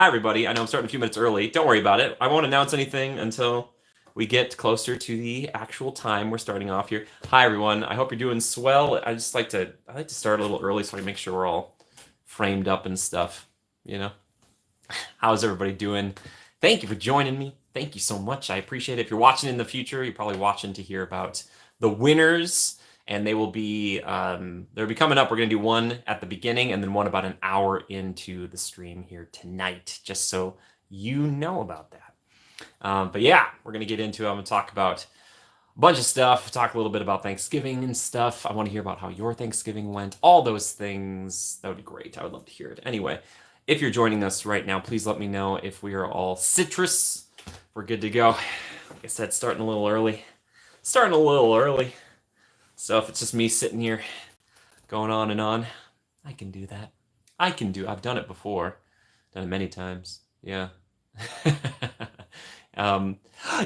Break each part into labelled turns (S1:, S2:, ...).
S1: Hi, everybody. I know I'm starting a few minutes early. Don't worry about it. I won't announce anything until we get closer to the actual time we're starting off here. Hi, everyone. I hope you're doing swell. I like to start a little early so I can make sure we're all framed up and stuff. You know, how's everybody doing? Thank you for joining me. Thank you so much. I appreciate it. If you're watching in the future, you're probably watching to hear about the winners. And they will be they'll be coming up. We're gonna do one at the beginning and then one about an hour into the stream here tonight, just so you know about that. But yeah, we're gonna get into it. I'm gonna talk about a bunch of stuff, talk a little bit about Thanksgiving and stuff. I want to hear about how your Thanksgiving went, all those things. That would be great. I would love to hear it. Anyway, if you're joining us right now, please let me know if we are all citrus. We're good to go. Like I said, starting a little early. So if it's just me sitting here going on and on, I can do that. I've done it before. Done it many times. Yeah.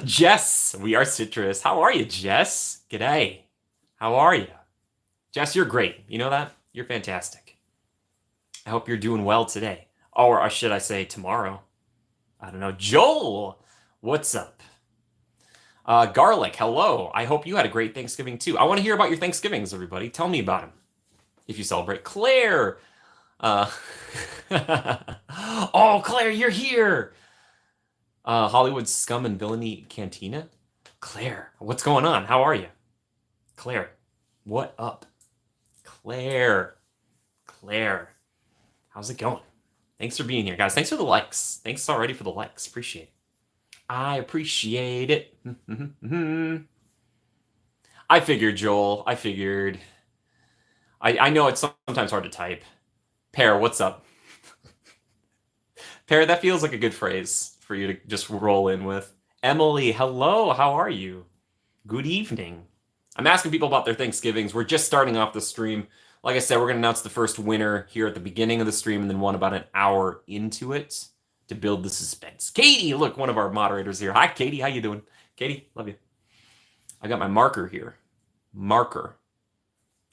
S1: Jess, we are citrus. How are you, Jess? G'day. How are you? Jess, you're great. You know that? You're fantastic. I hope you're doing well today. Or should I say tomorrow? I don't know. Joel, what's up? Garlic, hello. I hope you had a great Thanksgiving too. I want to hear about your Thanksgivings, everybody. Tell me about them. If you celebrate. Claire. Oh, Claire, you're here. Hollywood Scum and Villainy Cantina. Claire, what's going on? How are you? Claire, what up? Claire, how's it going? Thanks for being here, guys. Thanks for the likes. Thanks already for the likes. Appreciate it. I appreciate it. I figured, Joel. I figured. I know it's sometimes hard to type. Pear, what's up? Pear, that feels like a good phrase for you to just roll in with. Emily, hello. How are you? Good evening. I'm asking people about their Thanksgivings. We're just starting off the stream. Like I said, we're going to announce the first winner here at the beginning of the stream and then one about an hour into it to build the suspense. Katie, look, one of our moderators here. Hi, Katie. How you doing? Katie, love you. I got my marker here. Marker.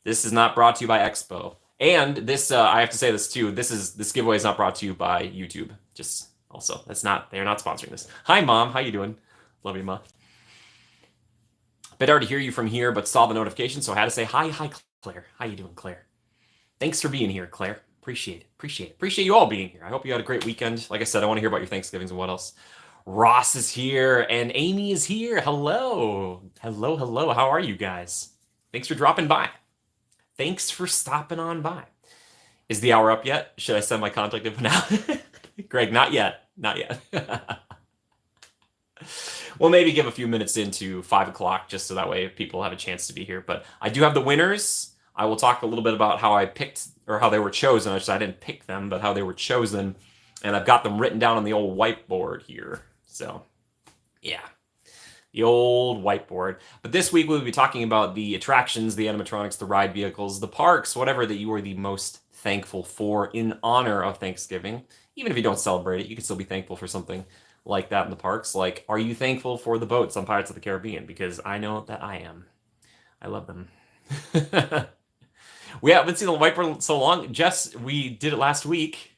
S1: This is not brought to you by Expo. And this, I have to say this too. This giveaway is not brought to you by YouTube. Just also, they're not sponsoring this. Hi, Mom. How you doing? Love you, Mom. Bit hard to hear you from here, but saw the notification, so I had to say hi, Claire. How you doing, Claire? Thanks for being here, Claire. Appreciate it. Appreciate you all being here. I hope you had a great weekend. Like I said, I want to hear about your Thanksgivings and what else. Ross is here and Amy is here. Hello. How are you guys? Thanks for dropping by. Thanks for stopping on by. Is the hour up yet? Should I send my contact info now? Greg, not yet. We'll maybe give a few minutes into 5 o'clock just so that way people have a chance to be here. But I do have the winners. I will talk a little bit about how I picked or how they were chosen. I didn't pick them, but how they were chosen. And I've got them written down on the old whiteboard here. So, yeah, the old whiteboard. But this week we'll be talking about the attractions, the animatronics, the ride vehicles, the parks, whatever that you are the most thankful for in honor of Thanksgiving. Even if you don't celebrate it, you can still be thankful for something like that in the parks. Like, are you thankful for the boats on Pirates of the Caribbean? Because I know that I am. I love them. We haven't seen the whiteboard in so long. Jess, we did it last week,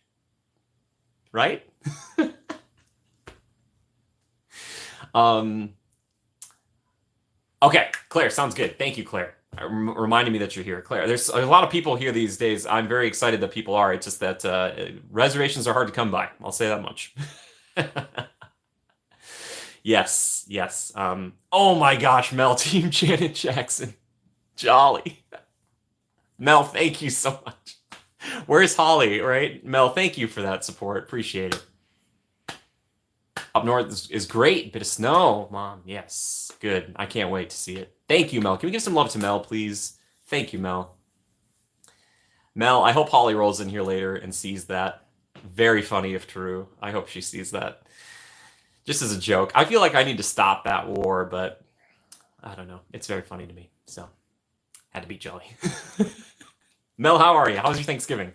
S1: right? Okay, Claire, sounds good. Thank you, Claire. Reminding me that you're here. Claire, there's a lot of people here these days. I'm very excited that people are. It's just that reservations are hard to come by. I'll say that much. Yes. Oh my gosh, Mel, Team Janet Jackson. Jolly. Mel, thank you so much. Where's Holly, right? Mel, thank you for that support. Appreciate it. Up north is great. Bit of snow, Mom. Yes, good. I can't wait to see it. Thank you, Mel. Can we give some love to Mel, please? Thank you, Mel. Mel, I hope Holly rolls in here later and sees that. Very funny if true. I hope she sees that. Just as a joke. I feel like I need to stop that war, but I don't know. It's very funny to me, so had to be Jolly. Mel, how are you? How was your Thanksgiving?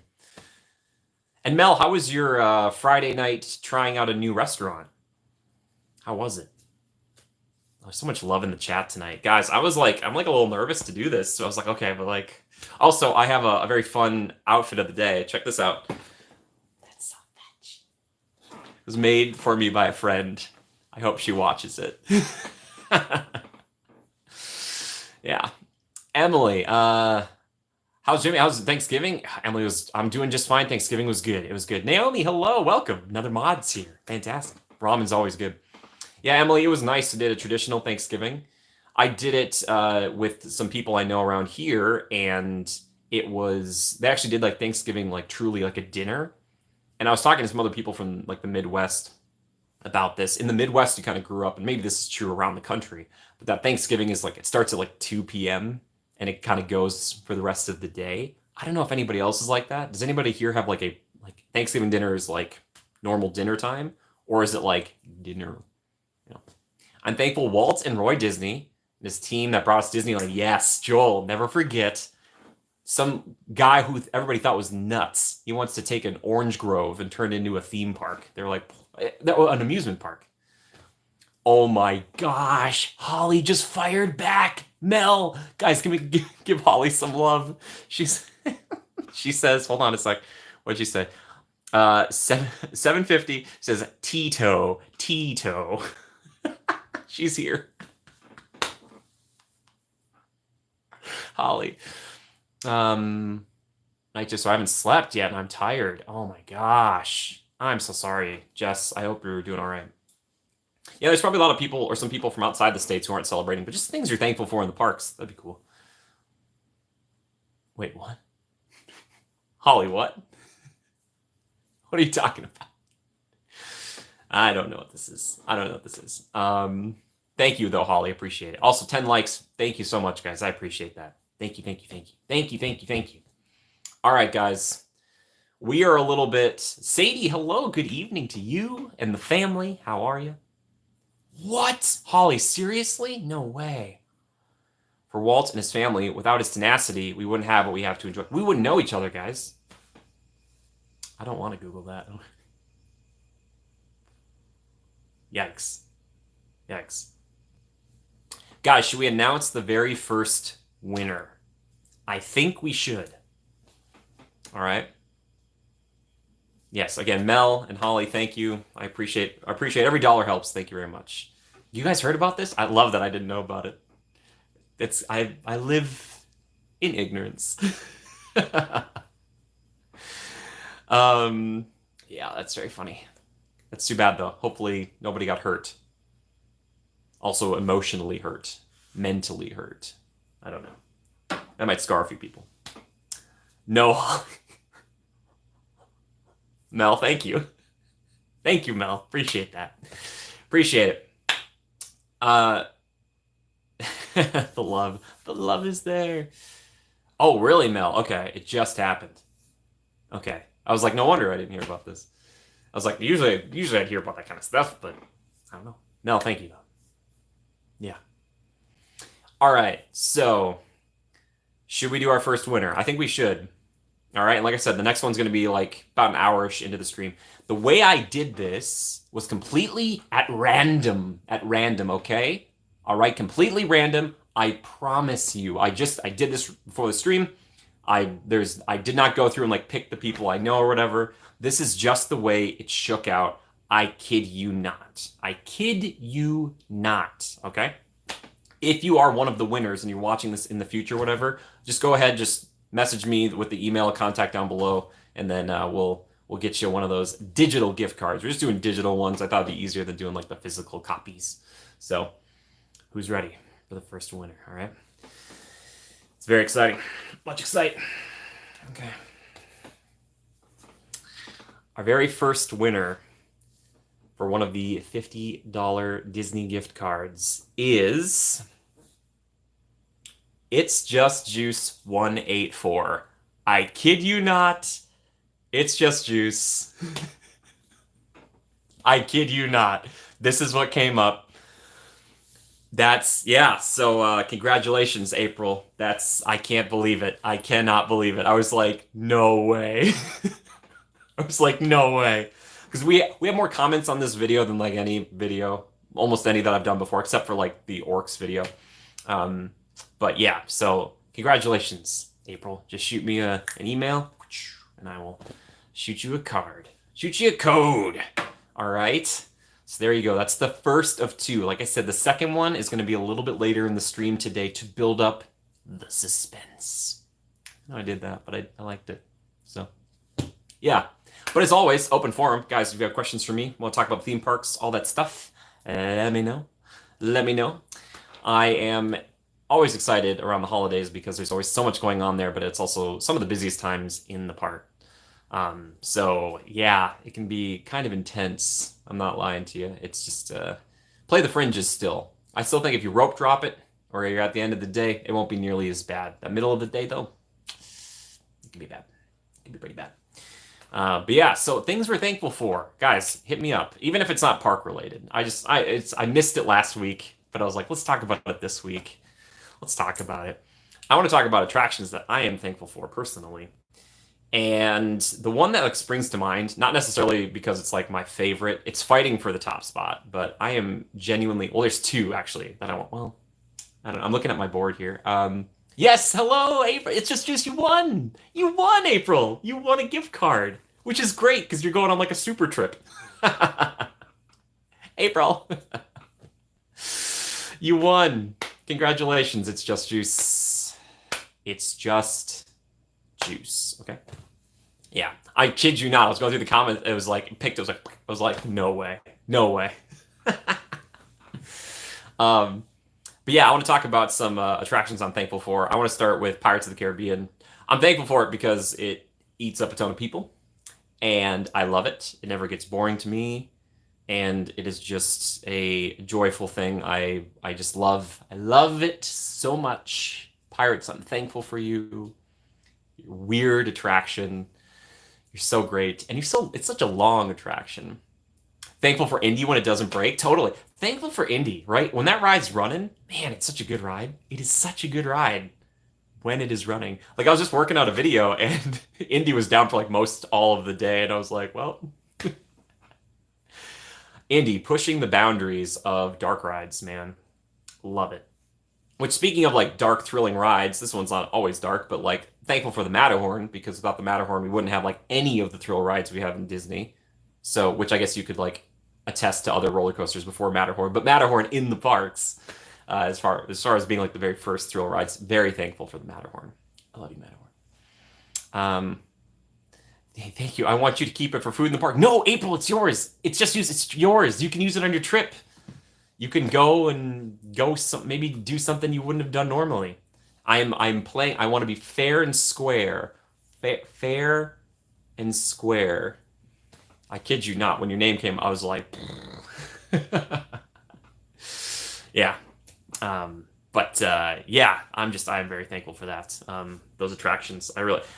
S1: And Mel, how was your Friday night trying out a new restaurant? How was it? There's so much love in the chat tonight. Guys, I'm like a little nervous to do this. So I was like, okay, but like, also I have a very fun outfit of the day. Check this out. That's so fetch. was made for me by a friend. I hope she watches it. Yeah. Emily, how's Jimmy? How's Thanksgiving? Emily I'm doing just fine. Thanksgiving was good. It was good. Naomi, hello, welcome. Another mod's here. Fantastic. Ramen's always good. Yeah, Emily, it was nice to do a traditional Thanksgiving. I did it with some people I know around here, and they actually did like Thanksgiving, like truly like a dinner. And I was talking to some other people from like the Midwest about this. In the Midwest, you kind of grew up, and maybe this is true around the country, but that Thanksgiving is like, it starts at like 2 p.m. and it kind of goes for the rest of the day. I don't know if anybody else is like that. Does anybody here have like Thanksgiving dinner is like normal dinner time, or is it like dinner? You know, I'm thankful Walt and Roy Disney, this team that brought us Disneyland. Yes, Joel, never forget. Some guy who everybody thought was nuts. He wants to take an orange grove and turn it into a theme park. They're like, an amusement park. Oh my gosh, Holly just fired back. Mel, guys, can we give Holly some love? She says, hold on a sec. What'd she say? 750 says Tito. She's here. Holly. I haven't slept yet and I'm tired. Oh my gosh. I'm so sorry, Jess. I hope you're doing all right. Yeah, there's probably a lot of people or some people from outside the States who aren't celebrating, but just things you're thankful for in the parks. That'd be cool. Wait, what? Holly, what? What are you talking about? I don't know what this is. Thank you, though, Holly. Appreciate it. Also, 10 likes. Thank you so much, guys. I appreciate that. Thank you. All right, guys. We are a little bit... Sadie, hello. Good evening to you and the family. How are you? What? Holly, seriously? No way. For Walt and his family, without his tenacity, we wouldn't have what we have to enjoy. We wouldn't know each other, guys. I don't want to Google that. Yikes. Guys, should we announce the very first winner? I think we should. All right. Yes, again, Mel and Holly, thank you. I appreciate every dollar helps. Thank you very much. You guys heard about this? I love that I didn't know about it. I live in ignorance. Yeah, that's very funny. That's too bad though. Hopefully nobody got hurt. Also emotionally hurt, mentally hurt. I don't know. That might scar a few people. No. Mel, thank you. Thank you, Mel. Appreciate that. Appreciate it. The love is there. Oh, really, Mel? Okay, it just happened. Okay. I was like, no wonder I didn't hear about this. I was like, usually I'd hear about that kind of stuff, but I don't know. Mel, thank you, though. Yeah. All right, so should we do our first winner? I think we should. All right, and like I said, the next one's going to be like about an hour-ish into the stream. The way I did this was completely at random, okay? All right, completely random. I promise you. I did this before the stream. I did not go through and like pick the people I know or whatever. This is just the way it shook out. I kid you not. Okay? If you are one of the winners and you're watching this in the future, whatever, just go ahead, just message me with the email contact down below, and then we'll get you one of those digital gift cards. We're just doing digital ones. I thought it'd be easier than doing like the physical copies. So, who's ready for the first winner? All right. It's very exciting. Much excitement. Okay. Our very first winner for one of the $50 Disney gift cards is It's Just Juice 184. I kid you not. It's Just Juice. I kid you not. This is what came up. So congratulations, April. I can't believe it. I cannot believe it. I was like, no way. Because we have more comments on this video than like any video, almost any that I've done before, except for like the Orcs video. But yeah, so congratulations, April. Just shoot me an email, and I will shoot you a card. Shoot you a code. All right. So there you go. That's the first of two. Like I said, the second one is going to be a little bit later in the stream today to build up the suspense. I did that, but I liked it. So, yeah. But as always, open forum. Guys, if you have questions for me, want to talk about theme parks, all that stuff, let me know. Let me know. I am always excited around the holidays because there's always so much going on there, but it's also some of the busiest times in the park. So yeah, it can be kind of intense. I'm not lying to you. It's just play the fringes still. I still think if you rope drop it or you're at the end of the day, it won't be nearly as bad. The middle of the day though, it can be bad. It can be pretty bad. But yeah, so things we're thankful for, guys. Hit me up, even if it's not park related. I missed it last week, but I was like, let's talk about it this week. Let's talk about it. I want to talk about attractions that I am thankful for personally. And the one that like springs to mind, not necessarily because it's like my favorite, it's fighting for the top spot, but I am genuinely, well, there's two actually that I want. Well, I don't know. I'm looking at my board here. Yes, hello, April. It's just you won. You won, April. You won a gift card, which is great because you're going on like a super trip. April, you won. Congratulations. It's just juice. It's just juice. Okay. Yeah. I kid you not. I was going through the comments. It was like picked. I was like, no way. No way. But yeah, I want to talk about some attractions I'm thankful for. I want to start with Pirates of the Caribbean. I'm thankful for it because it eats up a ton of people, and I love it. It never gets boring to me, and it is just a joyful thing. I just love. I love it so much. Pirates, I'm thankful for you. Weird attraction. You're so great, and it's such a long attraction. Thankful for Indy when it doesn't break. Totally. Thankful for Indy, right? When that ride's running, man, it's such a good ride. It is such a good ride when it is running. Like I was just working out a video and Indy was down for like most all of the day, and I was like, well, Indy pushing the boundaries of dark rides, man. Love it. Which speaking of like dark thrilling rides, this one's not always dark, but like thankful for the Matterhorn because without the Matterhorn, we wouldn't have like any of the thrill rides we have in Disney. So, which I guess you could like attest to other roller coasters before Matterhorn, but Matterhorn in the parks, as far as being like the very first thrill rides, very thankful for the Matterhorn. I love you, Matterhorn. Hey, thank you. I want you to keep it for food in the park. No, April, it's yours. It's yours. You can use it on your trip. You can go maybe do something you wouldn't have done normally. I'm playing. I want to be fair and square. Fair and square. I kid you not. When your name came, I was like, yeah. Yeah, I'm very thankful for that. Those attractions,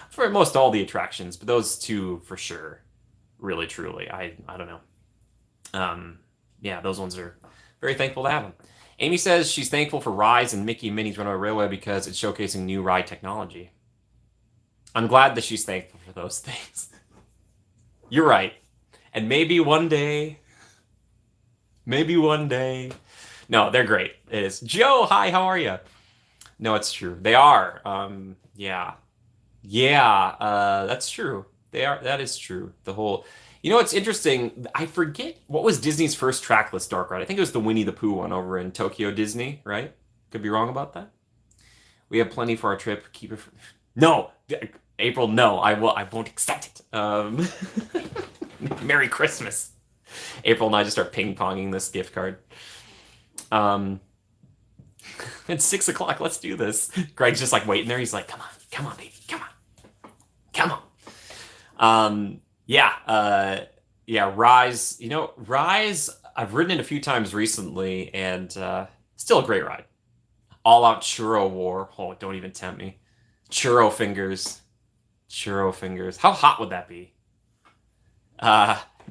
S1: for most all the attractions, but those two for sure, really, truly. I don't know. Yeah, those ones are very thankful to have them. Amy says she's thankful for Rise and Mickey and Minnie's Runaway Railway because it's showcasing new ride technology. I'm glad that she's thankful for those things. You're right. And maybe one day. No, they're great. It is. Joe, hi, how are you? No, it's true. They are. Yeah. Yeah, that's true. They are. That is true. It's interesting. I forget what was Disney's first trackless dark ride. I think it was the Winnie the Pooh one over in Tokyo Disney, right? Could be wrong about that. We have plenty for our trip. Keep it. No, April. No, I won't accept it. Merry Christmas. April and I just start ping-ponging this gift card. It's 6 o'clock. Let's do this. Greg's just like waiting there. He's like, come on, baby. Come on. Yeah, Rise. Rise, I've ridden it a few times recently, and still a great ride. All Out Churro War. Oh, don't even tempt me. Churro fingers. How hot would that be?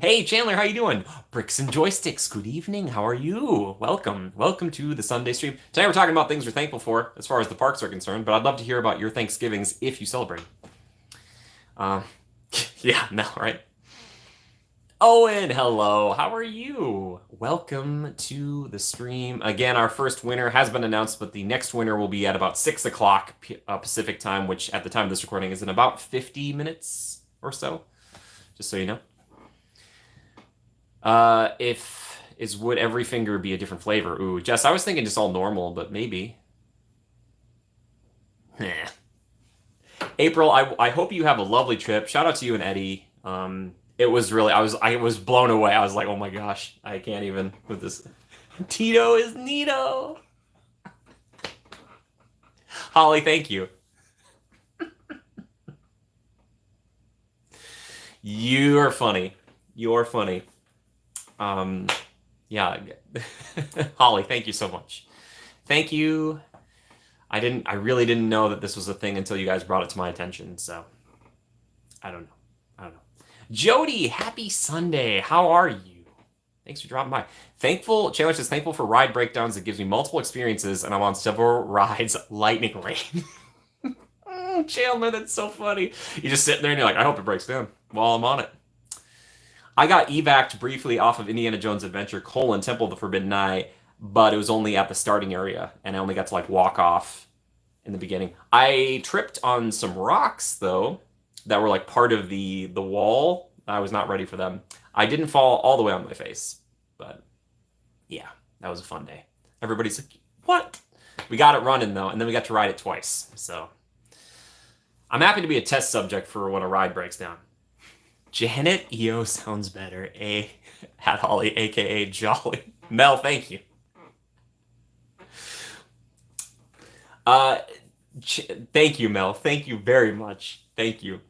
S1: Hey, Chandler, how you doing? Bricks and Joysticks, good evening. How are you? Welcome to the Sunday stream. Today we're talking about things we're thankful for as far as the parks are concerned, but I'd love to hear about your Thanksgivings if you celebrate. Yeah, no, right? Owen, hello. How are you? Welcome to the stream. Again, our first winner has been announced, but the next winner will be at about 6 o'clock Pacific time, which at the time of this recording is in about 50 minutes or so, just so you know. If is would every finger be a different flavor? Ooh, Jess, I was thinking just all normal, but maybe. Nah. April, I hope you have a lovely trip. Shout out to you and Eddie. It was really I was blown away. I was like, oh my gosh, I can't even with this. Tito is Nito. Holly, thank you. You're funny. You're funny. Um, yeah. Holly, thank you so much. Thank you. I really didn't know that this was a thing until you guys brought it to my attention. So I don't know. I don't know. Jody, happy Sunday. How are you? Thanks for dropping by. Thankful, Chandler says, thankful for ride breakdowns. It gives me multiple experiences, and I'm on several rides. Lightning rain. Chandler, that's so funny. You just sit there and you're like, I hope it breaks down while I'm on it. I got evac'd briefly off of Indiana Jones Adventure, Temple of the Forbidden Eye, but it was only at the starting area, and I only got to like walk off in the beginning. I tripped on some rocks though that were like part of the wall. I was not ready for them. I didn't fall all the way on my face, but yeah, that was a fun day. Everybody's like, "What?" We got it running though, and then we got to ride it twice. So I'm happy to be a test subject for when a ride breaks down. Janet EO sounds better. A at Holly, aka Jolly. Mel, thank you. Uh, Thank you, Mel. Thank you very much. Thank you.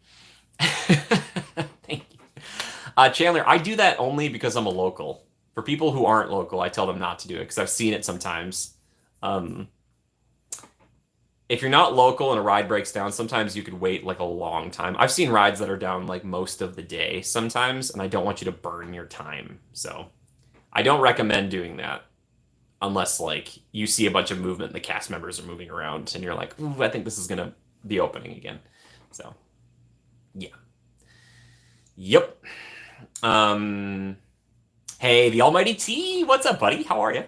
S1: Thank you. Chandler, I do that only because I'm a local. For people who aren't local, I tell them not to do it because I've seen it sometimes. Um, if you're not local and a ride breaks down, sometimes you could wait like a long time. I've seen rides that are down like most of the day sometimes, and I don't want you to burn your time. So I don't recommend doing that unless like you see a bunch of movement and the cast members are moving around and you're like, ooh, I think this is gonna be opening again. So yeah. Yep. Hey, the Almighty T, what's up, buddy? How are you?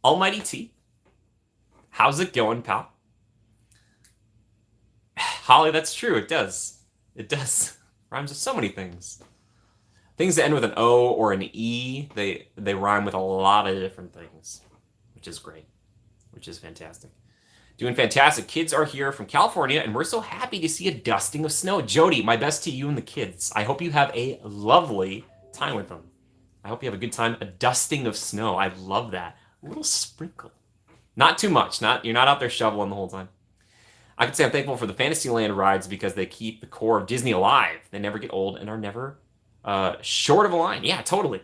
S1: Almighty T. How's it going, pal? Holly, that's true. It does. It does. Rhymes with so many things. Things that end with an O or an E, they rhyme with a lot of different things, which is great, which is fantastic. Doing fantastic. Kids are here from California, and we're so happy to see a dusting of snow. Jody, my best to you and the kids. I hope you have a lovely time with them. I hope you have a good time. A dusting of snow. I love that. A little sprinkle. Not too much. You're not out there shoveling the whole time. I can say I'm thankful for the Fantasyland rides because they keep the core of Disney alive. They never get old and are never short of a line. Yeah, totally.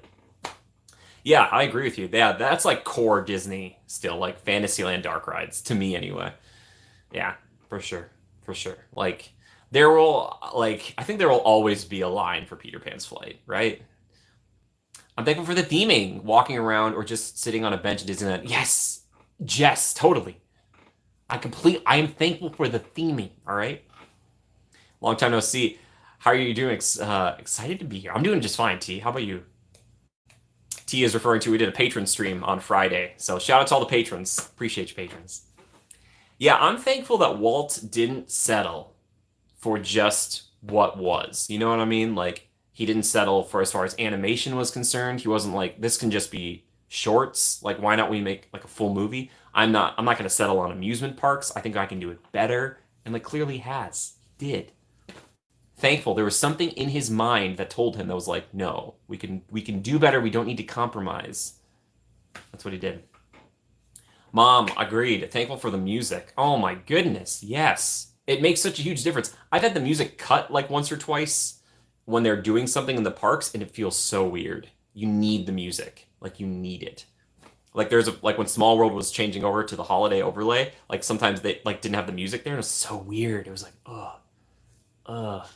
S1: Yeah, I agree with you. Yeah, that's like core Disney still, like Fantasyland dark rides, to me anyway. Yeah, for sure. For sure. Like, I think there will always be a line for Peter Pan's flight, right? I'm thankful for the theming, walking around or just sitting on a bench at Disneyland. Yes, Jess, totally. I am thankful for the theming, all right? Long time no see. How are you doing? Excited to be here. I'm doing just fine, T. How about you? T is referring to we did a patron stream on Friday. So shout out to all the patrons. Appreciate you, patrons. Yeah, I'm thankful that Walt didn't settle for just what was. You know what I mean? Like, he didn't settle for as far as animation was concerned. He wasn't like, this can just be shorts. Like, why not we make like a full movie? I'm not gonna settle on amusement parks. I think I can do it better. And like clearly has. He did. Thankful there was something in his mind that told him that was like, no, we can do better. We don't need to compromise. That's what he did. Mom, agreed. Thankful for the music. Oh my goodness, yes. It makes such a huge difference. I've had the music cut like once or twice when they're doing something in the parks, and it feels so weird. You need the music. Like, you need it. Like, like when Small World was changing over to the holiday overlay, like sometimes they like didn't have the music there, and it was so weird. It was like, ugh. Ugh.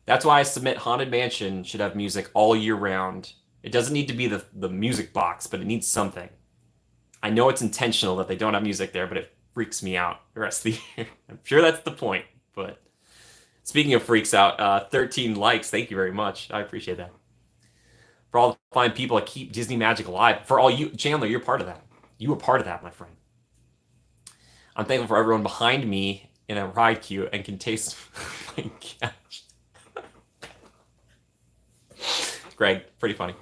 S1: That's why I submit Haunted Mansion should have music all year round. It doesn't need to be the music box, but it needs something. I know it's intentional that they don't have music there, but it freaks me out the rest of the year. I'm sure that's the point, but speaking of freaks out, 13 likes. Thank you very much. I appreciate that. For all the fine people that keep Disney magic alive. For all you, Chandler, you're part of that. You were part of that, my friend. I'm thankful for everyone behind me in a ride queue and can taste my cash. Greg, pretty funny.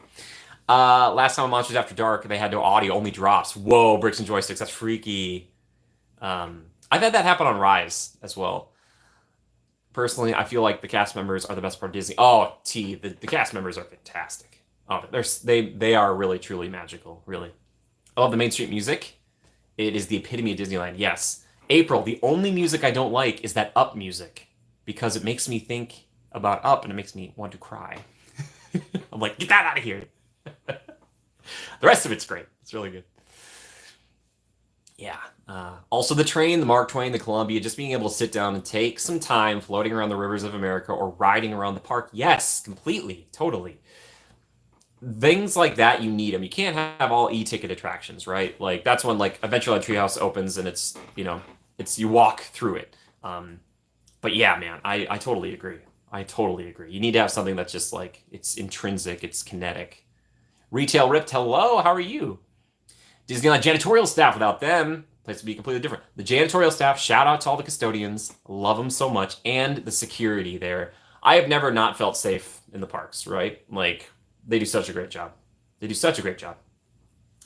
S1: Last time on Monsters After Dark, they had no audio, only drops. Whoa, bricks and joysticks, that's freaky. I've had that happen on Rise as well. Personally, I feel like the cast members are the best part of Disney. Oh, the cast members are fantastic. Oh, they are really truly magical. Really, I love the Main Street music. It is the epitome of Disneyland. Yes, April. The only music I don't like is that Up music because it makes me think about Up and it makes me want to cry. I'm like, get that out of here. The rest of it's great. It's really good. Yeah. Also, the train, the Mark Twain, the Columbia, just being able to sit down and take some time floating around the rivers of America or riding around the park. Yes, completely, totally. Things like that, you need them. You can't have all e-ticket attractions, right? Like that's when like Adventureland Treehouse opens and it's it's you walk through it. But yeah, man, I totally agree. I totally agree. You need to have something that's just like it's intrinsic, it's kinetic. Retail Ripped, hello, how are you? Disneyland janitorial staff, without them, place would be completely different. The janitorial staff, shout out to all the custodians, love them so much, and the security there. I have never not felt safe in the parks, right? Like, they do such a great job. They do such a great job.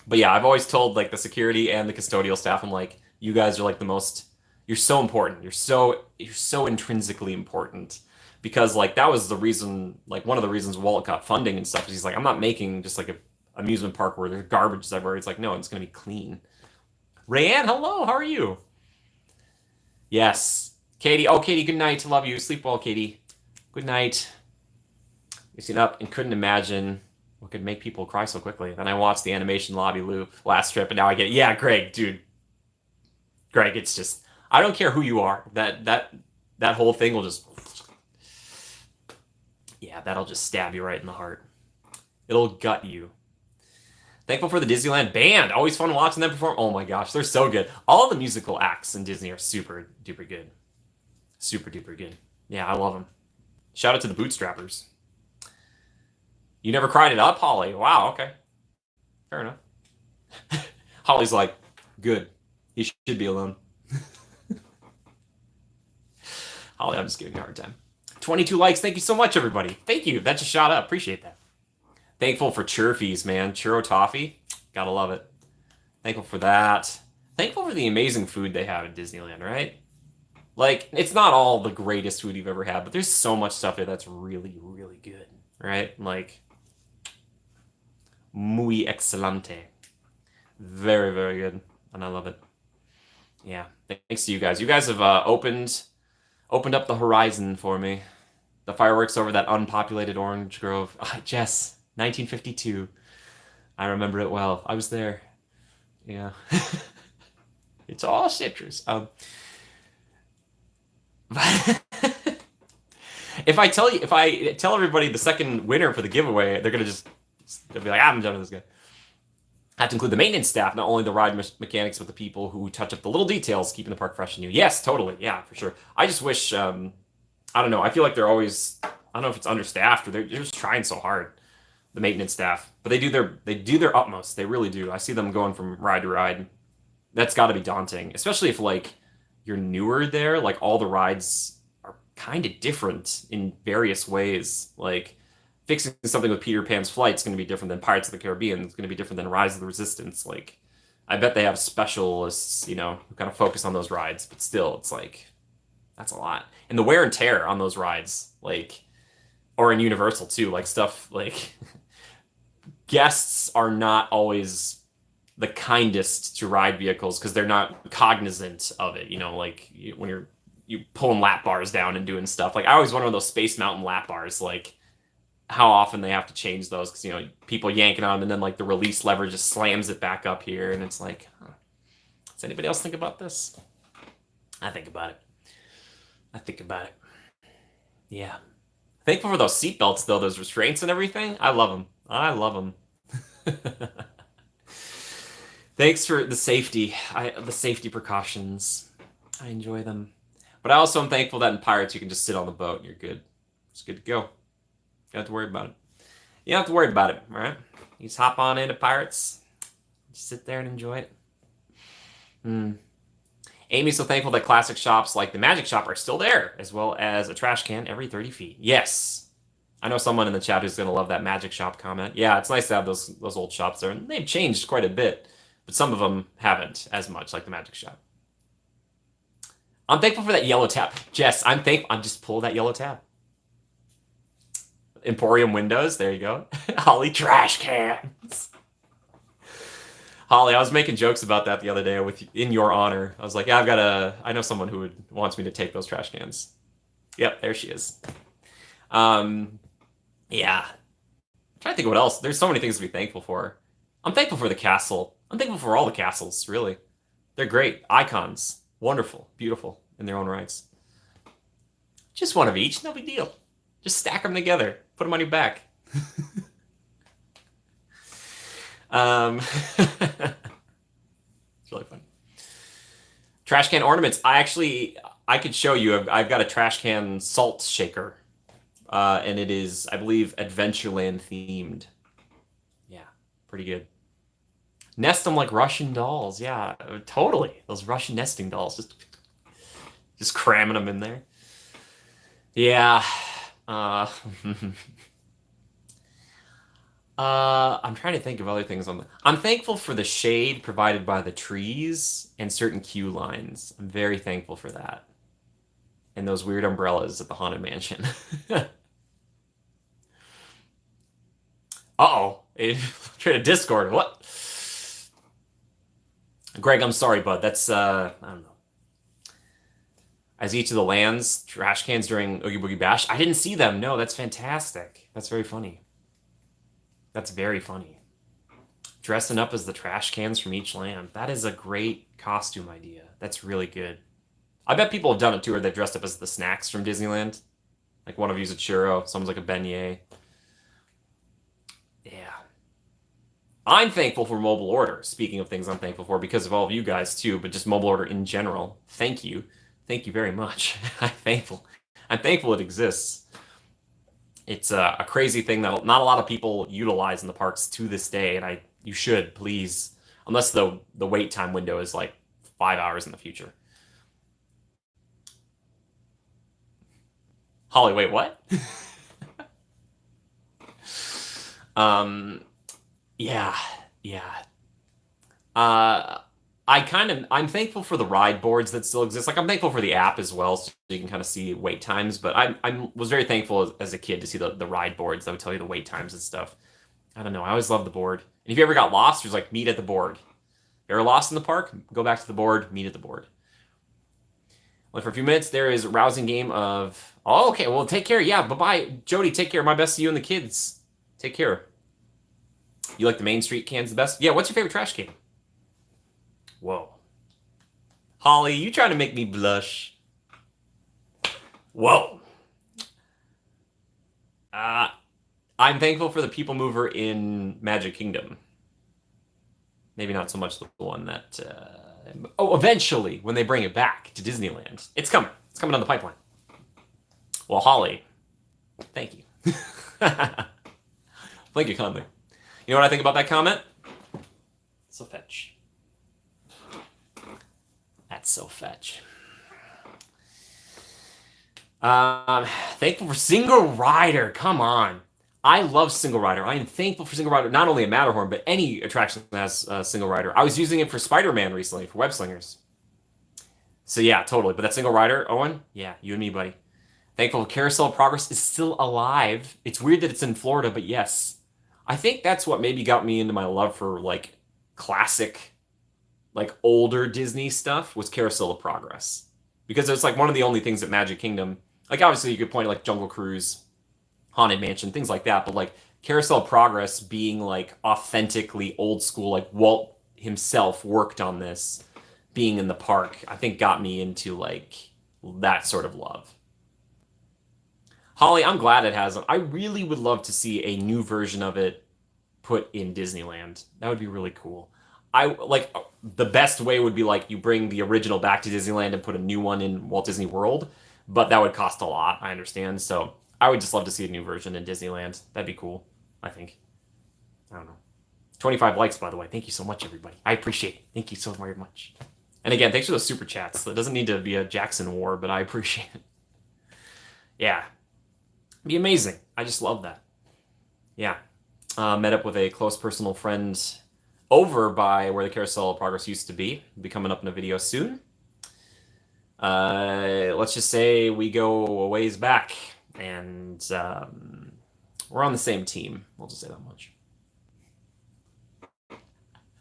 S1: But yeah, I've always told like the security and the custodial staff, I'm like, you guys are like the most, you're so important. You're so intrinsically important. Because like that was the reason, like one of the reasons Walt got funding and stuff is he's like, I'm not making just like a amusement park where there's garbage everywhere. It's like, no, it's gonna be clean. Rayanne, hello, how are you? Yes. Katie, oh Katie, good night. Love you. Sleep well, Katie. Good night. You seen up and couldn't imagine what could make people cry so quickly. Then I watched the animation lobby loop last trip, and now I get it. Yeah, Greg, dude. Greg, it's just I don't care who you are. That whole thing will just yeah, that'll just stab you right in the heart. It'll gut you. Thankful for the Disneyland band. Always fun watching them perform. Oh my gosh, they're so good. All the musical acts in Disney are super duper good. Super duper good. Yeah, I love them. Shout out to the Bootstrappers. You never cried it up, Holly. Wow, okay. Fair enough. Holly's like, good. He should be alone. Holly, I'm just giving you a hard time. 22 likes. Thank you so much, everybody. Thank you. That just shot up. Appreciate that. Thankful for Churfies, man. Churro toffee. Gotta love it. Thankful for that. Thankful for the amazing food they have at Disneyland, right? Like, it's not all the greatest food you've ever had, but there's so much stuff there that's really, really good, right? Like, muy excelente. Very, very good. And I love it. Yeah. Thanks to you guys. You guys have opened up the horizon for me. The fireworks over that unpopulated orange grove. Jess, 1952. I remember it well. I was there. Yeah. It's all citrus. If I tell everybody the second winner for the giveaway, they'll be like, I'm done with this guy. I have to include the maintenance staff, not only the ride mechanics, but the people who touch up the little details, keeping the park fresh and new. Yes, totally. Yeah, for sure. I just wish, I don't know. I feel like they're always, I don't know if it's understaffed or they're just trying so hard, the maintenance staff. But they do their utmost. They really do. I see them going from ride to ride. That's got to be daunting, especially if like you're newer there. Like all the rides are kind of different in various ways. Like fixing something with Peter Pan's flight is going to be different than Pirates of the Caribbean. It's going to be different than Rise of the Resistance. Like, I bet they have specialists, who kind of focus on those rides. But still, it's like, that's a lot. And the wear and tear on those rides, like, or in Universal too, like stuff like guests are not always the kindest to ride vehicles because they're not cognizant of it. Like when you pulling lap bars down and doing stuff. Like I always wonder on those Space Mountain lap bars, like how often they have to change those because people yanking on them and then like the release lever just slams it back up here and it's like, does anybody else think about this? I think about it. Yeah. Thankful for those seatbelts though, those restraints and everything. I love them. Thanks for the safety. The safety precautions. I enjoy them. But I also am thankful that in Pirates you can just sit on the boat and you're good. It's good to go. You don't have to worry about it. You don't have to worry about it, all right? You just hop on into Pirates. Just sit there and enjoy it. Amy's so thankful that classic shops like the Magic Shop are still there, as well as a trash can every 30 feet. Yes. I know someone in the chat who's gonna love that Magic Shop comment. Yeah, it's nice to have those old shops there, and they've changed quite a bit, but some of them haven't as much, like the Magic Shop. I'm thankful for that yellow tab. Jess, I'm thankful. I'm just pull that yellow tab. Emporium windows. There you go. Holly, trash cans. Holly, I was making jokes about that the other day in your honor. I was like, yeah, I know someone who wants me to take those trash cans. Yep, there she is. Yeah. I'm trying to think of what else. There's so many things to be thankful for. I'm thankful for the castle. I'm thankful for all the castles, really. They're great. Icons. Wonderful. Beautiful in their own rights. Just one of each. No big deal. Just stack them together. Put them on your back. It's really fun. Trash can ornaments. I could show you. I've got a trash can salt shaker. And it is, I believe, Adventureland themed. Yeah, pretty good. Nest them like Russian dolls. Yeah, totally. Those Russian nesting dolls. Just cramming them in there. Yeah. I'm trying to think of other things I'm thankful for the shade provided by the trees and certain queue lines. I'm very thankful for that. And those weird umbrellas at the Haunted Mansion. Uh-oh. Trade a Discord. What? Greg, I'm sorry, bud. That's, I don't know. As each of the lands, trash cans during Oogie Boogie Bash. I didn't see them. No, that's fantastic. That's very funny. That's very funny. Dressing up as the trash cans from each land. That is a great costume idea. That's really good. I bet people have done it too, or they've dressed up as the snacks from Disneyland. Like one of you's a churro, someone's like a beignet. Yeah. I'm thankful for mobile order. Speaking of things I'm thankful for, because of all of you guys too, but just mobile order in general. Thank you. Thank you very much. I'm thankful. I'm thankful it exists. It's a crazy thing that not a lot of people utilize in the parks to this day, and you should, please. Unless the wait time window is like 5 hours in the future. Holly, wait, what? Yeah. I'm thankful for the ride boards that still exist. Like I'm thankful for the app as well, so you can kind of see wait times. But I was very thankful as a kid to see the ride boards that would tell you the wait times and stuff. I don't know. I always loved the board. And if you ever got lost, there's like meet at the board. You're lost in the park, go back to the board, meet at the board. Well, for a few minutes, there is a rousing game of. Oh, okay. Well, take care. Yeah. Bye-bye, Jody. Take care. My best to you and the kids. Take care. You like the Main Street cans the best? Yeah. What's your favorite trash can? Whoa. Holly, you trying to make me blush. Whoa. I'm thankful for the People Mover in Magic Kingdom. Maybe not so much the one that... eventually, when they bring it back to Disneyland. It's coming. It's coming down the pipeline. Well, Holly, thank you. Thank you kindly. You know what I think about that comment? So fetch. That's so fetch. Thankful for Single Rider. Come on. I love Single Rider. I am thankful for Single Rider, not only at Matterhorn, but any attraction that has Single Rider. I was using it for Spider-Man recently, for Web Slingers. So yeah, totally. But that Single Rider, Owen, yeah, you and me, buddy. Thankful Carousel of Progress is still alive. It's weird that it's in Florida, but yes. I think that's what maybe got me into my love for, like, classic, like, older Disney stuff was Carousel of Progress. Because it's, like, one of the only things at Magic Kingdom. Like, obviously, you could point to, like, Jungle Cruise, Haunted Mansion, things like that. But, like, Carousel of Progress being, like, authentically old school, like, Walt himself worked on this, being in the park, I think got me into, like, that sort of love. Holly, I'm glad it has them. I really would love to see a new version of it put in Disneyland. That would be really cool. The best way would be like you bring the original back to Disneyland and put a new one in Walt Disney World, but that would cost a lot, I understand. So I would just love to see a new version in Disneyland. That'd be cool, I think. I don't know. 25 likes, by the way. Thank you so much, everybody. I appreciate it. Thank you so very much. And again, thanks for those super chats. It doesn't need to be a Jackson war, but I appreciate it. Yeah. Be amazing. I just love that. Yeah. Met up with a close personal friend over by where the Carousel of Progress used to be. Be coming up in a video soon. Let's just say we go a ways back, and we're on the same team. We'll just say that much.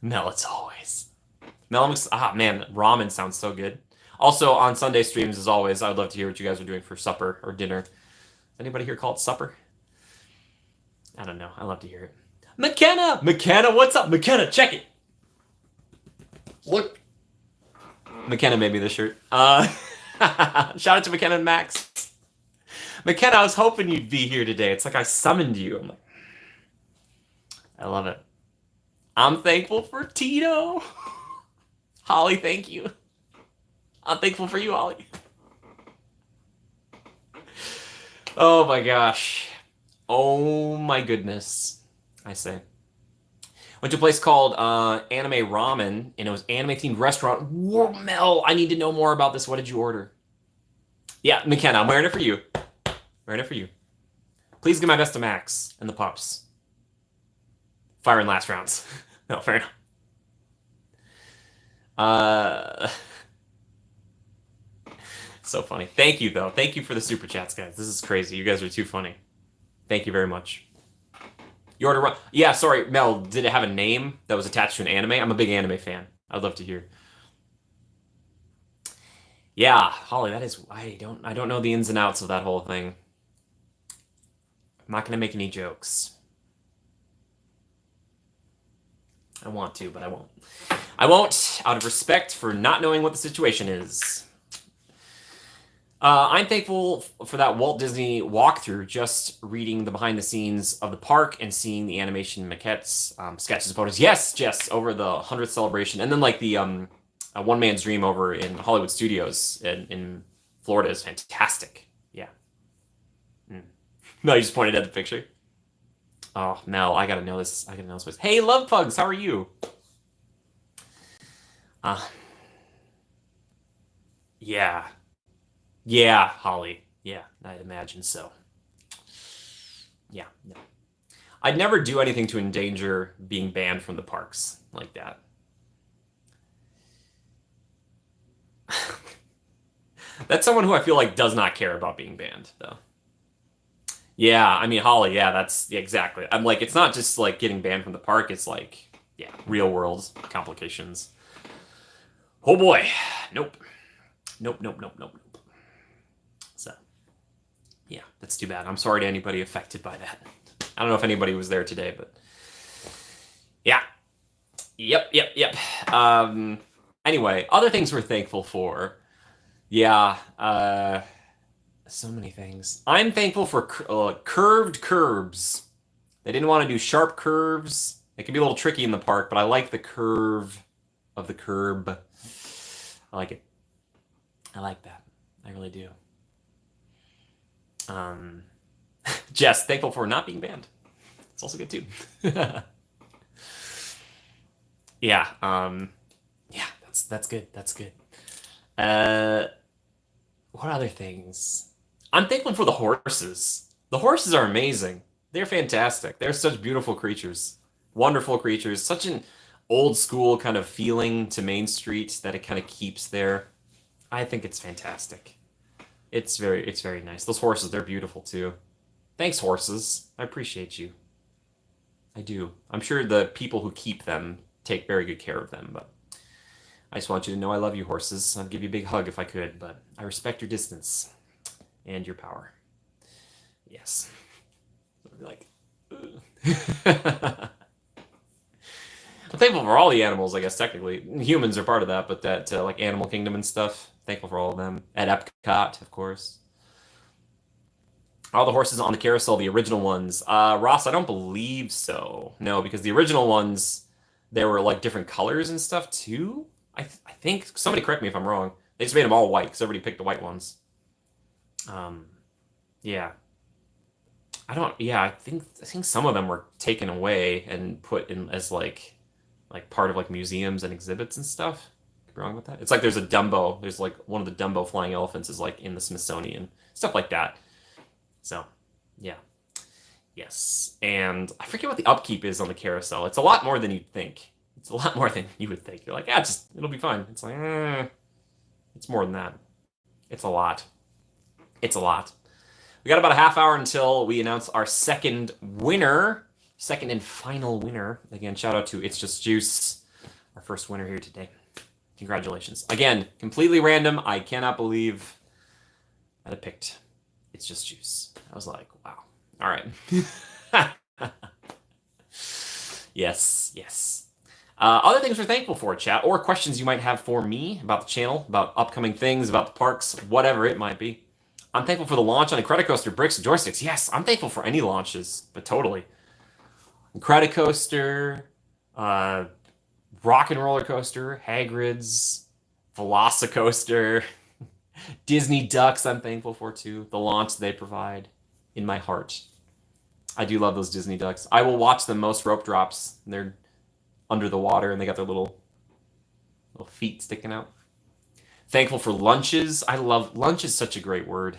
S1: Mel, it's always. Mel, man, ramen sounds so good. Also, on Sunday streams, as always, I would love to hear what you guys are doing for supper or dinner. Anybody here call it supper? I don't know. I love to hear it. McKenna! McKenna, what's up? McKenna, check it. Look. McKenna made me this shirt. Shout out to McKenna and Max. McKenna, I was hoping you'd be here today. It's like I summoned you. I'm like, I love it. I'm thankful for Tito. Holly, thank you. I'm thankful for you, Holly. Oh my gosh. Oh my goodness. I say. Went to a place called Anime Ramen, and it was anime-themed restaurant. Whoa, Mel, I need to know more about this. What did you order? Yeah, McKenna, I'm wearing it for you. Wearing it for you. Please give my best to Max and the pups. Fire in last rounds. No, fair enough. So funny. Thank you, though. Thank you for the super chats, guys. This is crazy. You guys are too funny. Thank you very much. You order... Yeah, sorry, Mel, did it have a name that was attached to an anime? I'm a big anime fan. I'd love to hear. Yeah, Holly, that is... I don't know the ins and outs of that whole thing. I'm not going to make any jokes. I want to, but I won't. I won't, out of respect for not knowing what the situation is. I'm thankful for that Walt Disney walkthrough, just reading the behind the scenes of the park and seeing the animation maquettes, sketches and photos. Yes, Jess, over the 100th celebration. And then like the One Man's Dream over in Hollywood Studios in Florida is fantastic. Yeah. No, you just pointed at the picture. Oh, Mel, I gotta know this. I gotta know this place. Hey, Love Pugs, how are you? Yeah. Yeah, Holly. Yeah, I'd imagine so. Yeah, no. I'd never do anything to endanger being banned from the parks like that. That's someone who I feel like does not care about being banned, though. Yeah, I mean, Holly, yeah, that's yeah, exactly. I'm like, it's not just like getting banned from the park, it's like, yeah, real world complications. Oh boy. Nope. Nope, nope, nope, nope, nope. So, yeah, that's too bad. I'm sorry to anybody affected by that. I don't know if anybody was there today, but yeah. Yep. Anyway, other things we're thankful for. Yeah, so many things. I'm thankful for curved curbs. They didn't want to do sharp curves. It can be a little tricky in the park, but I like the curve of the curb. I like it. I like that. I really do. Jess, thankful for not being banned. It's also good too. Yeah. Yeah, that's good. That's good. What other things? I'm thankful for the horses. The horses are amazing. They're fantastic. They're such beautiful creatures. Wonderful creatures. Such an old school kind of feeling to Main Street that it kind of keeps there. I think it's fantastic. It's very nice. Those horses, they're beautiful too. Thanks, horses. I appreciate you. I do. I'm sure the people who keep them take very good care of them, but I just want you to know I love you, horses. I'd give you a big hug if I could, but I respect your distance and your power. Yes. I'd be like, I'm thankful for all the animals, I guess, technically. Humans are part of that, but that, like, Animal Kingdom and stuff, thankful for all of them. At Epcot, of course. All the horses on the carousel, the original ones. Ross, I don't believe so. No, because the original ones, there were, like, different colors and stuff, too? I think, somebody correct me if I'm wrong. They just made them all white, because everybody picked the white ones. Yeah. I think some of them were taken away and put in as, like part of, like, museums and exhibits and stuff. Could be wrong with that. It's like there's a Dumbo. There's, like, one of the Dumbo flying elephants is, like, in the Smithsonian. Stuff like that. So, yeah. Yes. And I forget what the upkeep is on the carousel. It's a lot more than you'd think. It's a lot more than you would think. You're like, yeah, just it'll be fine. It's like, it's more than that. It's a lot. It's a lot. We got about a half hour until we announce our second winner, second and final winner. Again, shout out to It's Just Juice, our first winner here today. Congratulations. Again, completely random. I cannot believe that I picked It's Just Juice. I was like, wow. All right. Yes, yes. Other things we're thankful for, chat, or questions you might have for me about the channel, about upcoming things, about the parks, whatever it might be. I'm thankful for the launch on Incredicoaster bricks and joysticks. Yes, I'm thankful for any launches, but totally. Incredicoaster, Rock and Roller Coaster, Hagrid's, Velocicoaster, Disney Ducks I'm thankful for too. The launch they provide in my heart. I do love those Disney Ducks. I will watch them most rope drops. They're under the water and they got their little feet sticking out. Thankful for lunches. I love lunch is such a great word.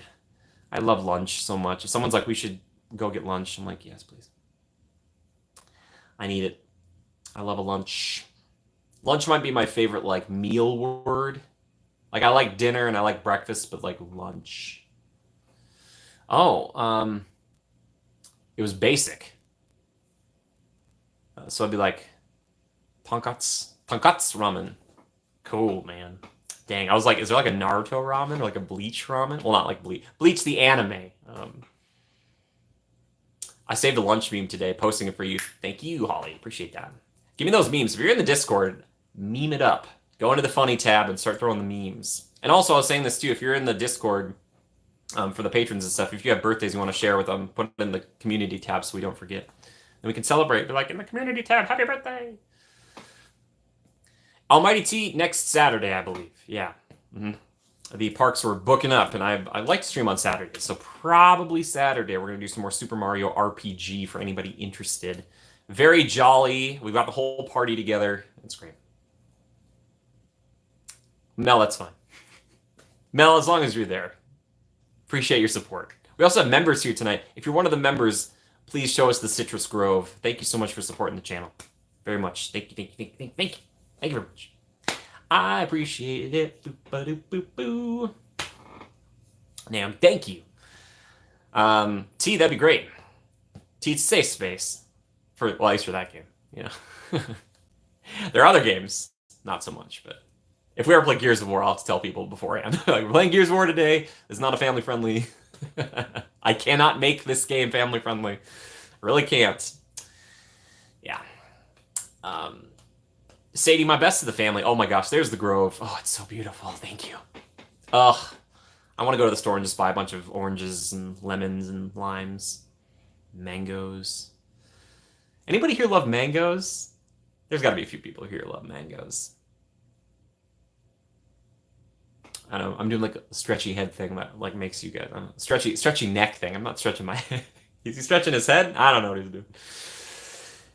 S1: I love lunch so much. If someone's like, we should go get lunch, I'm like, yes, please. I need it. I love a lunch. Lunch might be my favorite like meal word. Like I like dinner and I like breakfast, but like lunch. Oh, it was basic. So I'd be like, tonkatsu ramen. Cool, man. Dang, I was like, is there like a Naruto ramen or like a Bleach ramen? Well, not like Bleach. Bleach the anime. I saved a lunch meme today, posting it for you. Thank you, Holly. Appreciate that. Give me those memes. If you're in the Discord, meme it up. Go into the funny tab and start throwing the memes. And also, I was saying this too, if you're in the Discord for the patrons and stuff, if you have birthdays you want to share with them, put it in the community tab so we don't forget. Then we can celebrate. Be like, in the community tab, happy birthday! Almighty T next Saturday, I believe. Yeah. The parks were booking up, and I like to stream on Saturday, so probably Saturday we're going to do some more Super Mario RPG for anybody interested. Very jolly. We've got the whole party together. It's great. Mel, that's fine. Mel, as long as you're there. Appreciate your support. We also have members here tonight. If you're one of the members, please show us the Citrus Grove. Thank you so much for supporting the channel. Very much. Thank you, thank you, thank you, thank you. Thank you very much. I appreciate it. Boop-ba-doop-boop-boo. Now, thank you. T, that'd be great. T, it's safe space. Well, at least for that game. You know. There are other games. Not so much, but if we ever play Gears of War, I'll have to tell people beforehand. Like, we're playing Gears of War today. It's not a family-friendly. I cannot make this game family-friendly. I really can't. Yeah. Sadie, my best to the family. Oh my gosh, there's the Grove. Oh, it's so beautiful. Thank you. Ugh. I want to go to the store and just buy a bunch of oranges and lemons and limes. Mangoes. Anybody here love mangoes? There's got to be a few people here who love mangoes. I don't know. I'm doing like a stretchy head thing that like makes you guys stretchy neck thing. I'm not stretching my head. Is he stretching his head? I don't know what he's doing.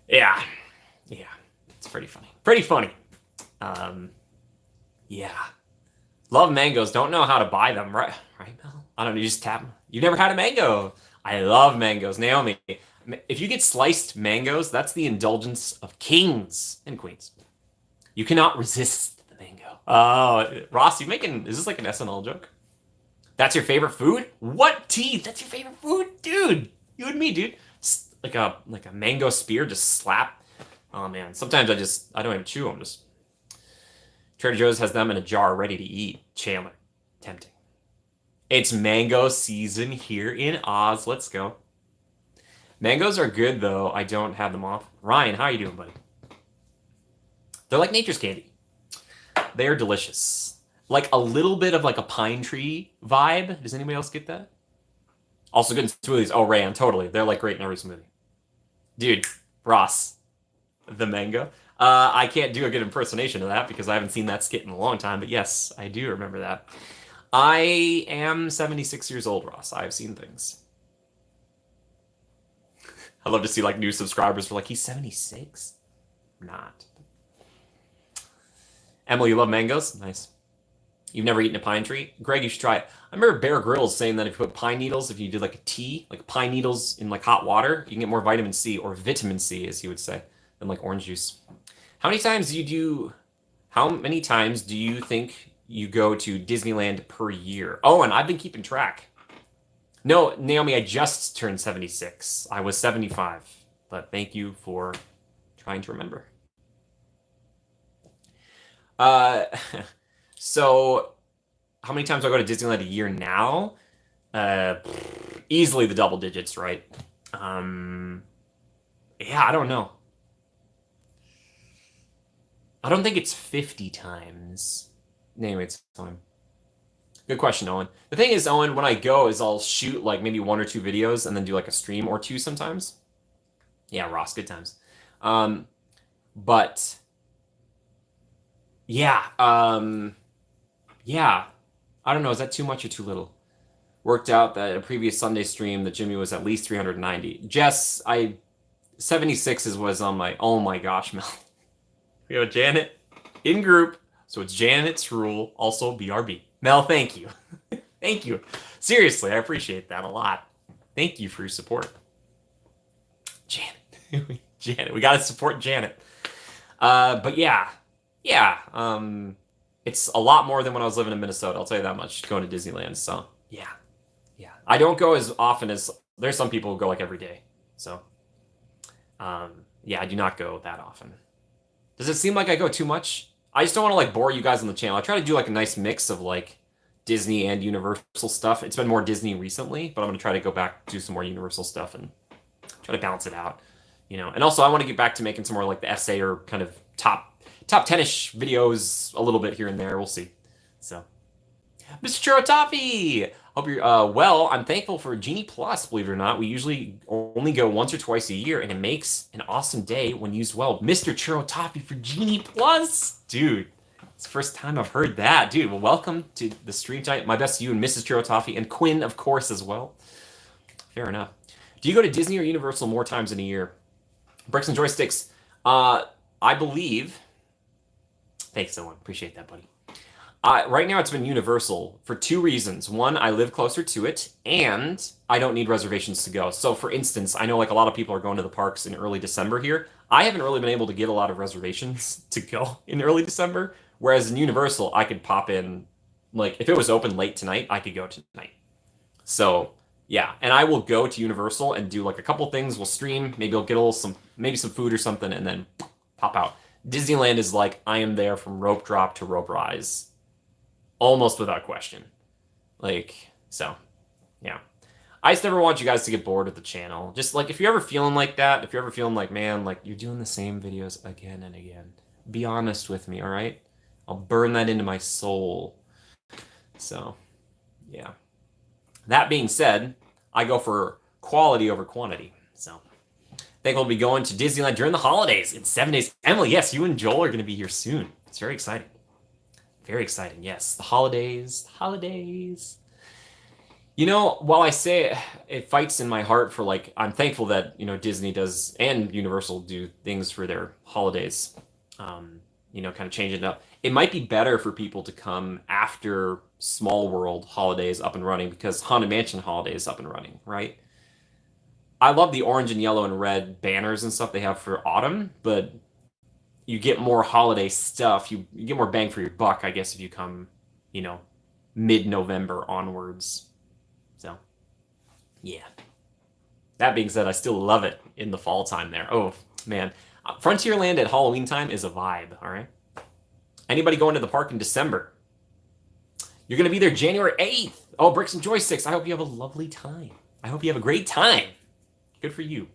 S1: Yeah. Yeah. It's pretty funny. Pretty funny. Yeah. Love mangoes. Don't know how to buy them. Right, Mel? I don't know. You just tap them. You've never had a mango. I love mangoes. Naomi, if you get sliced mangoes, that's the indulgence of kings and queens. You cannot resist the mango. Oh, Ross, is this like an SNL joke? That's your favorite food? What teeth? That's your favorite food? Dude, you and me, dude. Like a mango spear, just slap. Oh man, sometimes I don't even chew them. Just Trader Joe's has them in a jar ready to eat. Chandler, tempting. It's mango season here in Oz. Let's go. Mangoes are good though. I don't have them off. Ryan, how are you doing, buddy? They're like nature's candy. They are delicious. Like a little bit of like a pine tree vibe. Does anybody else get that? Also good in smoothies. Oh, Rayan, totally. They're like great in every smoothie. Dude, Ross. The mango. I can't do a good impersonation of that because I haven't seen that skit in a long time, but yes, I do remember that. I am 76 years old, Ross. I've seen things. I love to see like new subscribers for like, he's 76? Not. Emily, you love mangoes? Nice. You've never eaten a pine tree? Greg, you should try it. I remember Bear Grylls saying that if you put pine needles, if you did like a tea, like pine needles in like hot water, you can get more vitamin C, or vitamin C, as he would say, than like orange juice. How many times do you do, how many times do you think you go to Disneyland per year? Oh, and I've been keeping track. No, Naomi, I just turned 76. I was 75, but thank you for trying to remember. Uh, so how many times do I go to Disneyland a year now? Uh, Easily the double digits, right? Um, yeah, I don't know. I don't think it's 50 times. Anyway, it's fine. Good question, Owen. The thing is, Owen, when I go, is I'll shoot like maybe one or two videos and then do like a stream or two sometimes. Yeah, Ross, good times. Um, but yeah, yeah. I don't know. Is that too much or too little? Worked out that a previous Sunday stream that Jimmy was at least 390. Jess, 76 was on my. Oh my gosh, Mel. We have Janet in group, so it's Janet's rule. Also BRB. Mel, thank you. Thank you. Seriously, I appreciate that a lot. Thank you for your support. Janet. Janet. We gotta support Janet. But yeah. Yeah. It's a lot more than when I was living in Minnesota, I'll tell you that much, going to Disneyland. So yeah. Yeah. I don't go as often as there's some people who go like every day. So yeah, I do not go that often. Does it seem like I go too much? I just don't want to like bore you guys on the channel. I try to do like a nice mix of like Disney and Universal stuff. It's been more Disney recently, but I'm gonna try to go back do some more Universal stuff and try to balance it out, you know. And also, I want to get back to making some more like the essay or kind of top 10ish videos a little bit here and there. We'll see. So, Mr. Churro Toffee, hope you're well. I'm thankful for Genie Plus. Believe it or not, we usually only go once or twice a year, and it makes an awesome day when used well. Mr. Churro Toffee for Genie Plus, dude. It's the first time I've heard that, dude. Well, welcome to the stream tonight. My best to you and Mrs. Churro Toffee and Quinn, of course, as well. Fair enough. Do you go to Disney or Universal more times in a year? Bricks and joysticks. I believe. Thanks, Owen. Appreciate that, buddy. Right now, it's been Universal for two reasons. One, I live closer to it, and I don't need reservations to go. So, for instance, I know like a lot of people are going to the parks in early December here. I haven't really been able to get a lot of reservations to go in early December. Whereas in Universal, I could pop in, like if it was open late tonight, I could go tonight. So yeah, and I will go to Universal and do like a couple things. We'll stream, maybe I'll get a little maybe some food or something, and then pop out. Disneyland is like I am there from rope drop to rope rise, almost without question. Like so, yeah. I just never want you guys to get bored with the channel. Just like if you're ever feeling like that, if you're ever feeling like man, like you're doing the same videos again and again, be honest with me, all right? I'll burn that into my soul. So, yeah. That being said, I go for quality over quantity. So, I think we'll be going to Disneyland during the holidays in 7 days. Emily, yes, you and Joel are going to be here soon. It's very exciting. Very exciting, yes. The holidays, the holidays. You know, while I say it fights in my heart for like, I'm thankful that, you know, Disney does and Universal do things for their holidays. You know, kind of change it up. It might be better for people to come after Small World holidays up and running because Haunted Mansion holiday is up and running, right? I love the orange and yellow and red banners and stuff they have for autumn, but you get more holiday stuff. You get more bang for your buck, I guess, if you come, you know, mid-November onwards. So, yeah. That being said, I still love it in the fall time there. Oh, man. Frontierland at Halloween time is a vibe, all right? Anybody going to the park in December? You're going to be there January 8th. Oh, Bricks and Joysticks. I hope you have a lovely time. I hope you have a great time. Good for you.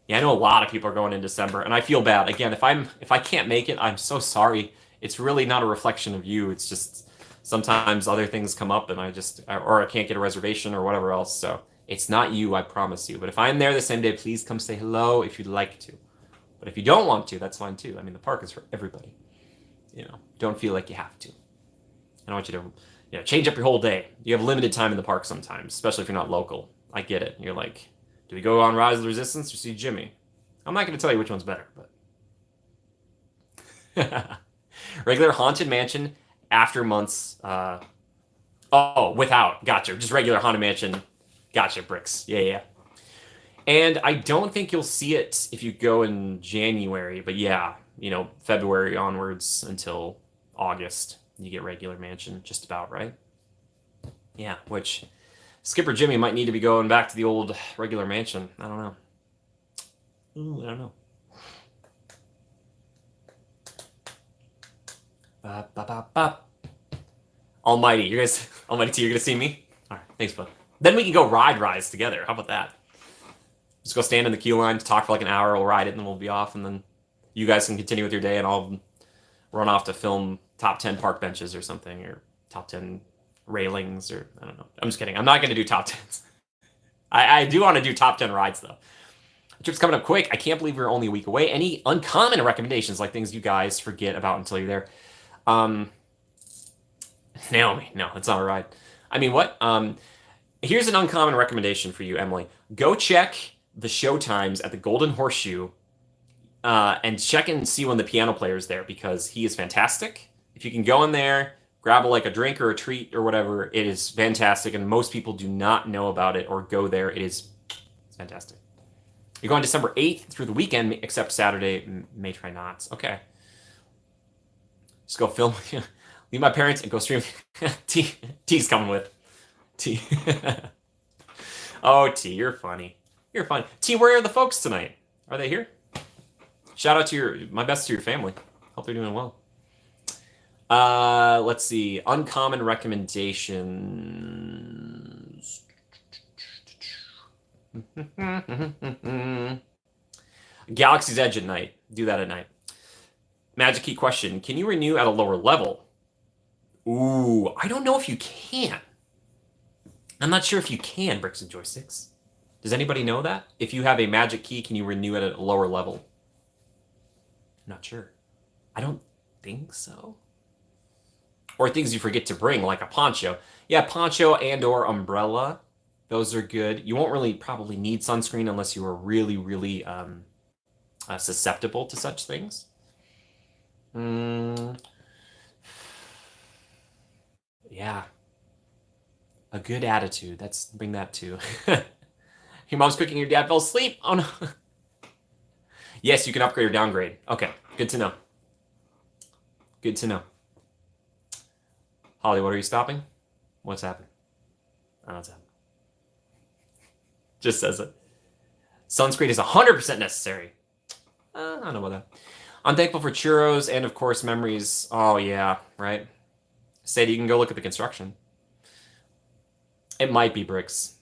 S1: Yeah, I know a lot of people are going in December, and I feel bad. Again, if I can't make it, I'm so sorry. It's really not a reflection of you. It's just sometimes other things come up, and or I can't get a reservation or whatever else. So it's not you, I promise you. But if I'm there the same day, please come say hello if you'd like to. But if you don't want to, that's fine too. I mean, the park is for everybody. You know, don't feel like you have to. I don't want you to, you know, change up your whole day. You have limited time in the park sometimes, especially if you're not local. I get it. You're like, do we go on Rise of the Resistance or see Jimmy? I'm not going to tell you which one's better, but regular Haunted Mansion after months. Oh, without. Gotcha. Just regular Haunted Mansion. Gotcha, bricks. Yeah, yeah. And I don't think you'll see it if you go in January, but yeah, February onwards until August, you get regular mansion just about, right? Yeah, which Skipper Jimmy might need to be going back to the old regular mansion. I don't know. Ooh, I don't know. Ba, ba, ba, ba. Almighty, you guys, Almighty T, you're gonna see me? All right, thanks, bud. Then we can go ride rides together. How about that? Just go stand in the queue line, talk for like an hour, we'll ride it, and then we'll be off, and then you guys can continue with your day, and I'll run off to film top 10 park benches or something, or top 10 railings, or I don't know. I'm just kidding. I'm not going to do top 10s. I do want to do top 10 rides, though. The trip's coming up quick. I can't believe we're only a week away. Any uncommon recommendations, like things you guys forget about until you're there? Naomi, no, it's not a ride. I mean, what? Here's an uncommon recommendation for you, Emily. Go check the show times at the Golden Horseshoe and check and see when the piano player is there, because he is fantastic. If you can go in there, grab a drink or a treat or whatever, it is fantastic, and most people do not know about it or go there. It's fantastic. You're going December 8th through the weekend, except Saturday. May try not. Okay. Just go film. Leave my parents and go stream. T's coming with. T. Oh, T, you're funny. You're funny. T, where are the folks tonight? Are they here? Shout out to my best to your family. Hope they're doing well. Let's see. Uncommon recommendations. Galaxy's Edge at night. Do that at night. Magic Key question. Can you renew at a lower level? Ooh, I don't know if you can. I'm not sure if you can, Bricks and Joysticks. Does anybody know that? If you have a Magic Key, can you renew it at a lower level? I'm not sure. I don't think so. Or things you forget to bring, like a poncho. Yeah, poncho and or umbrella. Those are good. You won't really probably need sunscreen unless you are really, really susceptible to such things. Yeah. A good attitude. Let's bring that too. Your mom's cooking, your dad fell asleep. Oh no. Yes, you can upgrade or downgrade. Okay, good to know. Good to know. Holly, what are you stopping? What's happened? I don't know what's happened. Just says it. Sunscreen is 100% necessary. I don't know about that. I'm thankful for churros and, of course, memories. Oh, yeah, right? Sadie, you can go look at the construction. It might be bricks.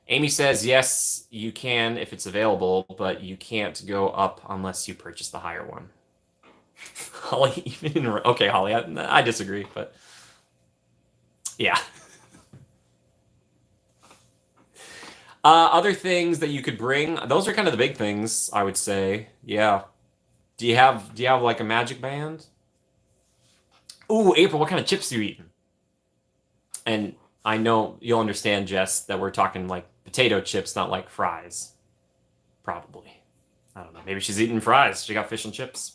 S1: Amy says, yes, you can if it's available, but you can't go up unless you purchase the higher one. Holly, even okay, Holly, I disagree, but yeah. Other things that you could bring, those are kind of the big things, I would say. Yeah. Do you have like a magic band? Ooh, April, what kind of chips are you eating? And I know you'll understand, Jess, that we're talking like potato chips, not like fries. Probably. I don't know. Maybe she's eating fries. She got fish and chips.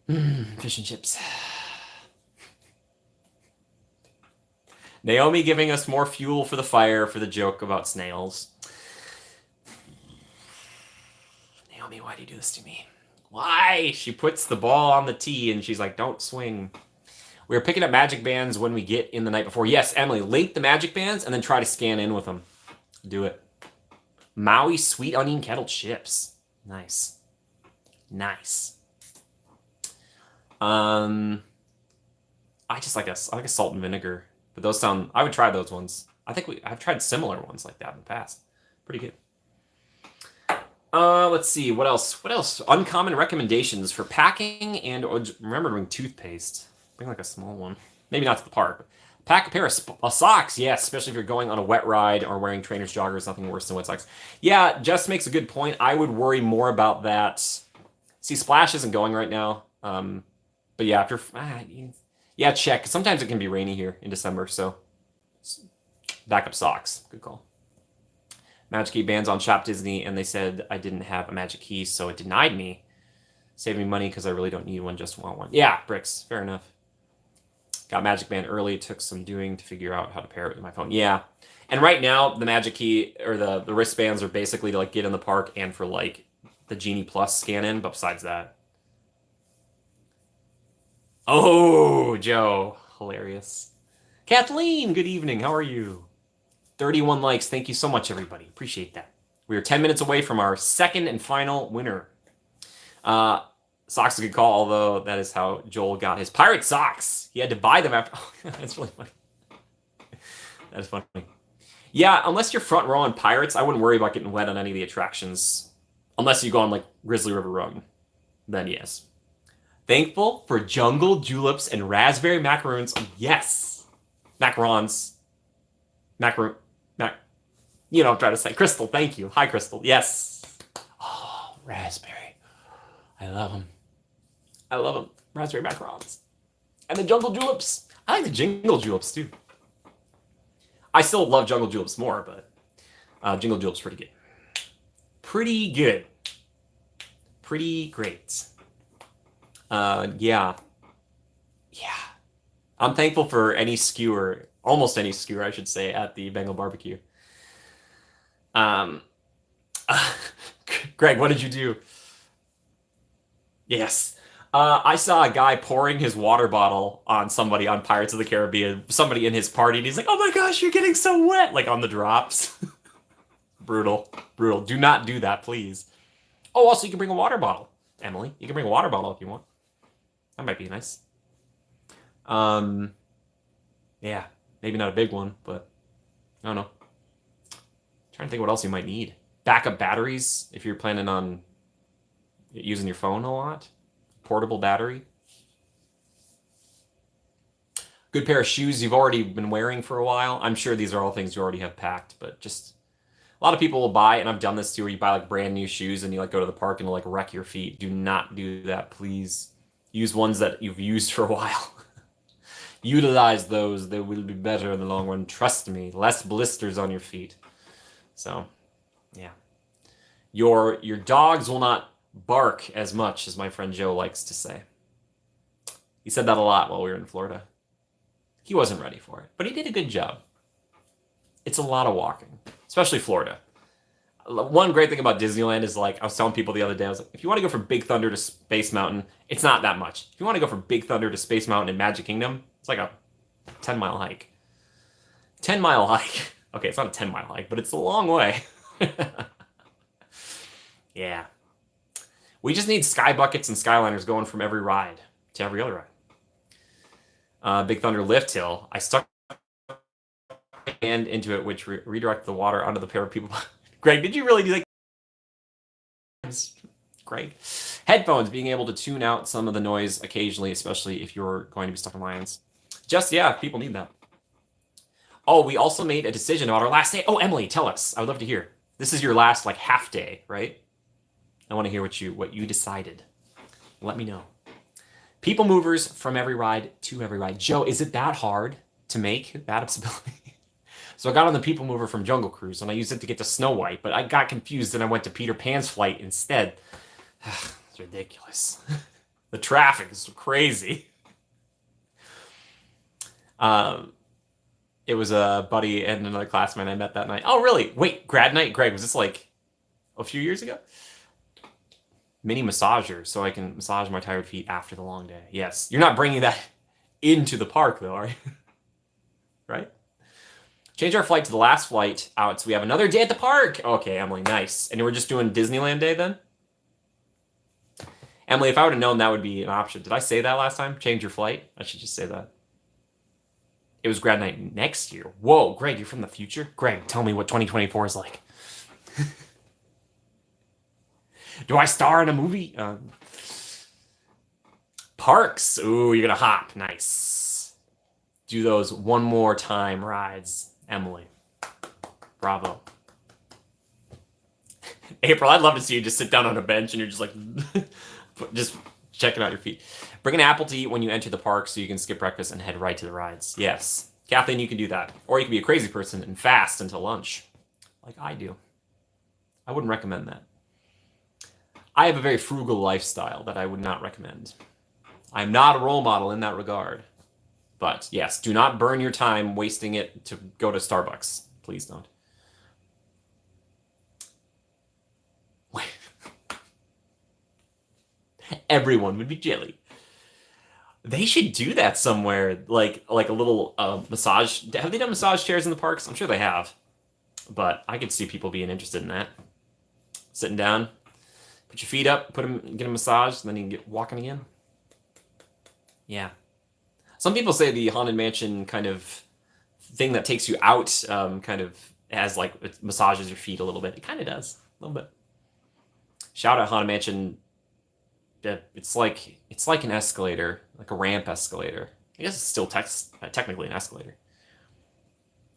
S1: Fish and chips. Naomi giving us more fuel for the fire for the joke about snails. Naomi, why do you do this to me? Why? She puts the ball on the tee and she's like, don't swing. We're picking up magic bands when we get in the night before. Yes, Emily, link the magic bands and then try to scan in with them. Do it. Maui sweet onion kettle chips. Nice. Nice. I just like a salt and vinegar. But those sound, I would try those ones. I've tried similar ones like that in the past. Pretty good. Let's see, what else? Uncommon recommendations for packing and remember to bring toothpaste. Bring like a small one. Maybe not to the park. Pack a pair of socks, yes, especially if you're going on a wet ride or wearing trainers, joggers, nothing worse than wet socks. Yeah, Jess makes a good point. I would worry more about that. See, Splash isn't going right now. But yeah, if you're, check. Sometimes it can be rainy here in December, so backup socks. Good call. Magic Key bands on Shop Disney, and they said I didn't have a Magic Key, so it denied me. Saving money because I really don't need one, just want one. Yeah, Bricks. Fair enough. Got Magic Band early. It took some doing to figure out how to pair it with my phone. Yeah. And right now, the Magic Key or the wristbands are basically to like get in the park and for like the Genie Plus scan in. But besides that, oh, Joe, hilarious. Kathleen, good evening. How are you? 31 likes. Thank you so much, everybody. Appreciate that. We are 10 minutes away from our second and final winner. Socks a good call, although that is how Joel got his pirate socks. He had to buy them after. Oh, that's really funny. That is funny. Yeah, unless you're front row on Pirates, I wouldn't worry about getting wet on any of the attractions. Unless you go on like Grizzly River Run. Then yes. Thankful for jungle juleps and raspberry macaroons. Yes. Macarons. Macaroon. You know what I'm trying to say. Crystal, thank you. Hi, Crystal. Yes. Oh, raspberry. I love them. I love them. Raspberry macarons. And the jungle juleps. I like the jingle juleps, too. I still love jungle juleps more, but jingle juleps pretty good. Pretty good. Pretty great. Yeah. Yeah. I'm thankful for any skewer, almost any skewer, I should say, at the Bengal barbecue. Greg, what did you do? Yes. I saw a guy pouring his water bottle on somebody on Pirates of the Caribbean, somebody in his party, and he's like, oh my gosh, you're getting so wet, like on the drops. Brutal. Brutal. Do not do that, please. Oh, also, you can bring a water bottle, Emily. You can bring a water bottle if you want. That might be nice. Yeah, maybe not a big one, but I don't know. Trying to think what else you might need. Backup batteries if you're planning on using your phone a lot. Portable battery. Good pair of shoes you've already been wearing for a while. I'm sure these are all things you already have packed, but just a lot of people will buy, and I've done this too, where you buy like brand new shoes and you like go to the park and it'll like wreck your feet. Do not do that, please. Use ones that you've used for a while. Utilize those. They will be better in the long run. Trust me. Less blisters on your feet. So, yeah. Your dogs will not bark as much as my friend Joe likes to say. He said that a lot while we were in Florida. He wasn't ready for it, but he did a good job. It's a lot of walking, especially Florida. One great thing about Disneyland is, like, I was telling people the other day, I was like, if you want to go from Big Thunder to Space Mountain, it's not that much. If you want to go from Big Thunder to Space Mountain in Magic Kingdom, it's like a 10-mile hike. 10-mile hike. Okay, it's not a 10-mile hike, but it's a long way. Yeah. We just need sky buckets and skyliners going from every ride to every other ride. Big Thunder Lift Hill. I stuck my hand into it, which redirected the water onto the pair of people. Greg, did you really do that? Greg. Headphones, being able to tune out some of the noise occasionally, especially if you're going to be stuck in lines. Just, yeah, people need that. Oh, we also made a decision about our last day. Oh, Emily, tell us. I would love to hear. This is your last, like, half day, right? I want to hear what you decided. Let me know. People movers from every ride to every ride. Joe, is it that hard to make that accessibility? So I got on the People Mover from Jungle Cruise, and I used it to get to Snow White, but I got confused, and I went to Peter Pan's flight instead. It's ridiculous. The traffic is crazy. It was a buddy and another classmate I met that night. Oh, really? Wait, grad night? Greg, was this like a few years ago? Mini massager, so I can massage my tired feet after the long day. Yes. You're not bringing that into the park, though, are you? Right? Change our flight to the last flight out, so we have another day at the park. Okay, Emily, nice. And we're just doing Disneyland Day then? Emily, if I would have known that would be an option. Did I say that last time? Change your flight? I should just say that. It was grad night next year. Whoa, Greg, you're from the future? Greg, tell me what 2024 is like. Do I star in a movie? Parks. Ooh, you're going to hop. Nice. Do those one more time rides, Emily. Bravo. April, I'd love to see you just sit down on a bench and you're just like, just checking out your feet. Bring an apple to eat when you enter the park so you can skip breakfast and head right to the rides. Yes. Kathleen, you can do that. Or you can be a crazy person and fast until lunch, like I do. I wouldn't recommend that. I have a very frugal lifestyle that I would not recommend. I'm not a role model in that regard. But yes, do not burn your time wasting it to go to Starbucks. Please don't. Everyone would be jelly. They should do that somewhere, like a little massage. Have they done massage chairs in the parks? I'm sure they have, but I could see people being interested in that. Sitting down, put your feet up, get a massage, and then you can get walking again. Yeah. Some people say the Haunted Mansion kind of thing that takes you out kind of has like it massages your feet a little bit. It kind of does a little bit. Shout out Haunted Mansion. It's like an escalator, like a ramp escalator. I guess it's still technically an escalator.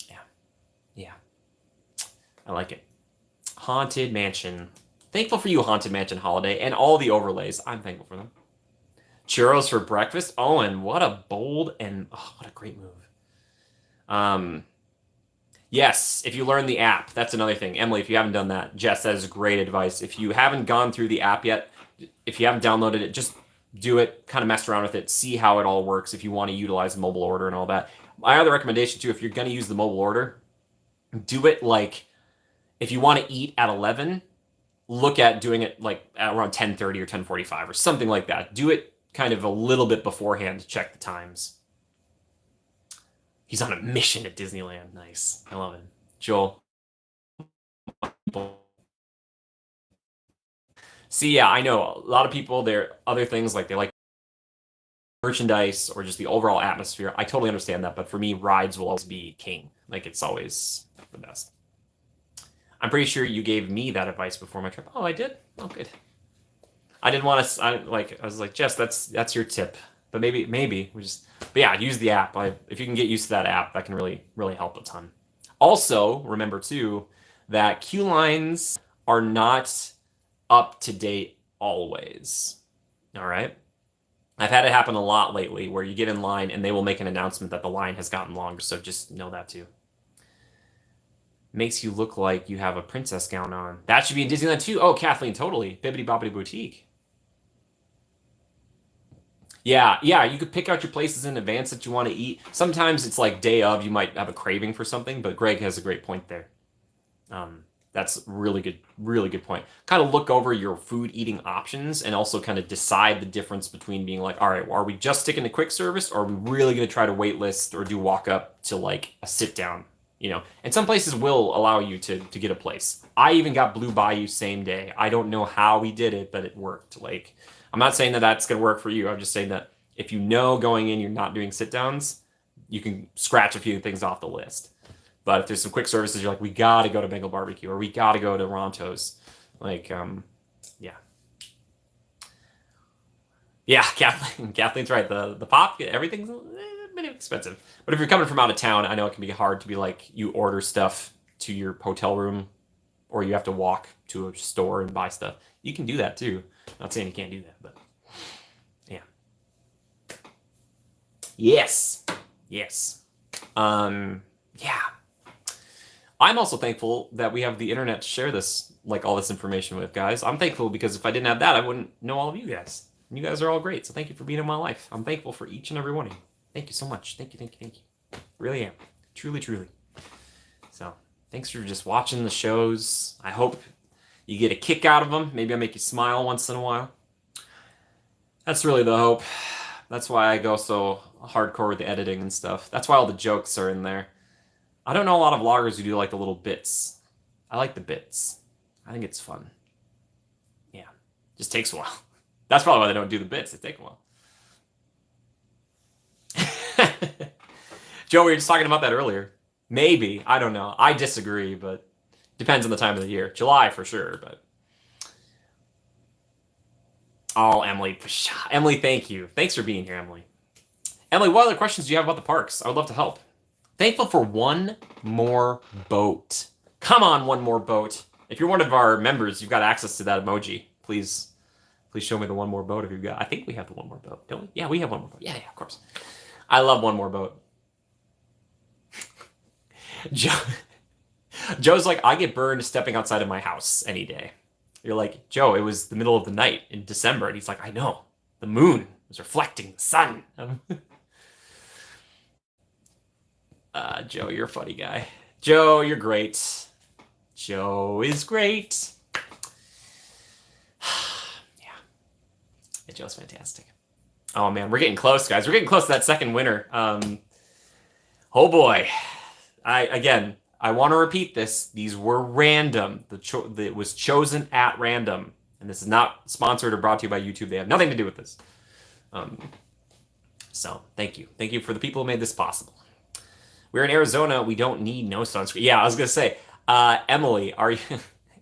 S1: Yeah, yeah, I like it. Haunted Mansion. Thankful for you, Haunted Mansion Holiday, and all the overlays. I'm thankful for them. Churros for breakfast. Owen, what a bold and what a great move. Yes, if you learn the app, that's another thing. Emily, if you haven't done that, Jess, that is great advice. If you haven't gone through the app yet, if you haven't downloaded it, just do it, kind of mess around with it, see how it all works if you want to utilize mobile order and all that. My other recommendation too, if you're going to use the mobile order, do it like if you want to eat at 11, look at doing it like at around 10:30 or 10:45 or something like that. Do it kind of a little bit beforehand to check the times. He's on a mission at Disneyland. Nice. I love it. Joel. See, yeah, I know a lot of people, there other things like they like merchandise or just the overall atmosphere. I totally understand that, but for me, rides will always be king. Like it's always the best. I'm pretty sure you gave me that advice before my trip. Oh, I did? Oh, good. I didn't want to. I was like, Jess, that's your tip. But maybe we just. But yeah, use the app. If you can get used to that app, that can really help a ton. Also, remember too that queue lines are not up to date always. All right. I've had it happen a lot lately where you get in line and they will make an announcement that the line has gotten longer. So just know that too. Makes you look like you have a princess gown on. That should be in Disneyland too. Oh, Kathleen, totally. Bibbidi Bobbidi Boutique. Yeah, yeah, you could pick out your places in advance that you want to eat. Sometimes it's like day of, you might have a craving for something, but Greg has a great point there. That's really good point. Kind of look over your food eating options and also kind of decide the difference between being like, all right, well, are we just sticking to quick service or are we really going to try to wait list or do walk up to like a sit down? And some places will allow you to get a place. I even got Blue Bayou same day. I don't know how we did it, but it worked. Like, I'm not saying that that's going to work for you. I'm just saying that if you know going in you're not doing sit downs, you can scratch a few things off the list. But if there's some quick services, you're like, we got to go to Bengal Barbecue or we got to go to Ronto's. Like, yeah. Yeah, Kathleen's right. The pop, everything's a bit expensive. But if you're coming from out of town, I know it can be hard to be like, you order stuff to your hotel room or you have to walk to a store and buy stuff. You can do that too. Not saying you can't do that, but yeah. Yes. Yes. Yeah. I'm also thankful that we have the internet to share this, like all this information with, guys. I'm thankful because if I didn't have that, I wouldn't know all of you guys. And you guys are all great. So thank you for being in my life. I'm thankful for each and every one of you. Thank you so much. Thank you, thank you, thank you. Really am. Truly, truly. So thanks for just watching the shows. I hope you get a kick out of them. Maybe I make you smile once in a while. That's really the hope. That's why I go so hardcore with the editing and stuff. That's why all the jokes are in there. I don't know a lot of vloggers who do like the little bits. I like the bits. I think it's fun. Yeah. Just takes a while. That's probably why they don't do the bits. They take a while. Joe, we were just talking about that earlier. Maybe. I don't know. I disagree, but depends on the time of the year. July for sure, but. Oh, Emily. Emily, thank you. Thanks for being here, Emily. Emily, what other questions do you have about the parks? I would love to help. Thankful for one more boat. Come on, one more boat. If you're one of our members, you've got access to that emoji. Please show me the one more boat if you've got. I think we have the one more boat, don't we? Yeah, we have one more boat. Yeah, of course. I love one more boat. Joe's like, I get burned stepping outside of my house any day. You're like, Joe, it was the middle of the night in December. And he's like, I know. The moon was reflecting the sun. Joe, you're a funny guy. Joe, you're great. Joe is great. Yeah. Yeah, Joe's fantastic. Oh man, we're getting close, guys. We're getting close to that second winner. Oh boy. I want to repeat this. These were random. It was chosen at random, and this is not sponsored or brought to you by YouTube. They have nothing to do with this. So thank you for the people who made this possible. We're in Arizona. We don't need no sunscreen. Yeah, I was gonna say, Emily, are you?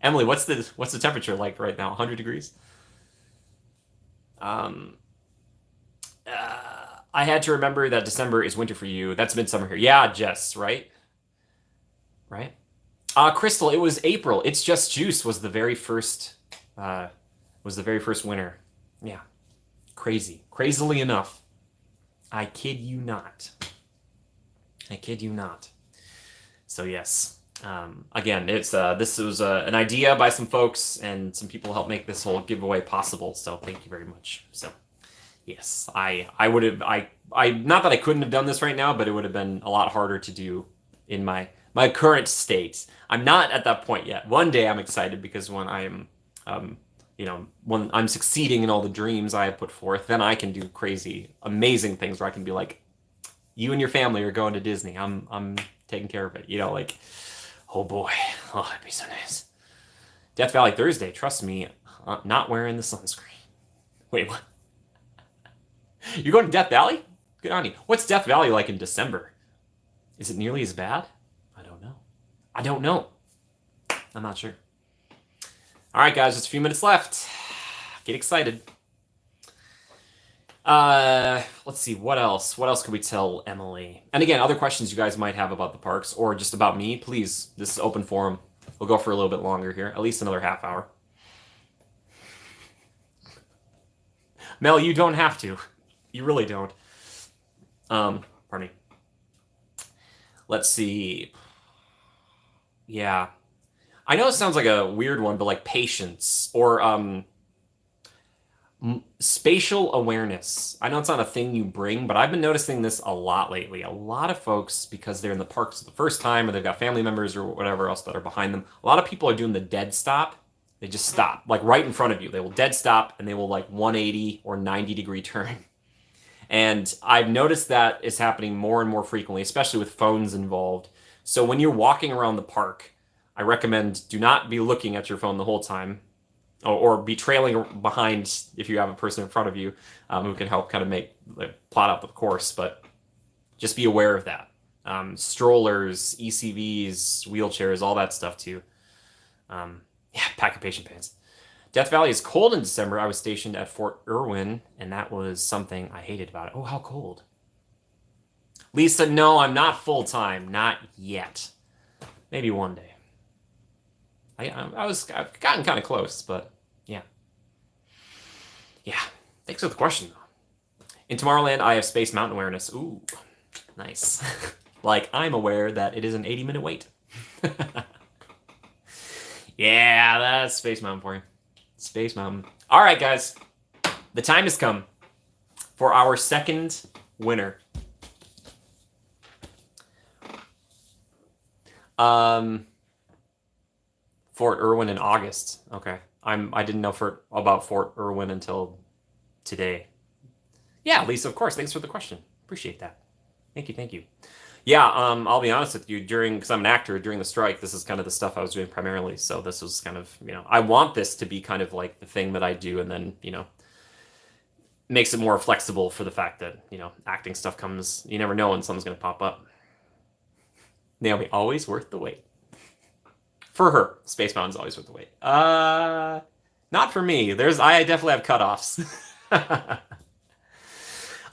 S1: Emily, what's the temperature like right now? 100 degrees. Um, I had to remember that December is winter for you. That's midsummer here. Yeah, Jess, right? Right? Crystal, it was April. It's Just Juice uh was the very first winner. Yeah. Crazy. Crazily enough. I kid you not. I kid you not. So yes. Again, it's this was an idea by some folks, and some people helped make this whole giveaway possible. So thank you very much. So yes, I would have I not that I couldn't have done this right now, but it would have been a lot harder to do in my current state. I'm not at that point yet. One day I'm excited because when I am when I'm succeeding in all the dreams I have put forth, then I can do crazy, amazing things where I can be like, you and your family are going to Disney. I'm taking care of it. Like, oh boy, oh that'd be so nice. Death Valley Thursday. Trust me, not wearing the sunscreen. Wait, what? You're going to Death Valley? Good on you. What's Death Valley like in December? Is it nearly as bad? I don't know. I don't know. I'm not sure. All right, guys, just a few minutes left. Get excited. Let's see, what else? What else could we tell Emily? And again, other questions you guys might have about the parks or just about me, please, this is open forum. We'll go for a little bit longer here, at least another half hour. Mel, you don't have to. You really don't. Pardon me. Let's see. Yeah. I know it sounds like a weird one, but like patience or spatial awareness. I know it's not a thing you bring, but I've been noticing this a lot lately. A lot of folks, because they're in the parks for the first time or they've got family members or whatever else that are behind them, a lot of people are doing the dead stop. They just stop, like right in front of you. They will dead stop and they will like 180 or 90-degree turn. And I've noticed that is happening more and more frequently, especially with phones involved. So when you're walking around the park, I recommend do not be looking at your phone the whole time, or be trailing behind if you have a person in front of you who can help kind of plot out the course. But just be aware of that. Strollers, ECVs, wheelchairs, all that stuff too. Yeah, pack of patient pants. Death Valley is cold in December. I was stationed at Fort Irwin, and that was something I hated about it. Oh, how cold. Lisa, no, I'm not full-time. Not yet. Maybe one day. I've gotten kind of close, but yeah. Yeah. Thanks for the question, though. In Tomorrowland, I have Space Mountain awareness. Ooh, nice. Like, I'm aware that it is an 80-minute wait. Yeah, that's Space Mountain for you. Space Mountain. All right, guys. The time has come for our second winner. Fort Irwin in August. Okay. I didn't know about Fort Irwin until today. Yeah, Lisa, of course. Thanks for the question. Appreciate that. Thank you. Yeah, I'll be honest with you, because I'm an actor, during the strike, this is kind of the stuff I was doing primarily. So this was kind of, I want this to be kind of like the thing that I do, and then, makes it more flexible for the fact that, acting stuff comes, you never know when something's going to pop up. Naomi, always worth the wait. For her, Space Mountain's always worth the wait. Not for me. I definitely have cutoffs.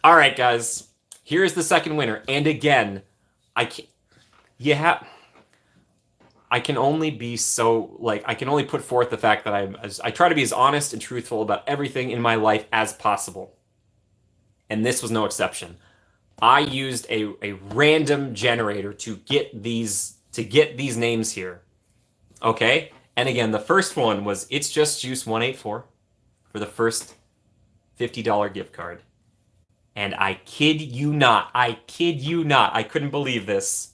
S1: All right, guys. Here's the second winner. And again, I can only be so, I can only put forth the fact that I try to be as honest and truthful about everything in my life as possible. And this was no exception. I used a random generator to get these names here. Okay? And again, the first one was It's Just Juice 184 for the first $50 gift card. And I kid you not, I couldn't believe this.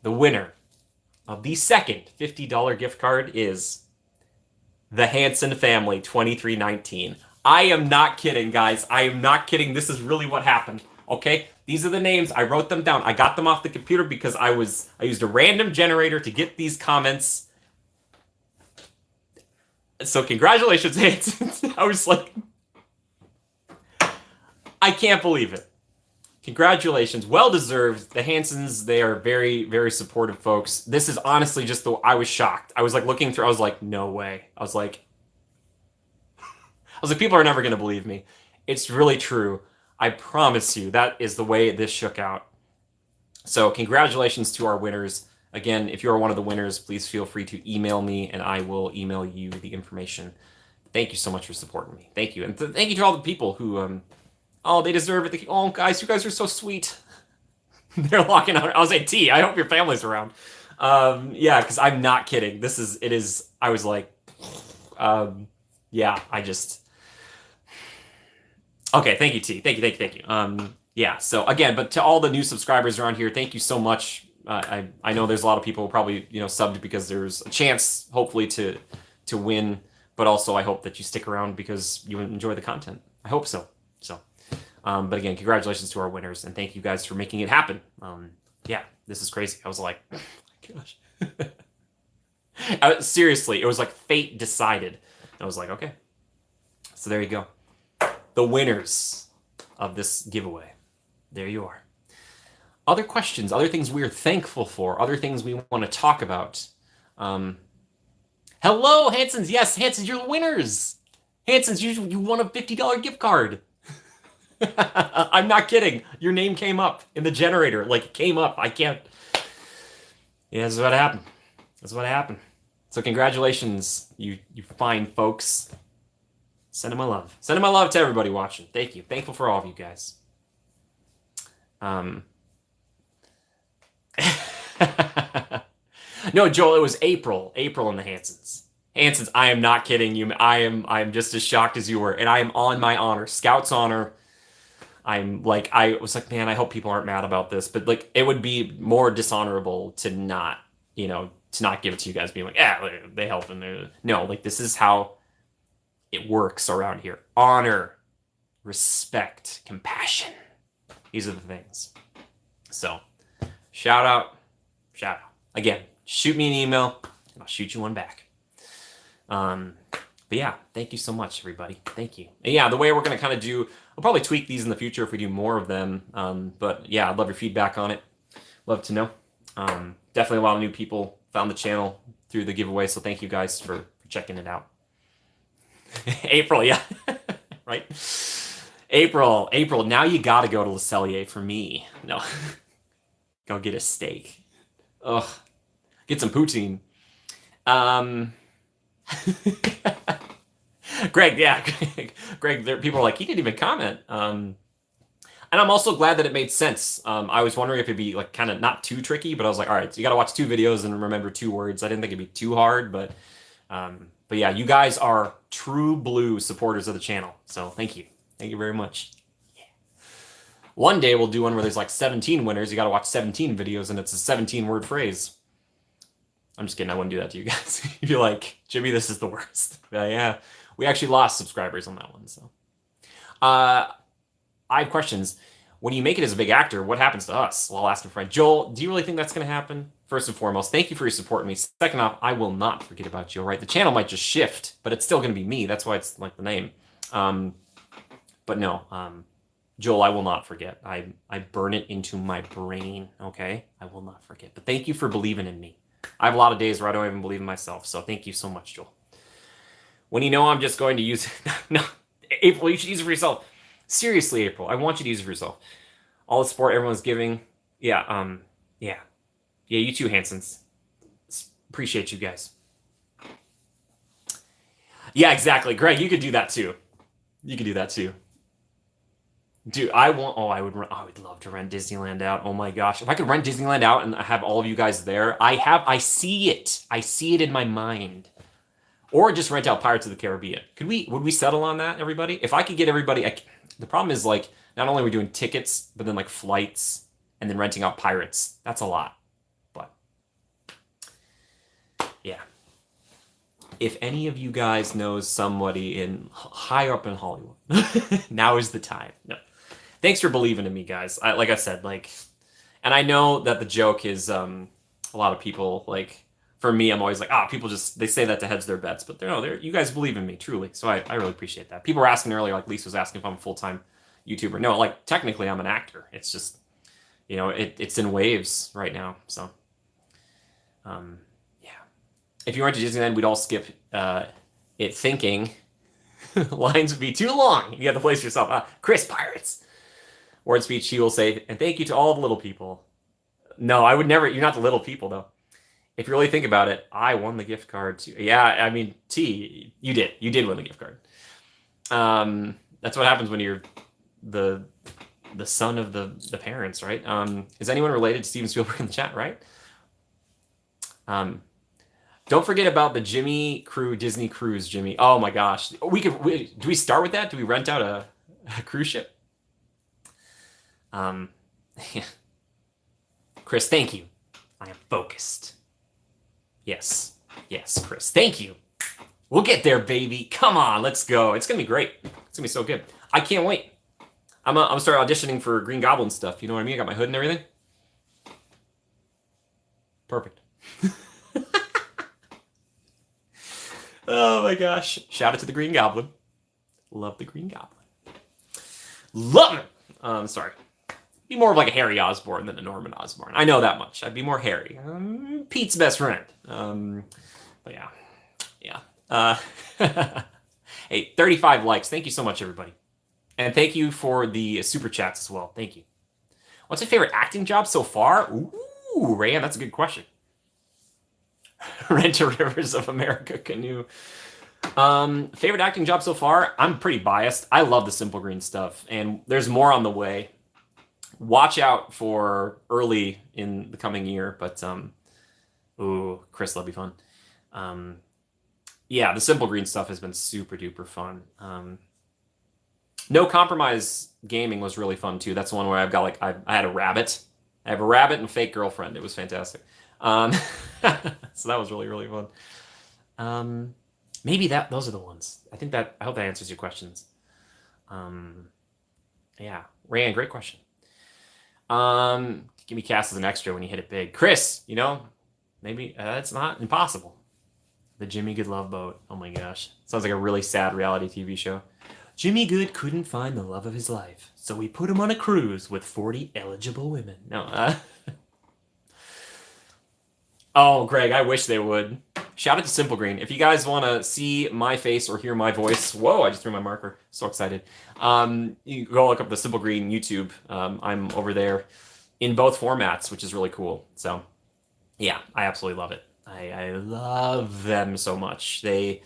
S1: The winner of the second $50 gift card is the Hanson family 2319. I am not kidding, guys. I am not kidding. This is really what happened. Okay? These are the names. I wrote them down. I got them off the computer because I used a random generator to get these comments. So congratulations, Hanson. I was like, I can't believe it. Congratulations. Well deserved. The Hansons, they are very, very supportive folks. This is honestly just I was shocked. I was like looking through, I was like, no way. I was like, people are never going to believe me. It's really true. I promise you, that is the way this shook out. So congratulations to our winners. Again, if you're one of the winners, please feel free to email me and I will email you the information. Thank you so much for supporting me. Thank you. And thank you to all the people who, oh, they deserve it. Oh, guys, you guys are so sweet. They're locking on. I was like, T, I hope your family's around. Yeah, because I'm not kidding. I was like, yeah, okay, thank you, T. Thank you. Yeah, so again, but to all the new subscribers around here, thank you so much. I know there's a lot of people who probably, subbed because there's a chance, hopefully, to win. But also, I hope that you stick around because you enjoy the content. I hope so. But again, congratulations to our winners, and thank you guys for making it happen. Yeah, this is crazy. I was like, oh my gosh. Seriously, it was like fate decided. I was like, okay. So there you go. The winners of this giveaway. There you are. Other questions, other things we're thankful for, other things we want to talk about. Hello, Hansons. Yes, Hansons, you're the winners. Hansons, you won a $50 gift card. I'm not kidding. Your name came up in the generator. Like, it came up. I can't. Yeah, this is what happened. That's what happened. So congratulations, you fine folks. Sending my love. Sending my love to everybody watching. Thank you. Thankful for all of you guys. No, Joel, it was April. April and the Hansons. Hansons, I am not kidding you. I am just as shocked as you were. And I am on my honor. Scout's honor. I was like, man, I hope people aren't mad about this. But like, it would be more dishonorable to not, to not give it to you guys being like, yeah, they help. And no, like, this is how it works around here. Honor, respect, compassion. These are the things. So, shout out. Again, shoot me an email, and I'll shoot you one back. But yeah, thank you so much, everybody. Thank you. And yeah, the way we're going to kind of I'll probably tweak these in the future if we do more of them. But yeah, I'd love your feedback on it. Love to know. Definitely a lot of new people found the channel through the giveaway, so thank you guys for checking it out. April, yeah. Right? April, now you got to go to Le Cellier for me. No. Go get a steak. Ugh. Get some poutine. Greg, yeah. Greg, people are like, he didn't even comment. And I'm also glad that it made sense. I was wondering if it'd be like kind of not too tricky, but I was like, all right, so you got to watch 2 videos and remember 2 words. I didn't think it'd be too hard, but yeah, you guys are true blue supporters of the channel. So thank you. Thank you very much. Yeah. One day we'll do one where there's like 17 winners. You got to watch 17 videos and it's a 17-word phrase. I'm just kidding. I wouldn't do that to you guys. You'd be like, Jimmy, this is the worst. Yeah, we actually lost subscribers on that one. So I have questions. When you make it as a big actor, what happens to us? Well, I'll ask a friend. Joel, do you really think that's going to happen? First and foremost, thank you for your support in me. Second off, I will not forget about you, all right? The channel might just shift, but it's still going to be me. That's why it's like the name. But no, Joel, I will not forget. I burn it into my brain, okay? I will not forget. But thank you for believing in me. I have a lot of days where I don't even believe in myself, so thank you so much, Joel. When I'm just going to use it. No, April, you should use it for yourself. Seriously, April, I want you to use it for yourself. All the support everyone's giving. Yeah, yeah, you too, Hansons. Appreciate you guys. Yeah, exactly. Greg, you could do that too. You could do that too. Dude, I want. Oh, I would love to rent Disneyland out. Oh my gosh, if I could rent Disneyland out and have all of you guys there, I see it. I see it in my mind. Or just rent out Pirates of the Caribbean. Would we settle on that, everybody? If I could get everybody, the problem is like not only are we doing tickets, but then like flights and then renting out Pirates. That's a lot. But yeah, if any of you guys knows somebody in higher up in Hollywood, now is the time. No, thanks for believing in me, guys. Like I said, and I know that the joke is a lot of people like. For me, I'm always like, people just they say that to hedge their bets, but they're you guys believe in me truly, so I really appreciate that. People were asking earlier, like Lisa was asking if I'm a full time YouTuber. No, like technically I'm an actor. It's just it's in waves right now. So yeah, if you went to Disneyland, we'd all skip it thinking lines would be too long. You have to place yourself. Chris Pirates word speech. She will say, and thank you to all the little people. No, I would never. You're not the little people though. If you really think about it, I won the gift card too. Yeah, I mean, T, you did. You did win the gift card. That's what happens when you're the son of the parents, right? Is anyone related to Steven Spielberg in the chat, right? Don't forget about the Jimmy Crew Disney cruise, Jimmy. Oh my gosh, do we start with that? Do we rent out a cruise ship? Chris, thank you. I am focused. Yes, Chris. Thank you. We'll get there, baby. Come on, let's go. It's gonna be great. It's gonna be so good. I can't wait. I'm gonna start auditioning for Green Goblin stuff. You know what I mean? I got my hood and everything. Perfect. Oh my gosh! Shout out to the Green Goblin. Love the Green Goblin. Love it. Sorry. Be more of like a Harry Osborn than a Norman Osborn. I know that much. I'd be more Harry. Pete's best friend. But yeah. Hey, 35 likes. Thank you so much, everybody. And thank you for the super chats as well. Thank you. What's your favorite acting job so far? Ooh, Rayan, that's a good question. Rent a Rivers of America canoe. Favorite acting job so far? I'm pretty biased. I love the Simple Green stuff, and there's more on the way. Watch out for early in the coming year, but ooh, Chris, that'll be fun. Yeah, the Simple Green stuff has been super duper fun. No Compromise Gaming was really fun too. That's the one where I've got like I had a rabbit. I have a rabbit and a fake girlfriend. It was fantastic. So that was really really fun. Maybe those are the ones. I hope that answers your questions. Yeah, Ryan, great question. Give me cast as an extra when you hit it big. Chris, maybe it's not impossible. The Jimmy Good Love Boat. Oh my gosh. Sounds like a really sad reality TV show. Jimmy Good couldn't find the love of his life, so we put him on a cruise with 40 eligible women. No, Oh, Greg, I wish they would. Shout out to Simple Green. If you guys want to see my face or hear my voice, whoa, I just threw my marker. So excited. You can go look up the Simple Green YouTube. I'm over there in both formats, which is really cool. So, yeah, I absolutely love it. I love them so much. They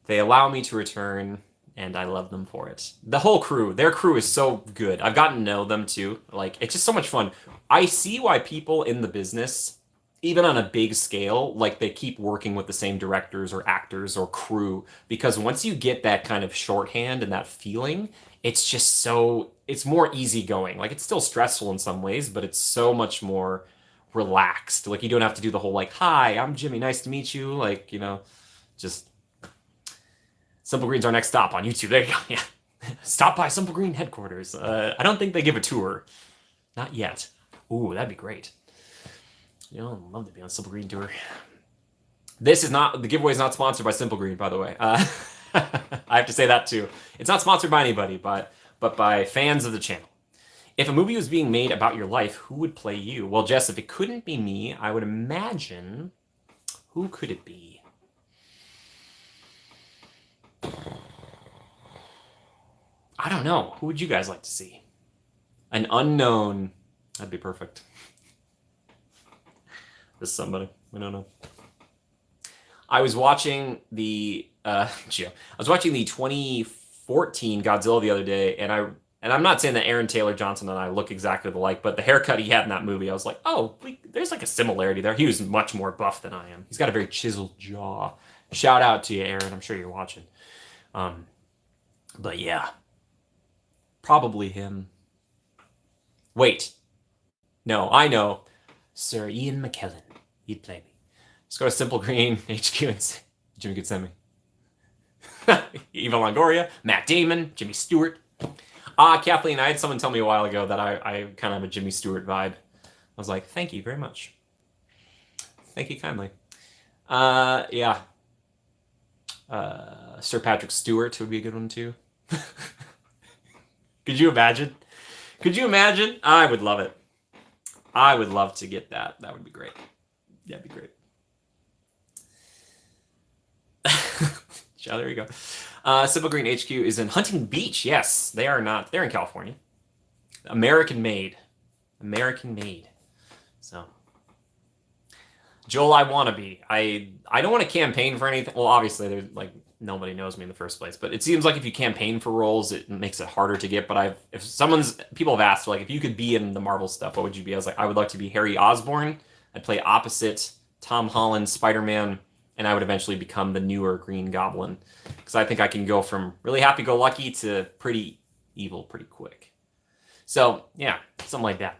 S1: allow me to return, and I love them for it. The whole crew, their crew is so good. I've gotten to know them too. Like, it's just so much fun. I see why people in the business, even on a big scale, like they keep working with the same directors or actors or crew, because once you get that kind of shorthand and that feeling, it's just it's more easygoing. Like, it's still stressful in some ways, but it's so much more relaxed. Like, you don't have to do the whole like, hi, I'm Jimmy, nice to meet you. Like, just Simple Green's our next stop on YouTube. There you go. Yeah. Stop by Simple Green headquarters. I don't think they give a tour. Not yet. Ooh, that'd be great. I'd love to be on Simple Green tour. The giveaway is not sponsored by Simple Green, by the way. I have to say that too. It's not sponsored by anybody, but by fans of the channel. If a movie was being made about your life, who would play you? Well, Jess, if it couldn't be me, I would imagine, who could it be? I don't know. Who would you guys like to see? An unknown. That'd be perfect. Just somebody. I don't know. I was watching the 2014 Godzilla the other day, and And I'm not saying that Aaron Taylor Johnson and I look exactly alike, but the haircut he had in that movie, I was like, oh, there's like a similarity there. He was much more buff than I am. He's got a very chiseled jaw. Shout out to you, Aaron. I'm sure you're watching. But yeah, probably him. Wait, no, I know. Sir Ian McKellen. He'd play me. Let's go to Simple Green, HQ, and Jimmy could send me. Eva Longoria, Matt Damon, Jimmy Stewart. Kathleen, I had someone tell me a while ago that I kind of have a Jimmy Stewart vibe. I was like, thank you very much. Thank you kindly. Yeah. Sir Patrick Stewart would be a good one too. Could you imagine? Could you imagine? I would love it. I would love to get that. That would be great. That'd be great. Yeah, there you go. Simple Green HQ is in Huntington Beach. Yes, they are not. They're in California. American made. American made. So, Joel, I want to be. I don't want to campaign for anything. Well, obviously, there's like nobody knows me in the first place. But it seems like if you campaign for roles, it makes it harder to get. But people have asked, like, if you could be in the Marvel stuff, what would you be? I was like, I would like to be Harry Osborn. I'd play opposite Tom Holland, Spider-Man, and I would eventually become the newer Green Goblin. Because I think I can go from really happy-go-lucky to pretty evil pretty quick. So, yeah, something like that.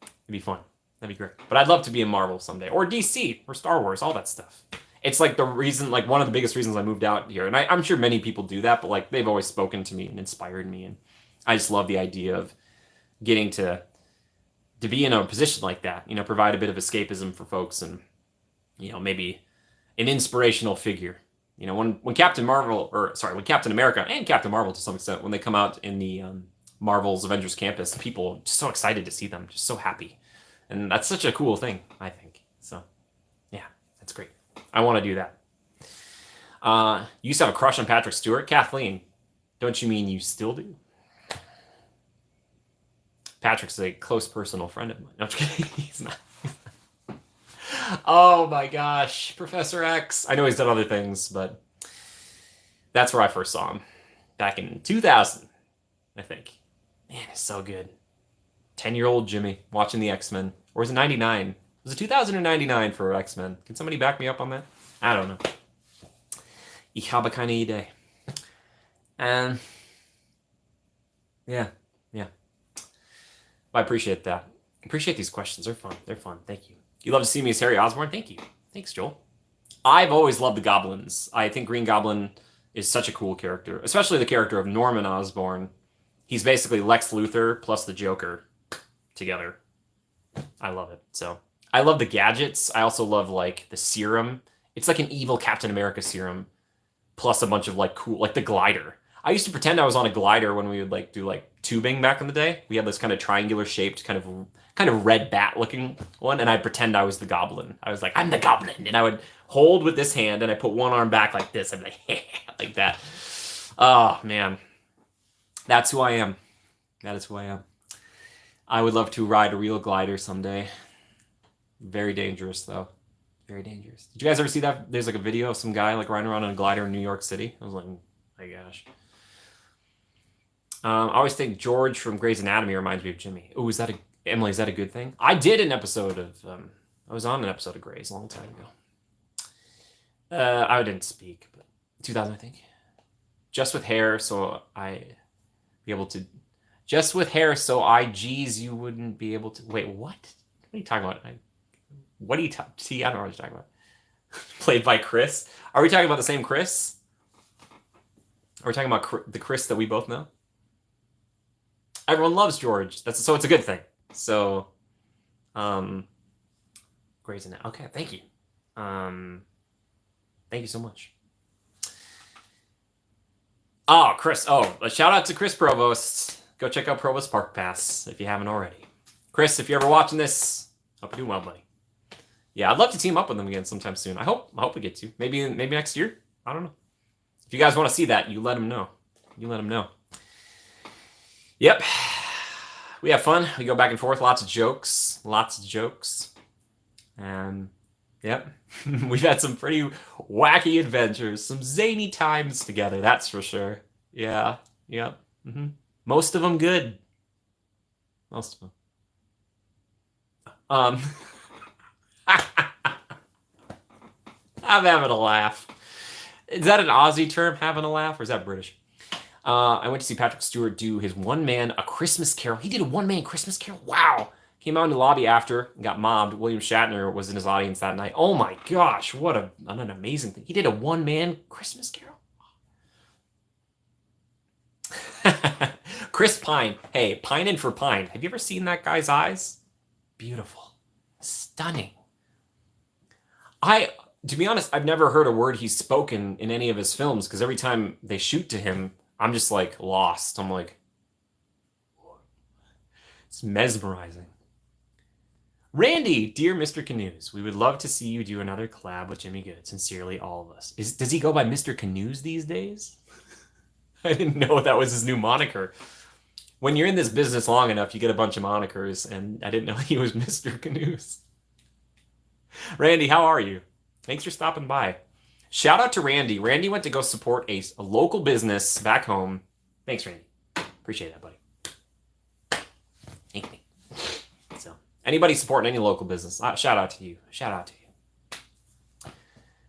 S1: It'd be fun. That'd be great. But I'd love to be in Marvel someday. Or DC, or Star Wars, all that stuff. It's like the reason, like one of the biggest reasons I moved out here. And I'm sure many people do that, but like they've always spoken to me and inspired me. And I just love the idea of getting to be in a position like that. You know, provide a bit of escapism for folks and, you know, maybe an inspirational figure. You know, when Captain America and Captain Marvel to some extent, when they come out in the Marvel's Avengers Campus, people are just so excited to see them, just so happy. And that's such a cool thing, I think. So, yeah, that's great. I want to do that. You used to have a crush on Patrick Stewart? Kathleen, don't you mean you still do? Patrick's a close personal friend of mine. No, I'm just kidding. He's not. Oh my gosh, Professor X. I know he's done other things, but that's where I first saw him. Back in 2000, I think. Man, it's so good. 10-year-old Jimmy watching the X-Men. Or was it 99? Was it 2000 or 99 for X-Men? Can somebody back me up on that? I don't know. Ich habe keine Idee. And yeah. I appreciate that. I appreciate these questions. They're fun. They're fun. Thank you. You love to see me as Harry Osborn? Thank you. Thanks, Joel. I've always loved the Goblins. I think Green Goblin is such a cool character, especially the character of Norman Osborn. He's basically Lex Luthor plus the Joker together. I love it. So I love the gadgets. I also love like the serum. It's like an evil Captain America serum plus a bunch of like cool, like the glider. I used to pretend I was on a glider when we would like do like tubing back in the day. We had this kind of triangular shaped kind of red bat looking one, and I'd pretend I was the Goblin. I was like, I'm the Goblin, and I would hold with this hand and I put one arm back like this. I'd be like, like that. Oh man, that's who I am. That is who I am. I would love to ride a real glider someday. Very dangerous though. Very dangerous. Did you guys ever see that? There's like a video of some guy like riding around on a glider in New York City. I was like, oh my gosh. I always think George from Grey's Anatomy reminds me of Jimmy. Oh, Emily, is that a good thing? I did an episode of, I was on an episode of Grey's a long time ago. I didn't speak, but 2000, I think. Just with hair, so G's, you wouldn't be able to. Wait, what? What are you talking about? See, I don't know what you're talking about. Played by Chris. Are we talking about the same Chris? Are we talking about the Chris that we both know? Everyone loves George. So it's a good thing. So, Grey's Anatomy. Okay, thank you. Thank you so much. Oh, Chris. Oh, a shout out to Chris Provost. Go check out Provost Park Pass if you haven't already. Chris, if you're ever watching this, hope you're doing well, buddy. Yeah, I'd love to team up with them again sometime soon. I hope we get to. Maybe next year. I don't know. If you guys want to see that, you let them know. Yep. We have fun. We go back and forth. Lots of jokes. And yep. We've had some pretty wacky adventures. Some zany times together, that's for sure. Yeah. Yep. Most of them good. Most of them. Um, I'm having a laugh. Is that an Aussie term, having a laugh, or is that British? I went to see Patrick Stewart do his one-man A Christmas Carol. He did a one-man Christmas Carol? Wow. Came out in the lobby after and got mobbed. William Shatner was in his audience that night. Oh my gosh, what an amazing thing. He did a one-man Christmas Carol? Chris Pine. Hey, pining for Pine. Have you ever seen that guy's eyes? Beautiful. Stunning. To be honest, I've never heard a word he's spoken in any of his films because every time they shoot to him, I'm just like lost. I'm like, it's mesmerizing. Randy, dear Mr. Canoes, we would love to see you do another collab with Jimmy Good. Sincerely, all of us. Does he go by Mr. Canoes these days? I didn't know that was his new moniker. When you're in this business long enough, you get a bunch of monikers, and I didn't know he was Mr. Canoes. Randy, how are you? Thanks for stopping by. Shout out to Randy. Randy went to go support a local business back home. Thanks, Randy. Appreciate that, buddy. Thank you. So, anybody supporting any local business, shout out to you. Shout out to you.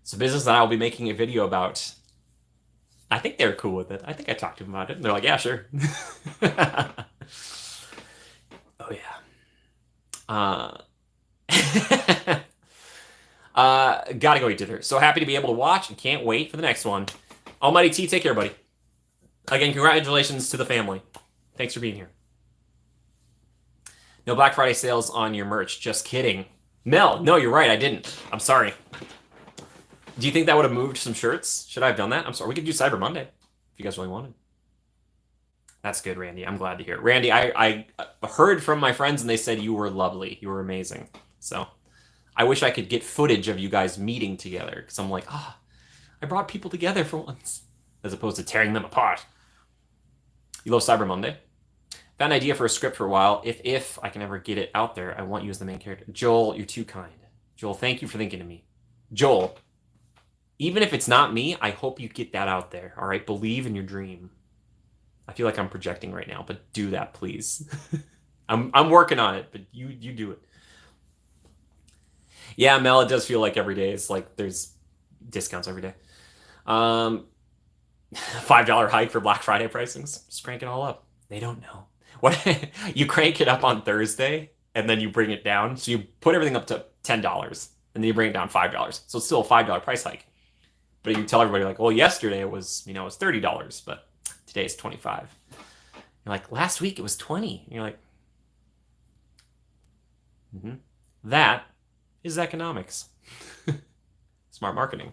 S1: It's a business that I will be making a video about. I think they're cool with it. I think I talked to them about it. And they're like, yeah, sure. Oh, yeah. Gotta go eat dinner. So happy to be able to watch and can't wait for the next one. Almighty T, take care, buddy. Again, congratulations to the family. Thanks for being here. No Black Friday sales on your merch. Just kidding. Mel, no, you're right. I didn't. I'm sorry. Do you think that would have moved some shirts? Should I have done that? I'm sorry. We could do Cyber Monday if you guys really wanted. That's good, Randy. I'm glad to hear it. Randy, I heard from my friends and they said you were lovely. You were amazing. So I wish I could get footage of you guys meeting together because I'm like, I brought people together for once as opposed to tearing them apart. You love Cyber Monday? Found an idea for a script for a while. If I can ever get it out there, I want you as the main character. Joel, you're too kind. Joel, thank you for thinking of me. Joel, even if it's not me, I hope you get that out there. All right, believe in your dream. I feel like I'm projecting right now, but do that, please. I'm working on it, but you do it. Yeah, Mel, it does feel like every day is like there's discounts every day. $5 hike for Black Friday pricings. Just crank it all up. They don't know. What you crank it up on Thursday and then you bring it down. So you put everything up to $10 and then you bring it down $5. So it's still a $5 price hike. But you tell everybody like, well, yesterday it was, it was $30, but today it's $25. You're like, last week it was 20. And you're like, that is economics. Smart marketing.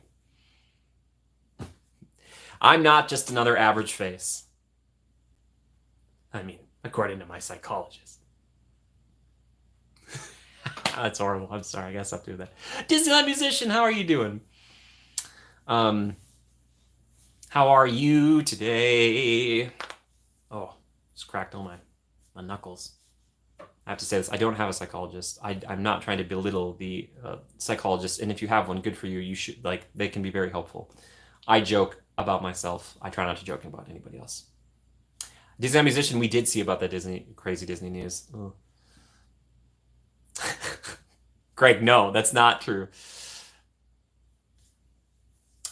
S1: I'm not just another average face. I mean, according to my psychologist. That's horrible. I'm sorry. I guess I'll do that. Disneyland musician, how are you doing? How are you today? Oh, just cracked all my knuckles. I have to say this. I don't have a psychologist. I'm not trying to belittle the psychologist. And if you have one, good for you. You should, they can be very helpful. I joke about myself. I try not to joke about anybody else. Disneyland musician, we did see about that crazy Disney news. Oh. Greg, no, that's not true.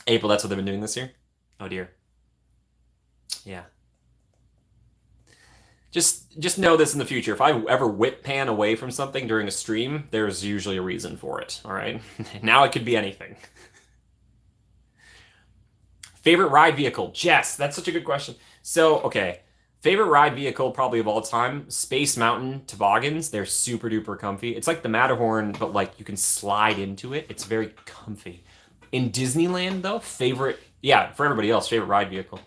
S1: April, that's what they've been doing this year? Oh dear. Yeah. Just know this in the future. If I ever whip pan away from something during a stream, there's usually a reason for it, all right? Now it could be anything. Favorite ride vehicle? Jess, that's such a good question. So, okay. Favorite ride vehicle probably of all time, Space Mountain toboggans. They're super duper comfy. It's like the Matterhorn, but like you can slide into it. It's very comfy. In Disneyland though, for everybody else, favorite ride vehicle.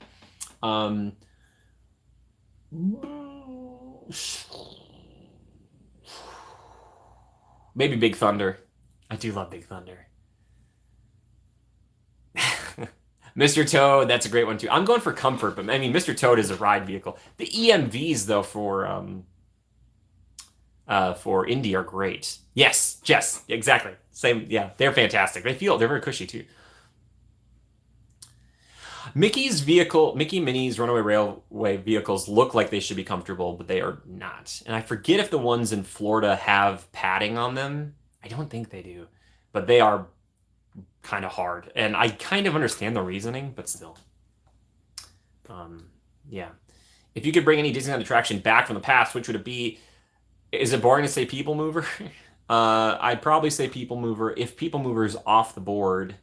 S1: Maybe Big Thunder. I do love Big Thunder. Mr. Toad, that's a great one too. I'm going for comfort, but I mean, Mr. Toad is a ride vehicle. The EMVs though for Indy are great. Yes, Jess, exactly. Same, yeah, they're fantastic. They're very cushy too. Mickey Minnie's Runaway Railway vehicles look like they should be comfortable, but they are not. And I forget if the ones in Florida have padding on them. I don't think they do, but they are kind of hard. And I kind of understand the reasoning, but still. Yeah. If you could bring any Disneyland attraction back from the past, which would it be? Is it boring to say People Mover? I'd probably say People Mover. If People Mover is off the board,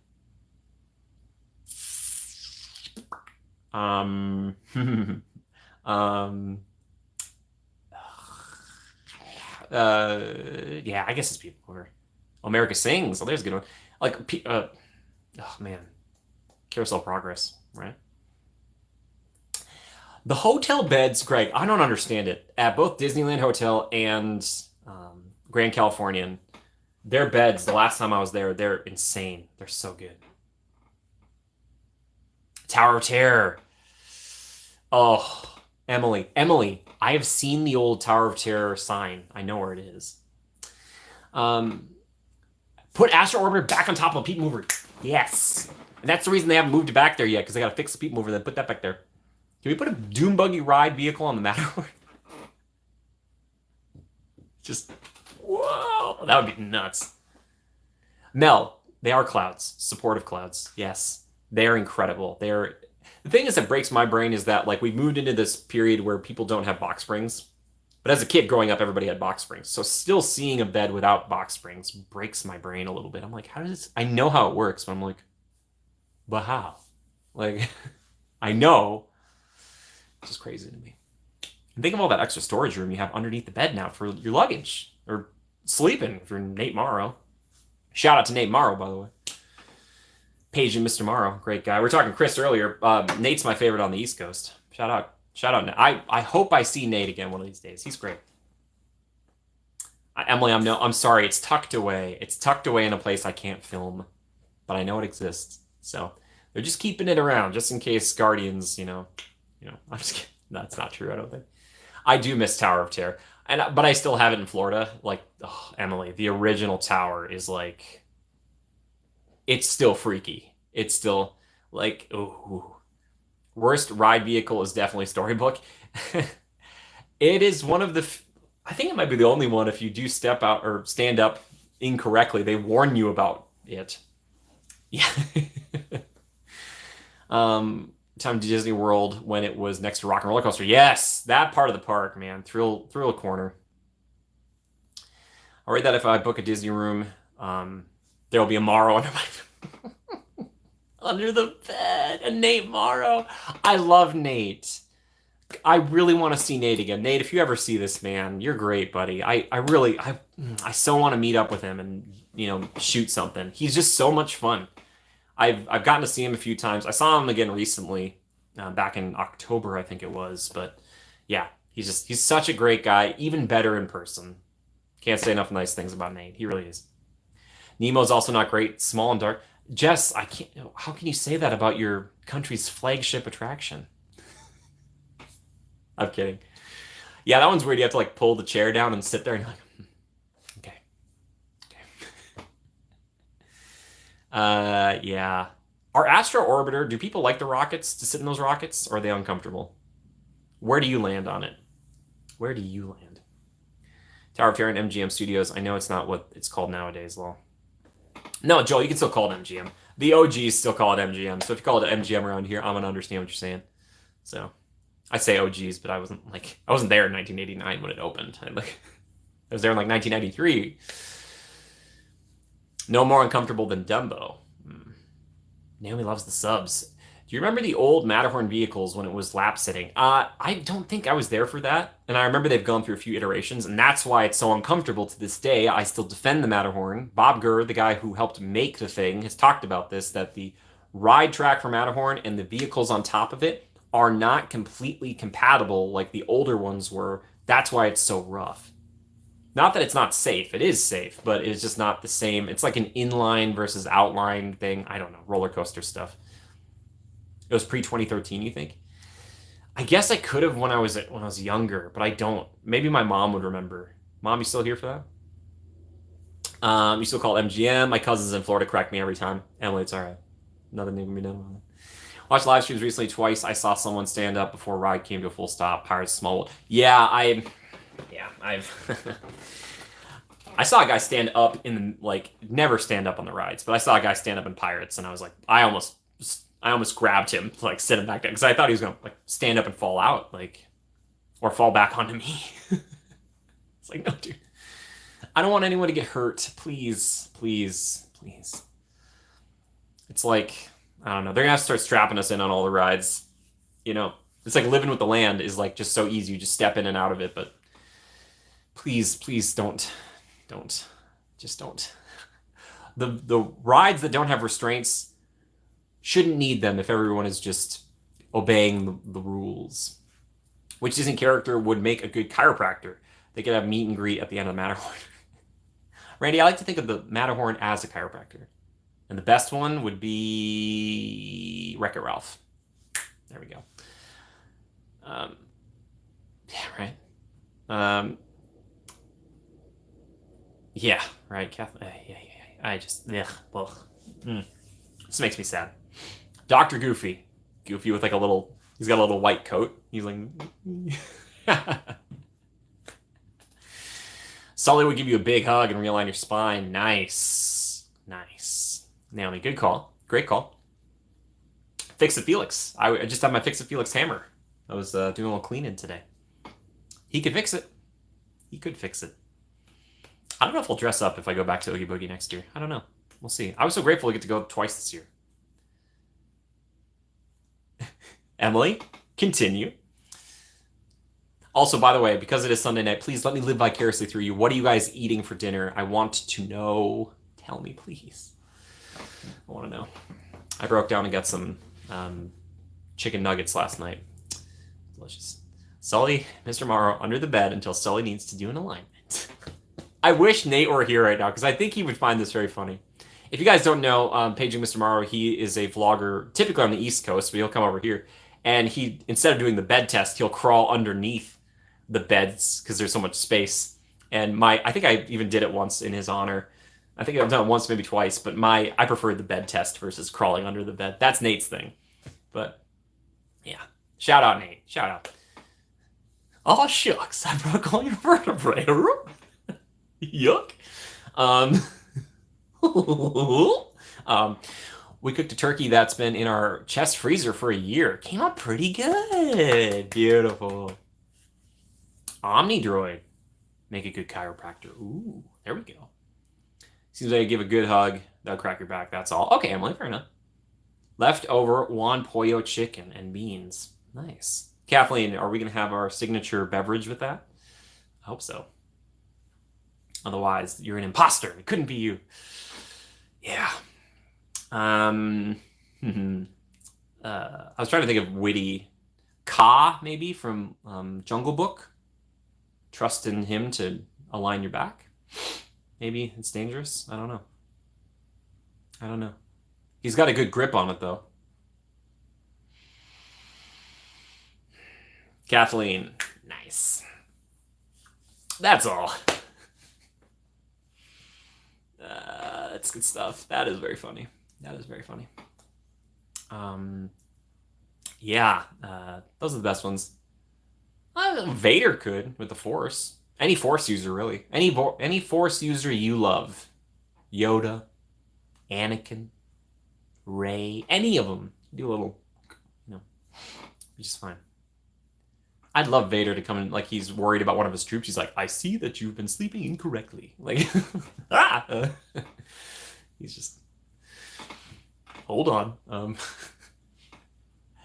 S1: um, um, yeah, I guess it's People Mover. America Sings. Oh, there's a good one. Like, oh man, Carousel Progress, right? The hotel beds, Greg, I don't understand it. At both Disneyland Hotel and Grand Californian, their beds, the last time I was there, they're insane. They're so good. Tower of Terror. Oh, Emily, I have seen the old Tower of Terror sign. I know where it is. Put Astro Orbiter back on top of a People Mover. Yes. And that's the reason they haven't moved it back there yet, because they got to fix the People Mover, then put that back there. Can we put a Doom Buggy ride vehicle on the Matterhorn? Just, whoa, that would be nuts. Mel, they are clouds, supportive clouds. Yes, they're incredible. The thing is that breaks my brain is that like we moved into this period where people don't have box springs. But as a kid growing up, everybody had box springs. So still seeing a bed without box springs breaks my brain a little bit. I'm like, how does this? I know how it works, but I'm like, but how? Like, I know. It's just crazy to me. And think of all that extra storage room you have underneath the bed now for your luggage or sleeping if you're Nate Morrow. Shout out to Nate Morrow, by the way. Paige and Mr. Morrow, great guy. We were talking Chris earlier. Nate's my favorite on the East Coast. Shout out. I hope I see Nate again one of these days. He's great. Emily, I'm sorry. It's tucked away. It's tucked away in a place I can't film, but I know it exists. So they're just keeping it around just in case Guardians, I'm just kidding. That's not true. I don't think. I do miss Tower of Terror, but I still have it in Florida. Like, Emily, the original tower is like, it's still freaky. It's still like, ooh. Worst ride vehicle is definitely Storybook. It is one of the, I think it might be the only one if you do step out or stand up incorrectly, they warn you about it. Yeah. Time to Disney World when it was next to Rock and Roller Coaster. Yes, that part of the park, man. Thrill corner. I'll read that if I book a Disney room. There'll be a Morrow under my under the bed. And Nate Morrow. I love Nate. I really want to see Nate again. Nate, if you ever see this, man, you're great, buddy. I so want to meet up with him and, shoot something. He's just so much fun. I've gotten to see him a few times. I saw him again recently, back in October, I think it was. But yeah, he's such a great guy, even better in person. Can't say enough nice things about Nate. He really is. Nemo's also not great, small and dark. Jess, I can't. How can you say that about your country's flagship attraction? I'm kidding. Yeah, that one's weird. You have to like pull the chair down and sit there and you're like, okay. Yeah. Our Astro Orbiter, do people like the rockets to sit in those rockets, or are they uncomfortable? Where do you land on it? Where do you land? Tower of Terror and MGM Studios. I know it's not what it's called nowadays, Lol. No, Joel, you can still call it MGM. The OGs still call it MGM. So if you call it MGM around here, I'm gonna understand what you're saying. So I say OGs, but I wasn't there in 1989 when it opened. I was there in like 1993. No more uncomfortable than Dumbo. Naomi loves the subs. Do you remember the old Matterhorn vehicles when it was lap sitting? I don't think I was there for that. And I remember they've gone through a few iterations, and that's why it's so uncomfortable to this day. I still defend the Matterhorn. Bob Gurr, the guy who helped make the thing, has talked about this, that the ride track for Matterhorn and the vehicles on top of it are not completely compatible like the older ones were. That's why it's so rough. Not that it's not safe. It is safe, but it's just not the same. It's like an inline versus outline thing. I don't know. Roller coaster stuff. It was pre-2013, you think? I guess I could have when I was younger, but I don't. Maybe my mom would remember. Mom, you still here for that? You still call it MGM. My cousins in Florida correct me every time. Emily, it's all right. Nothing can be done about it. Watched live streams recently twice. I saw someone stand up before ride came to a full stop. Pirates Small World. Yeah, I've I saw a guy stand up in like never stand up on the rides, but I saw a guy stand up in Pirates, and I was like, I almost grabbed him to like sit him back down because I thought he was gonna like stand up and fall out, like or fall back onto me. It's like, no, dude, I don't want anyone to get hurt. Please, please, please. It's like, I don't know. They're gonna have to start strapping us in on all the rides. You know, it's like living with the land is like just so easy. You just step in and out of it, but please, please don't, just don't. The rides that don't have restraints shouldn't need them if everyone is just obeying the rules. Which Disney character would make a good chiropractor? They could have meet and greet at the end of the Matterhorn. Randy, I like to think of the Matterhorn as a chiropractor. And the best one would be Wreck-It Ralph. There we go. Yeah, right. Yeah, right. Kathleen. Yeah. I just, ugh. This makes me sad. Dr. Goofy. Goofy with like he's got a little white coat. He's like, Sully would give you a big hug and realign your spine. Nice. Naomi, good call. Great call. Fix It Felix. I just had my Fix It Felix hammer. I was doing a little cleaning today. He could fix it. He could fix it. I don't know if I'll dress up if I go back to Oogie Boogie next year. I don't know. We'll see. I was so grateful to get to go twice this year. Emily, continue. Also, by the way, because it is Sunday night, please let me live vicariously through you. What are you guys eating for dinner? I want to know. Tell me, please. I want to know. I broke down and got some chicken nuggets last night. Delicious. Sully, Mr. Morrow, under the bed until Sully needs to do an alignment. I wish Nate were here right now because I think he would find this very funny. If you guys don't know, Paging Mr. Morrow, he is a vlogger, typically on the East Coast, but he'll come over here. And he, instead of doing the bed test, he'll crawl underneath the beds because there's so much space. And I think I even did it once in his honor. I think I've done it once, maybe twice, but I prefer the bed test versus crawling under the bed. That's Nate's thing. But yeah, shout out Nate, shout out. Oh shucks, I broke all your vertebrae. Yuck. We cooked a turkey that's been in our chest freezer for a year. Came out pretty good. Beautiful. Omnidroid. Make a good chiropractor. Ooh, there we go. Seems like I give a good hug. That'll crack your back. That's all. Okay, Emily, fair enough. Leftover Juan Pollo chicken and beans. Nice. Kathleen, are we going to have our signature beverage with that? I hope so. Otherwise, you're an imposter. It couldn't be you. Yeah. I was trying to think of witty. Ka, maybe, from Jungle Book. Trust in him to align your back. Maybe it's dangerous. I don't know. He's got a good grip on it, though. Kathleen, nice. That's all. That's good stuff. That is very funny. Yeah, those are the best ones. Vader could with the Force. Any Force user, really. Any Force user you love. Yoda, Anakin, Rey, any of them. Do a little, be just fine. I'd love Vader to come in like he's worried about one of his troops. He's like, I see that you've been sleeping incorrectly. Like, he's just, hold on.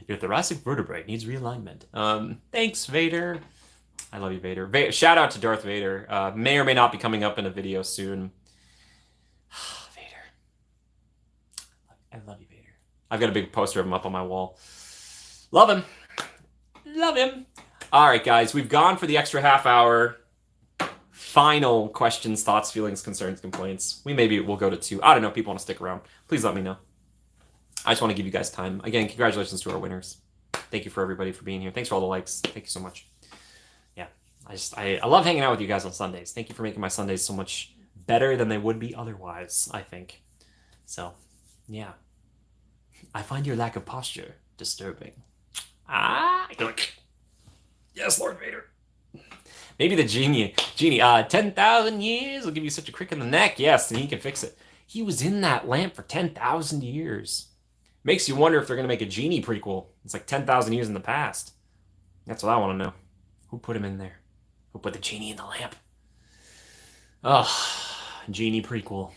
S1: Your thoracic vertebrae needs realignment. Thanks, Vader. I love you, Vader. Shout out to Darth Vader. May or may not be coming up in a video soon. Vader. I love you, Vader. I've got a big poster of him up on my wall. Love him. All right, guys. We've gone for the extra half hour. Final questions, thoughts, feelings, concerns, complaints. We'll go to 2. I don't know if people want to stick around. Please let me know. I just want to give you guys time. Again, congratulations to our winners. Thank you for everybody for being here. Thanks for all the likes. Thank you so much. Yeah, I love hanging out with you guys on Sundays. Thank you for making my Sundays so much better than they would be otherwise, I think. So, yeah. I find your lack of posture Disturbing. Ah, yes, Lord Vader. Maybe the genie, 10,000 years will give you such a crick in the neck. Yes, and he can fix it. He was in that lamp for 10,000 years. Makes you wonder if they're going to make a genie prequel. It's like 10,000 years in the past. That's what I want to know. Who put him in there? Who put the genie in the lamp? Oh, genie prequel.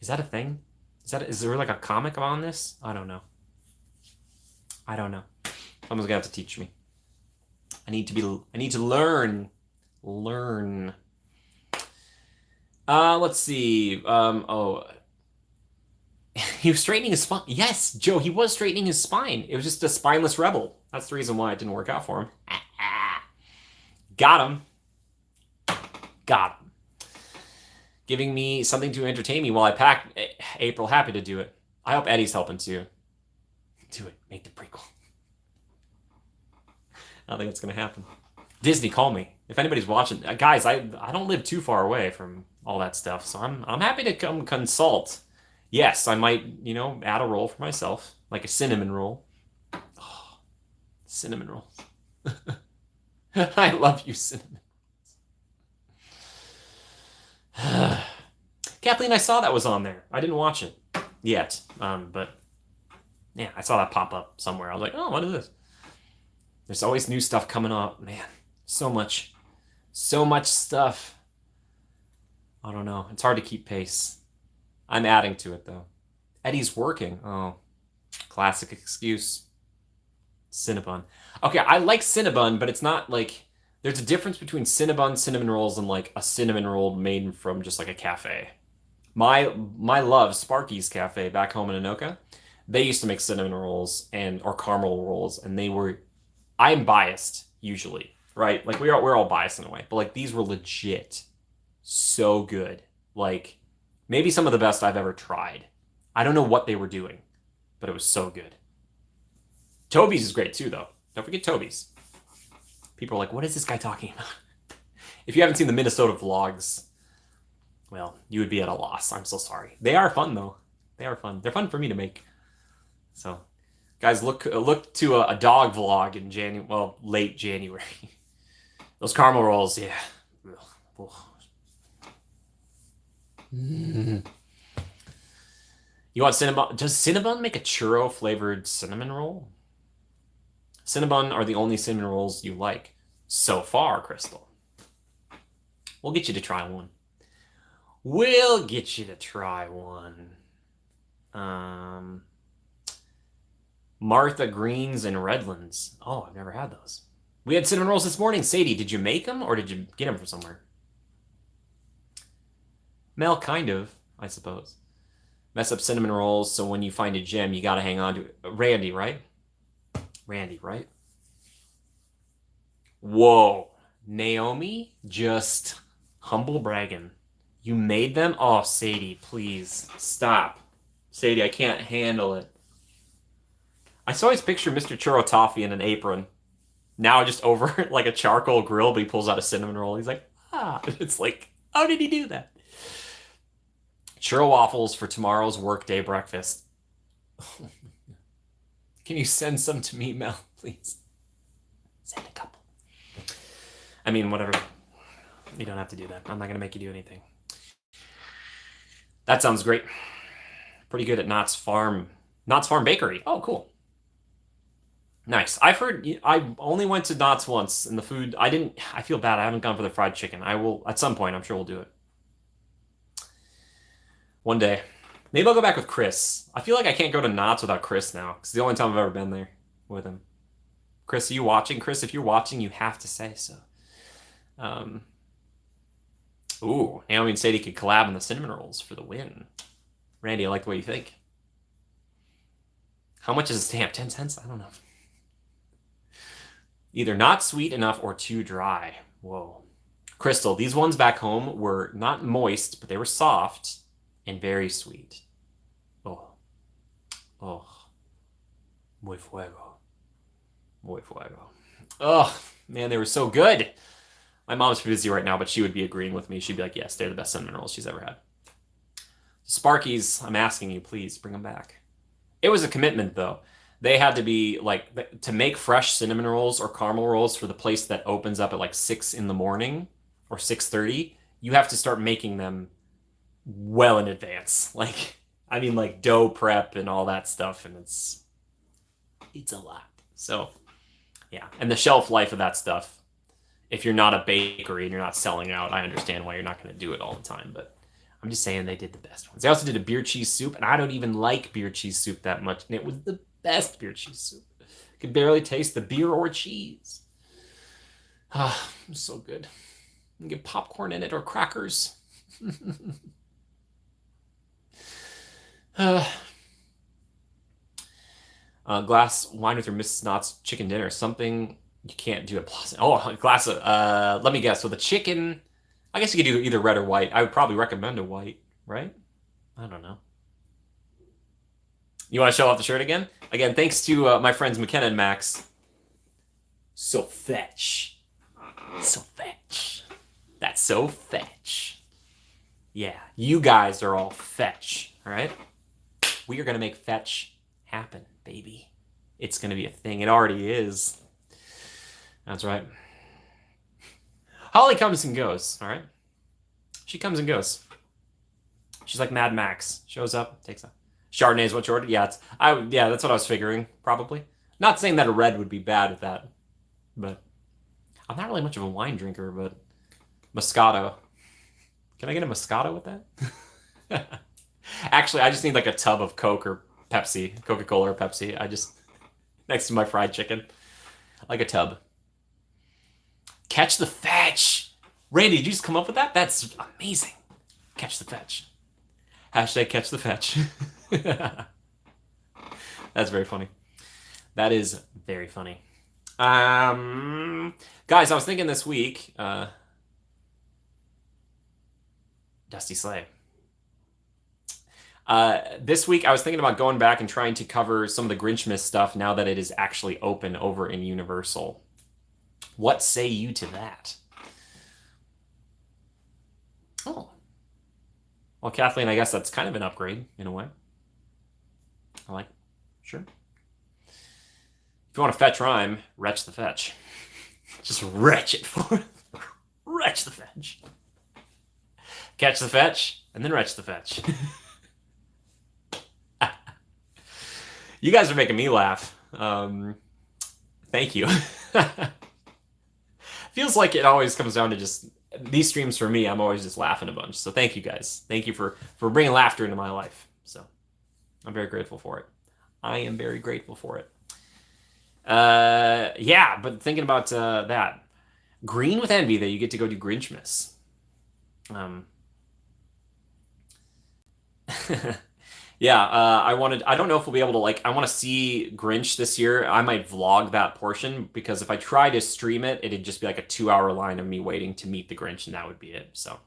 S1: Is that a thing? Is there like a comic on this? I don't know. Someone's gonna have to teach me. I need to learn. Let's see. He was straightening his spine. Yes, Joe, he was straightening his spine. It was just a spineless rebel. That's the reason why it didn't work out for him. Got him. Giving me something to entertain me while I pack. April, happy to do it. I hope Eddie's helping too. Do it. Make the prequel. I don't think it's gonna happen. Disney, call me if anybody's watching. Guys, I don't live too far away from all that stuff, so I'm happy to come consult. Yes, I might, add a roll for myself, like a cinnamon roll. Oh, cinnamon rolls. I love you, cinnamon. Kathleen, I saw that was on there. I didn't watch it yet, but yeah, I saw that pop up somewhere. I was like, oh, what is this? There's always new stuff coming up, man. So much stuff. I don't know. It's hard to keep pace. I'm adding to it though. Eddie's working. Oh, classic excuse. Cinnabon. Okay, I like Cinnabon, but it's not like there's a difference between Cinnabon cinnamon rolls and like a cinnamon roll made from just like a cafe. My love, Sparky's Cafe back home in Anoka, they used to make cinnamon rolls or caramel rolls, and they were. I'm biased usually, right? Like we're all biased in a way, but like these were legit, so good. Like maybe some of the best I've ever tried. I don't know what they were doing, but it was so good. Toby's is great too, though. Don't forget Toby's. People are like, what is this guy talking about? If you haven't seen the Minnesota vlogs, well, you would be at a loss. I'm so sorry. They are fun, though. They are fun. They're fun for me to make. So, guys, look to a dog vlog in late January. Those caramel rolls, yeah. You want Cinnabon? Does Cinnabon make a churro flavored cinnamon roll? Cinnabon are the only cinnamon rolls you like so far, Crystal. We'll get you to try one. Martha Greens and Redlands. Oh, I've never had those. We had cinnamon rolls this morning. Sadie, did you make them or did you get them from somewhere? Mel, kind of, I suppose. Mess up cinnamon rolls, so when you find a gem, you gotta hang on to it. Randy, right? Whoa. Naomi, just humble bragging. You made them? Oh, Sadie, please, stop. Sadie, I can't handle it. I always picture Mr. Churro Toffee in an apron. Now just over like a charcoal grill, but he pulls out a cinnamon roll. He's like, ah. It's like, how did he do that? Churro waffles for tomorrow's workday breakfast. Can you send some to me, Mel, please? Send a couple. I mean, whatever. You don't have to do that. I'm not going to make you do anything. That sounds great. Pretty good at Knott's Farm Bakery. Oh, cool. Nice. I've heard, I only went to Knott's once, and the food, I feel bad. I haven't gone for the fried chicken. I will, at some point, I'm sure we'll do it. One day. Maybe I'll go back with Chris. I feel like I can't go to Knott's without Chris now. It's the only time I've ever been there with him. Chris, are you watching? Chris, if you're watching, you have to say so. Ooh, Naomi and Sadie could collab on the cinnamon rolls for the win. Randy, I like the way you think. How much is a stamp? 10 cents? I don't know. Either not sweet enough or too dry. Whoa. Crystal, these ones back home were not moist, but they were soft and very sweet. Oh. Muy fuego. Oh, man, they were so good. My mom's busy right now, but she would be agreeing with me. She'd be like, yes, they're the best cinnamon rolls she's ever had. Sparky's, I'm asking you, please bring them back. It was a commitment though. They had to be like to make fresh cinnamon rolls or caramel rolls for the place that opens up at like 6 in the morning or 6:30. You have to start making them well in advance. Like I mean like dough prep and all that stuff and it's a lot. So, yeah. And the shelf life of that stuff, if you're not a bakery and you're not selling out, I understand why you're not going to do it all the time, but I'm just saying they did the best ones. They also did a beer cheese soup, and I don't even like beer cheese soup that much, and it was the best beer cheese soup. Could barely taste the beer or cheese. Ah, so good. You can get popcorn in it or crackers. uh, glass wine with your Mrs. Knott's chicken dinner. Something you can't do at Plaza. Oh, a glass of, let me guess. So the chicken, I guess you could do either red or white. I would probably recommend a white, right? I don't know. You want to show off the shirt again? Again, thanks to my friends McKenna and Max. So fetch. So fetch. That's so fetch. Yeah, you guys are all fetch, all right? We are going to make fetch happen, baby. It's going to be a thing. It already is. That's right. Holly comes and goes, all right? She comes and goes. She's like Mad Max. Shows up, takes a Chardonnay is what you ordered? Yeah, yeah, that's what I was figuring, probably. Not saying that a red would be bad with that, but I'm not really much of a wine drinker, but Moscato. Can I get a Moscato with that? Actually, I just need like a tub of Coke or Pepsi, Coca-Cola or Pepsi. Next to my fried chicken. Like a tub. Catch the fetch. Randy, did you just come up with that? That's amazing. Catch the fetch. Hashtag catch the fetch. That's very funny. That is very funny. Guys, I was thinking this week, Dusty Slay. This week I was thinking about going back and trying to cover some of the Grinchmas stuff now that it is actually open over in Universal. What say you to that? Oh. Well, Kathleen, I guess that's kind of an upgrade in a way. I like, sure. If you want to fetch rhyme, retch the fetch. Just retch it for retch the fetch. Catch the fetch, and then retch the fetch. You guys are making me laugh. Thank you. Feels like it always comes down to just these streams for me. I'm always just laughing a bunch. So thank you guys. Thank you for bringing laughter into my life. So I'm very grateful for it. I am very grateful for it. Yeah, but thinking about that. Green with Envy that you get to go do Grinchmas. Yeah, I don't know if we'll be able to I want to see Grinch this year. I might vlog that portion because if I try to stream it, it'd just be like a 2-hour line of me waiting to meet the Grinch and that would be it. So,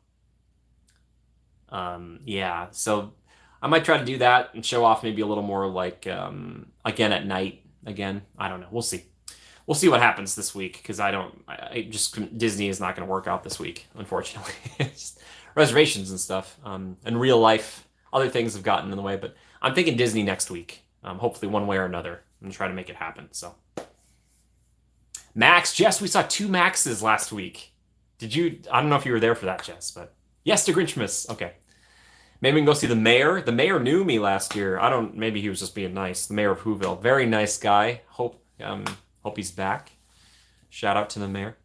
S1: yeah, so I might try to do that and show off maybe a little more again at night again. I don't know. We'll see. We'll see what happens this week because Disney is not going to work out this week, unfortunately. It's reservations and stuff, and real life. Other things have gotten in the way, but I'm thinking Disney next week. Hopefully one way or another. I'm going to try to make it happen. So, Max, Jess, we saw 2 Maxes last week. I don't know if you were there for that, Jess, but yes to Grinchmas. Okay. Maybe we can go see the mayor. The mayor knew me last year. Maybe he was just being nice. The mayor of Whoville. Very nice guy. Hope he's back. Shout out to the mayor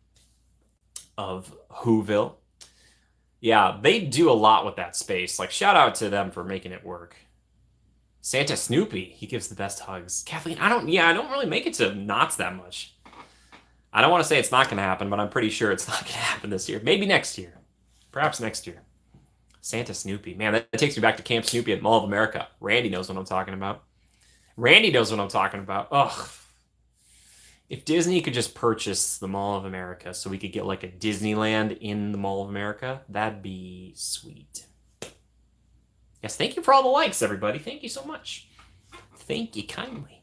S1: of Whoville. Yeah, they do a lot with that space. Shout out to them for making it work. Santa Snoopy, he gives the best hugs. Kathleen, I don't really make it to Knott's that much. I don't want to say it's not going to happen, but I'm pretty sure it's not going to happen this year. Maybe next year. Perhaps next year. Santa Snoopy. Man, that takes me back to Camp Snoopy at Mall of America. Randy knows what I'm talking about. Ugh. If Disney could just purchase the Mall of America so we could get a Disneyland in the Mall of America, that'd be sweet. Yes, thank you for all the likes, everybody. Thank you so much. Thank you kindly.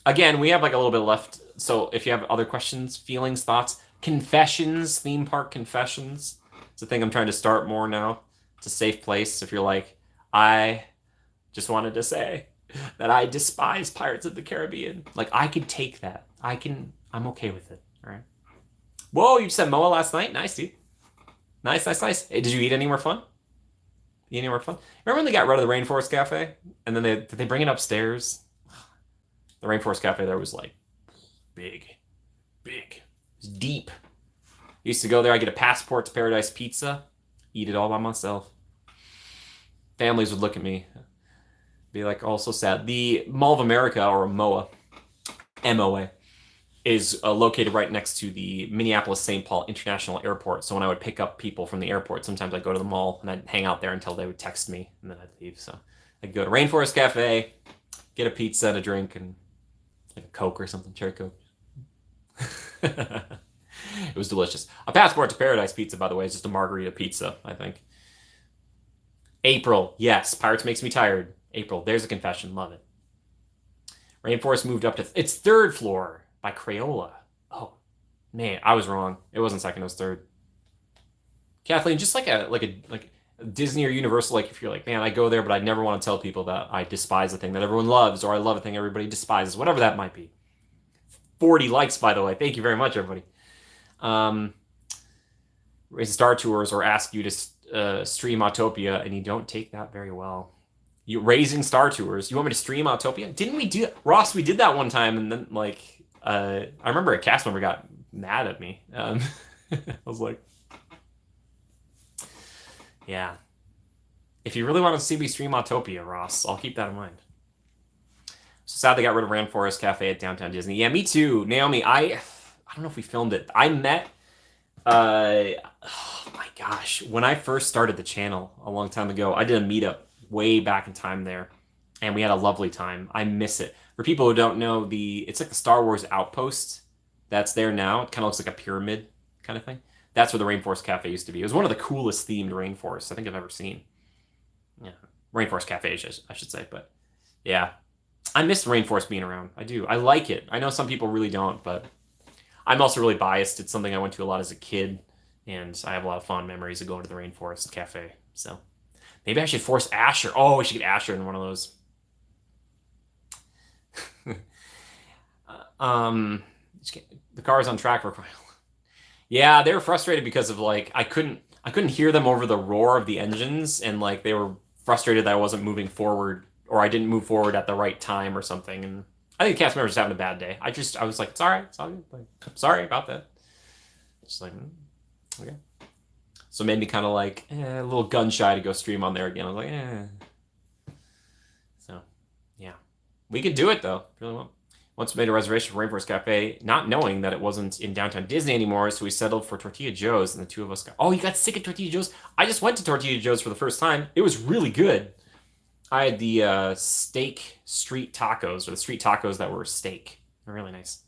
S1: Again, we have a little bit left. So if you have other questions, feelings, thoughts, confessions, theme park confessions, it's a thing I'm trying to start more now. It's a safe place if you're I just wanted to say, that I despise Pirates of the Caribbean. Like, I could take that. I'm okay with it. All right. Whoa, you just had Moa last night? Nice, dude. Nice, nice, nice. Hey, did you eat any more fun? Eat any more fun? Remember when they got rid of the Rainforest Cafe? And then did they bring it upstairs? The Rainforest Cafe there was like big. Big. It was deep. Used to go there, I get a passport to Paradise Pizza, eat it all by myself. Families would look at me, be like, oh, so sad. The Mall of America, or MOA, MOA, is located right next to the Minneapolis St. Paul International Airport. So when I would pick up people from the airport, sometimes I'd go to the mall and I'd hang out there until they would text me and then I'd leave. So I'd go to Rainforest Cafe, get a pizza and a drink and like a Coke or something, cherry Coke. It was delicious. A passport to Paradise Pizza, by the way, is just a margarita pizza, I think. April, yes. Pirates makes me tired. April, there's a confession. Love it. Rainforest moved up to its third floor by Crayola. Oh, man, I was wrong. It wasn't second, it was third. Kathleen, just like a Disney or Universal, like if you're like, man, I go there, but I never want to tell people that I despise a thing that everyone loves, or I love a thing everybody despises, whatever that might be. 40 likes, by the way. Thank you very much, everybody. Star Tours or ask you to stream Autopia, and you don't take that very well. You raising Star Tours. You want me to stream Autopia? Didn't we do Ross? We did that one time, and then like I remember a cast member got mad at me. I was like, yeah. If you really want to see me stream Autopia, Ross, I'll keep that in mind. So sad they got rid of Rainforest Cafe at Downtown Disney. Yeah, me too. Naomi, I don't know if we filmed it. I met oh my gosh, when I first started the channel a long time ago, I did a meetup way back in time there, and we had a lovely time. I miss it. For people who don't know, it's like the Star Wars outpost that's there now. It kind of looks like a pyramid kind of thing. That's where the Rainforest Cafe used to be. It was one of the coolest themed rainforests I think I've ever seen. Yeah, Rainforest Cafe, I should say. But yeah, I miss the rainforest being around. I do. I like it. I know some people really don't, but I'm also really biased. It's something I went to a lot as a kid, and I have a lot of fond memories of going to the Rainforest Cafe. So maybe I should force Asher. Oh, we should get Asher in one of those. The car's on track for. Yeah, they were frustrated because of like I couldn't hear them over the roar of the engines, and like they were frustrated that I wasn't moving forward, or I didn't move forward at the right time or something. And I think the cast members having a bad day. I was like, it's all right, it's all good. Like, I'm sorry about that. Just like, okay. So it made me kind of like a little gun shy to go stream on there again. I was like, So, yeah. We could do it, though. Really well. Once we made a reservation for Rainforest Cafe, not knowing that it wasn't in downtown Disney anymore, so we settled for Tortilla Joe's, and the two of us got... Oh, you got sick of Tortilla Joe's? I just went to Tortilla Joe's for the first time. It was really good. I had the steak street tacos, or the street tacos that were steak. They're really nice.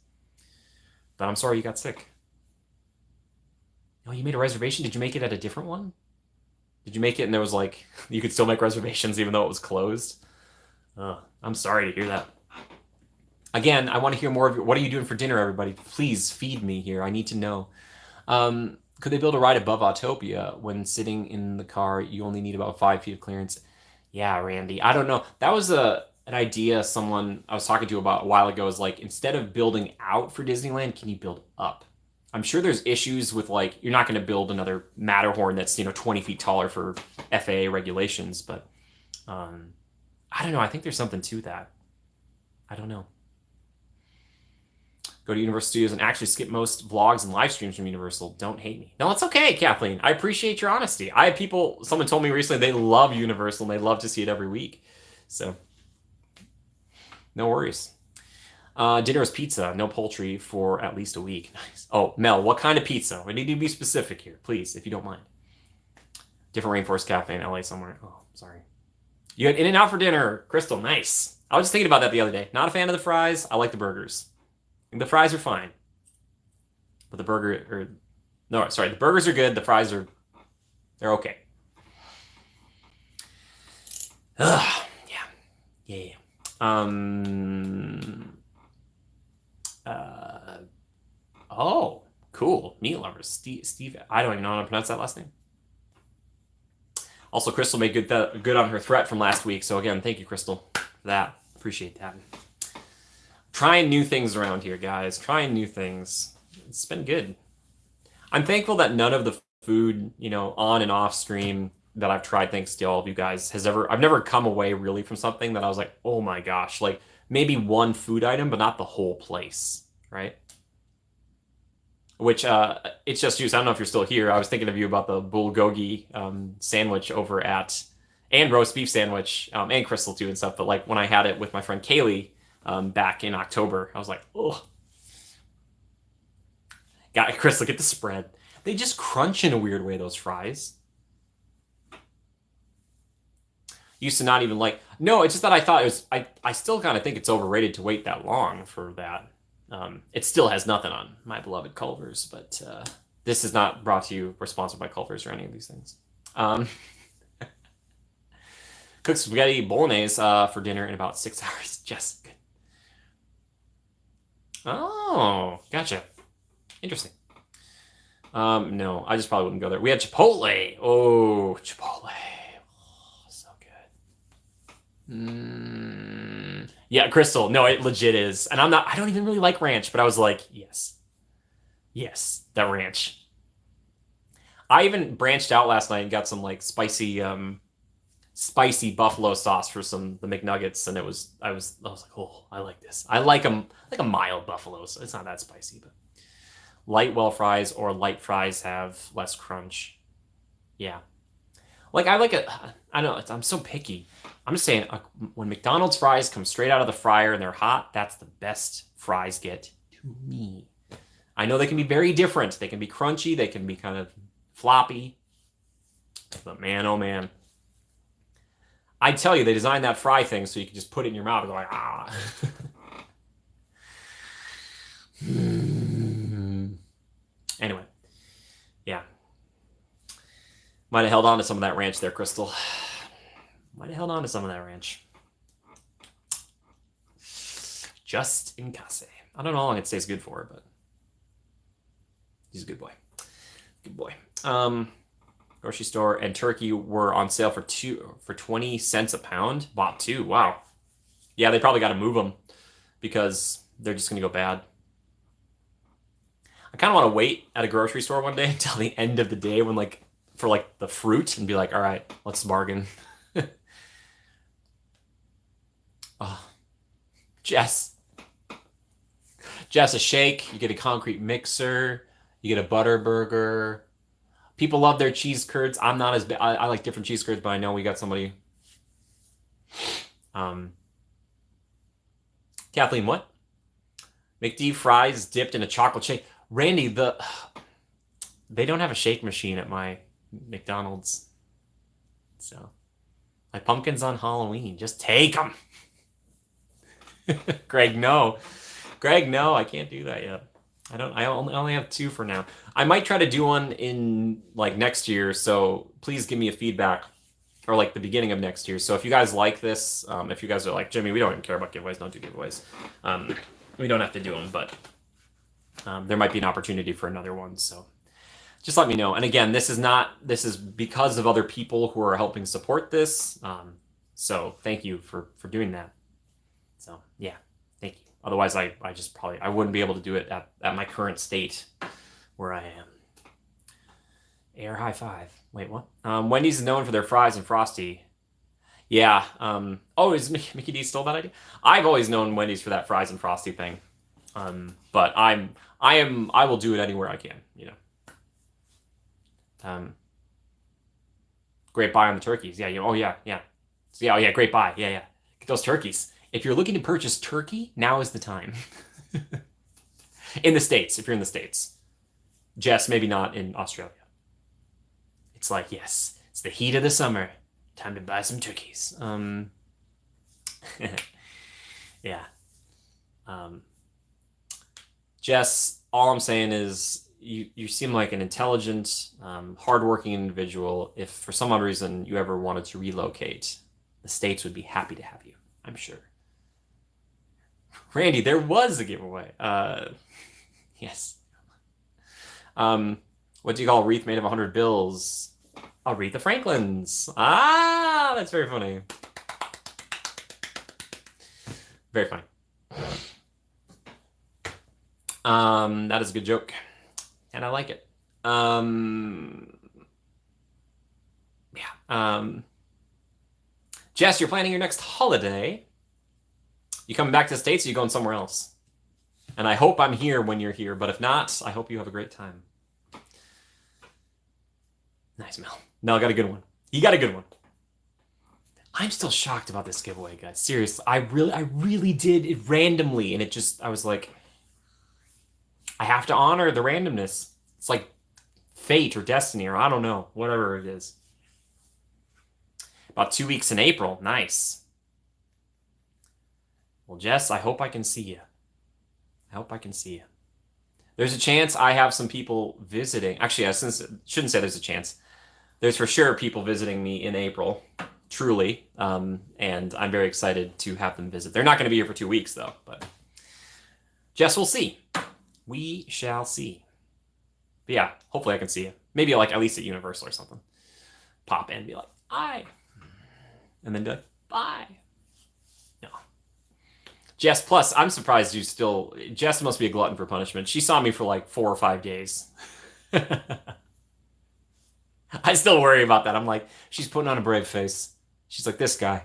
S1: But I'm sorry you got sick. Oh, you made a reservation? Did you make it at a different one? Did you make it and there was like, you could still make reservations even though it was closed? I'm sorry to hear that. Again, I want to hear more of what are you doing for dinner, everybody? Please feed me here. I need to know. Could they build a ride above Autopia? When sitting in the car, you only need about 5 feet of clearance. Yeah, Randy. I don't know. That was an idea someone I was talking to about a while ago is like, instead of building out for Disneyland, can you build up? I'm sure there's issues with like, you're not going to build another Matterhorn that's, 20 feet taller for FAA regulations, but I don't know. I think there's something to that. I don't know. Go to Universal Studios and actually skip most vlogs and live streams from Universal. Don't hate me. No, it's okay, Kathleen. I appreciate your honesty. I have someone told me recently they love Universal and they love to see it every week. So, no worries. Dinner is pizza, no poultry for at least a week. Nice. Oh, Mel, what kind of pizza? We need to be specific here, please, if you don't mind. Different Rainforest Cafe in LA somewhere. Oh, sorry. You had In-N-Out for dinner. Crystal, nice. I was just thinking about that the other day. Not a fan of the fries. I like the burgers. The fries are fine. But the the burgers are good. The fries they're okay. Ugh, yeah. Oh, cool. Meat lovers. Steve, I don't even know how to pronounce that last name. Also, Crystal made good on her threat from last week. So again, thank you, Crystal, for that. Appreciate that. Trying new things around here, guys. Trying new things. It's been good. I'm thankful that none of the food, on and off stream that I've tried, thanks to all of you guys, I've never come away really from something that I was like, oh my gosh, like maybe one food item, but not the whole place, right? Which, it's just juice. I don't know if you're still here. I was thinking of you about the bulgogi sandwich over and roast beef sandwich, and Crystal too and stuff. But like when I had it with my friend Kaylee back in October, I was like, oh, Chris, look at the spread. They just crunch in a weird way, those fries. Used to not even like. No, it's just that I thought it was. I still kind of think it's overrated to wait that long for that. It still has nothing on my beloved Culver's, but this is not brought to you or sponsored by Culver's or any of these things. Cook spaghetti bolognese for dinner in about 6 hours. Just good. Oh, gotcha. Interesting. No, I just probably wouldn't go there. We had Chipotle. Oh, Chipotle. Oh, so good. Yeah, Crystal. No, it legit is. And I don't even really like ranch, but I was like, yes. Yes, that ranch. I even branched out last night and got some like spicy buffalo sauce for the McNuggets, and I was like, oh, I like this. I like them like a mild buffalo, so it's not that spicy, but light well fries or light fries have less crunch. Yeah. Like I like it. I don't know. I'm so picky. I'm just saying when McDonald's fries come straight out of the fryer and they're hot, that's the best fries get to me. I know they can be very different. They can be crunchy. They can be kind of floppy. But man, oh man. I tell you, they designed that fry thing so you can just put it in your mouth and go like, ah. Anyway, yeah. Might have held on to some of that ranch there, Crystal. Might have held on to some of that ranch. Just in case. I don't know how long it stays good for, but he's a good boy. Good boy. Grocery store and turkey were on sale for 20 cents a pound. Bought 2. Wow. Yeah, they probably got to move them because they're just going to go bad. I kind of want to wait at a grocery store one day until the end of the day for the fruit and be like, all right, let's bargain. Oh, Jess, a shake. You get a concrete mixer. You get a butter burger. People love their cheese curds. I'm not as bad. I like different cheese curds, but I know we got somebody. Kathleen, what? McD fries dipped in a chocolate shake. Randy, they don't have a shake machine at my McDonald's. So, my pumpkins on Halloween. Just take them. Greg, no. I can't do that yet. I only have 2 for now. I might try to do one in next year, so please give me a feedback or the beginning of next year. So if you guys like this, if you guys are like, Jimmy, we don't even care about giveaways, don't do giveaways. We don't have to do them, but there might be an opportunity for another one. So just let me know. And again, this is because of other people who are helping support this. So thank you for doing that. So yeah, thank you. Otherwise, I wouldn't be able to do it at my current state where I am. Air high five. Wait, what? Wendy's is known for their fries and Frosty. Yeah. Is Mickey D stole that idea? I've always known Wendy's for that fries and Frosty thing. But I will do it anywhere I can, Great buy on the turkeys. Yeah. Yeah. So, yeah. Great buy. Yeah. Get those turkeys. If you're looking to purchase turkey, now is the time. In the States, if you're in the States. Jess, maybe not in Australia. It's like, yes, it's the heat of the summer. Time to buy some turkeys. Yeah. Jess, all I'm saying is you seem like an intelligent, hardworking individual. If for some odd reason you ever wanted to relocate, the States would be happy to have you, I'm sure. Randy, there was a giveaway. Yes. What do you call a wreath made of 100 bills? Aretha Franklin's. Ah, that's very funny. Very funny. That is a good joke, and I like it. Yeah. Jess, you're planning your next holiday. You coming back to the States or you going somewhere else? And I hope I'm here when you're here, but if not, I hope you have a great time. Nice, Mel. Mel got a good one. He got a good one. I'm still shocked about this giveaway, guys. Seriously, I really did it randomly, and I was like, I have to honor the randomness. It's like fate or destiny, or I don't know, whatever it is. About 2 weeks in April. Nice. Well, Jess, I hope I can see you. I hope I can see you. There's a chance I have some people visiting. Actually, I shouldn't say there's a chance. There's for sure people visiting me in April, truly, and I'm very excited to have them visit. They're not going to be here for 2 weeks, though, but Jess, we'll see. We shall see. But yeah, hopefully I can see you. Maybe like at least at Universal or something. Pop in and be like, hi. And then be like, bye. No. Jess, plus, I'm surprised you still... Jess must be a glutton for punishment. She saw me for like 4 or 5 days. I still worry about that. I'm like, she's putting on a brave face. She's like, this guy.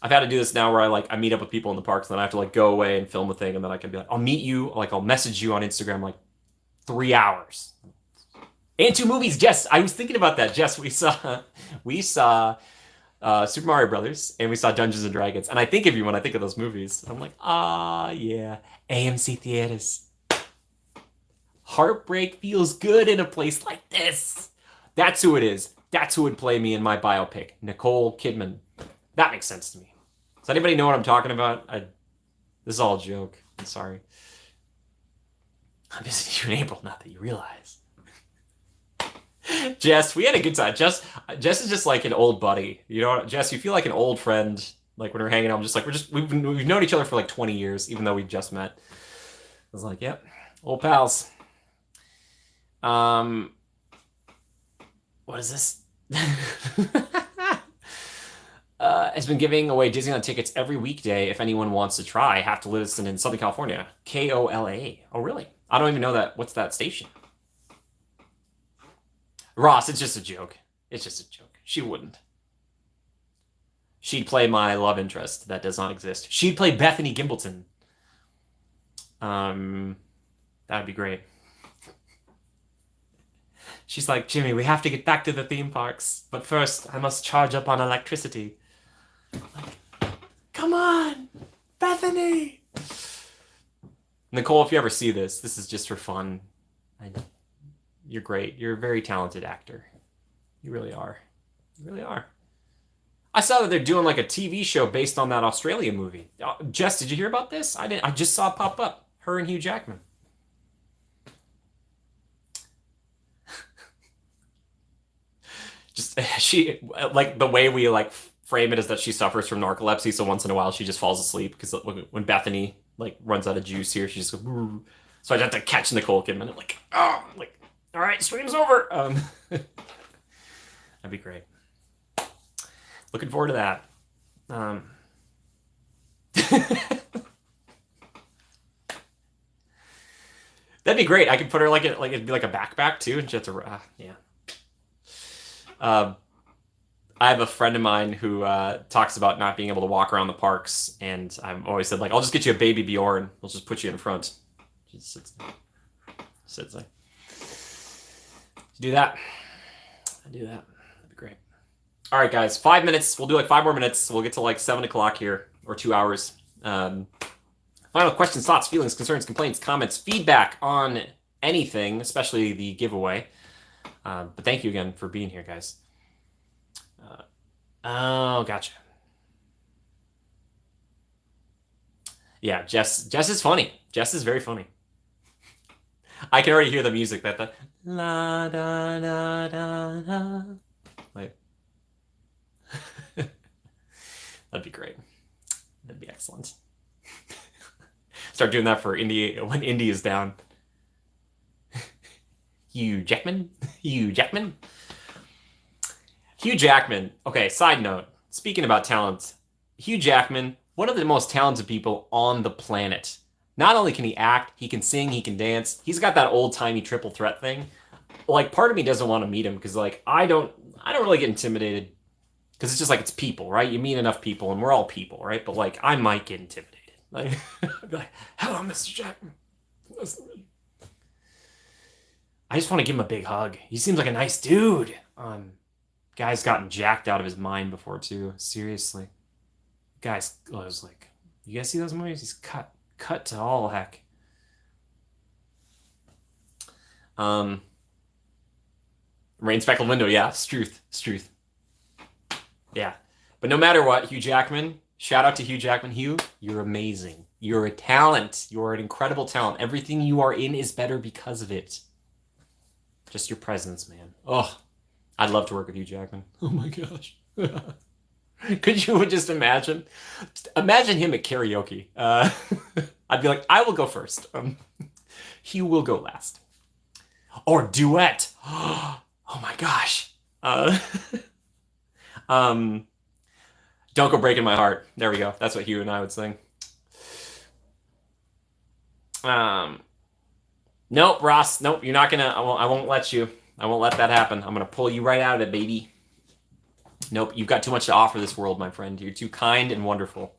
S1: I've had to do this now where I meet up with people in the parks and then I have to like go away and film a thing and then I can be like, I'll meet you, like I'll message you on Instagram like 3 hours. And 2 movies, Jess. I was thinking about that, Jess. We saw Super Mario Brothers and we saw Dungeons and Dragons. And I think of you when I think of those movies. I'm like, yeah, AMC theaters. Heartbreak feels good in a place like this. That's who it is. That's who would play me in my biopic. Nicole Kidman. That makes sense to me. Does anybody know what I'm talking about? This is all a joke. I'm sorry. I'm visiting you in April, not that you realize. Jess, we had a good time. Jess is just like an old buddy. You know what, Jess, you feel like an old friend. Like when we're hanging out, I'm just like, we've known each other for like 20 years, even though we just met. I was like, yep, old pals. What is this? Has been giving away Disneyland tickets every weekday if anyone wants to try. I have to listen in Southern California. KOLA. Oh, really? I don't even know that. What's that station? Ross, it's just a joke. It's just a joke. She wouldn't. She'd play my love interest that does not exist. She'd play Bethany Gimbleton. That'd be great. She's like, Jimmy, we have to get back to the theme parks, but first I must charge up on electricity. Like, come on, Bethany. Nicole, if you ever see this is just for fun. You're great. You're a very talented actor. You really are. You really are. I saw that they're doing like a TV show based on that Australia movie. Jess, did you hear about this? I didn't. I just saw it pop up. Her and Hugh Jackman. Just she like the way we like frame it is that she suffers from narcolepsy, so once in a while she just falls asleep because when Bethany like runs out of juice here, she just goes. Brr. So I have to catch Nicole Kidman. I'm like, oh, I'm like, all right, stream's over. That'd be great. Looking forward to that. That'd be great. I could put her like it'd be like a backpack too, and she has to yeah. I have a friend of mine who talks about not being able to walk around the parks, and I've always said like, I'll just get you a baby Bjorn. We'll just put you in front. She just sits there. Do that. I do that. That'd be great. All right, guys. 5 minutes. We'll do like 5 more minutes. We'll get to like 7 o'clock here, or 2 hours. Final questions, thoughts, feelings, concerns, complaints, comments, feedback on anything, especially the giveaway. But thank you again for being here, guys. Oh, gotcha. Yeah, Jess is funny. Jess is very funny. I can already hear the music that the la da da da da. Like, that'd be great. That'd be excellent. Start doing that for Indy when Indy is down. Hugh Jackman. Okay, side note. Speaking about talent, Hugh Jackman, one of the most talented people on the planet. Not only can he act, he can sing, he can dance. He's got that old-timey triple threat thing. Like, part of me doesn't want to meet him because, like, I don't really get intimidated because it's just like it's people, right? You meet enough people, and we're all people, right? But like, I might get intimidated. Like, I'd be like, "Hello, Mr. Jackman." I just want to give him a big hug. He seems like a nice dude. Guy's gotten jacked out of his mind before too. Seriously, guys, I was like, you guys see those movies? He's cut to all heck. Um, Rain speckled window, yeah, it's truth. Yeah. But no matter what, Hugh Jackman, shout out to Hugh Jackman. Hugh, you're amazing. You're a talent. You're an incredible talent. Everything you are in is better because of it. Just your presence, man. Oh, I'd love to work with Hugh Jackman. Oh my gosh. Could you just imagine? Imagine him at karaoke. I'd be like, I will go first. Hugh will go last. Or duet. Oh my gosh. Um, Don't Go Breaking My Heart. There we go. That's what Hugh and I would sing. Um, nope, Ross. Nope, you're not gonna. I won't let you. I won't let that happen. I'm gonna pull you right out of it, baby. Nope, you've got too much to offer this world, my friend. You're too kind and wonderful.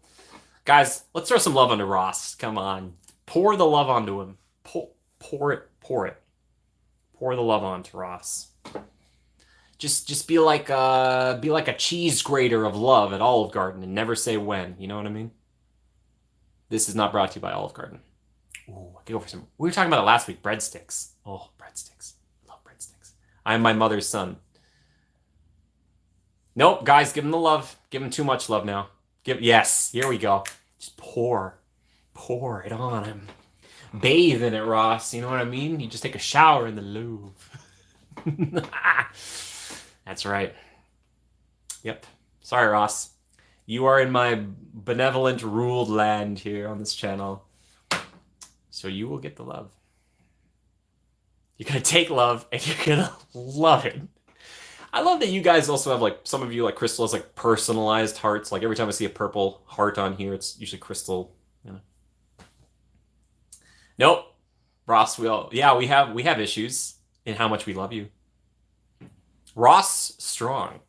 S1: Guys, let's throw some love onto Ross. Come on. Pour the love onto him. Pour it. Pour it. Pour the love onto Ross. Just be like a cheese grater of love at Olive Garden and never say when. You know what I mean? This is not brought to you by Olive Garden. Ooh, I could go for some. We were talking about it last week. Breadsticks. Oh, breadsticks. Love breadsticks. I am my mother's son. Nope, guys, give him the love. Give him too much love now. Yes, here we go. Just pour it on him. Bathe in it, Ross. You know what I mean? You just take a shower in the Louvre. That's right. Yep. Sorry, Ross. You are in my benevolent ruled land here on this channel. So you will get the love. You're going to take love and you're going to love it. I love that you guys also have, like, some of you, like, Crystal has, like, personalized hearts. Like, every time I see a purple heart on here, it's usually Crystal. You know. Nope. Ross, we have issues in how much we love you. Ross Strong.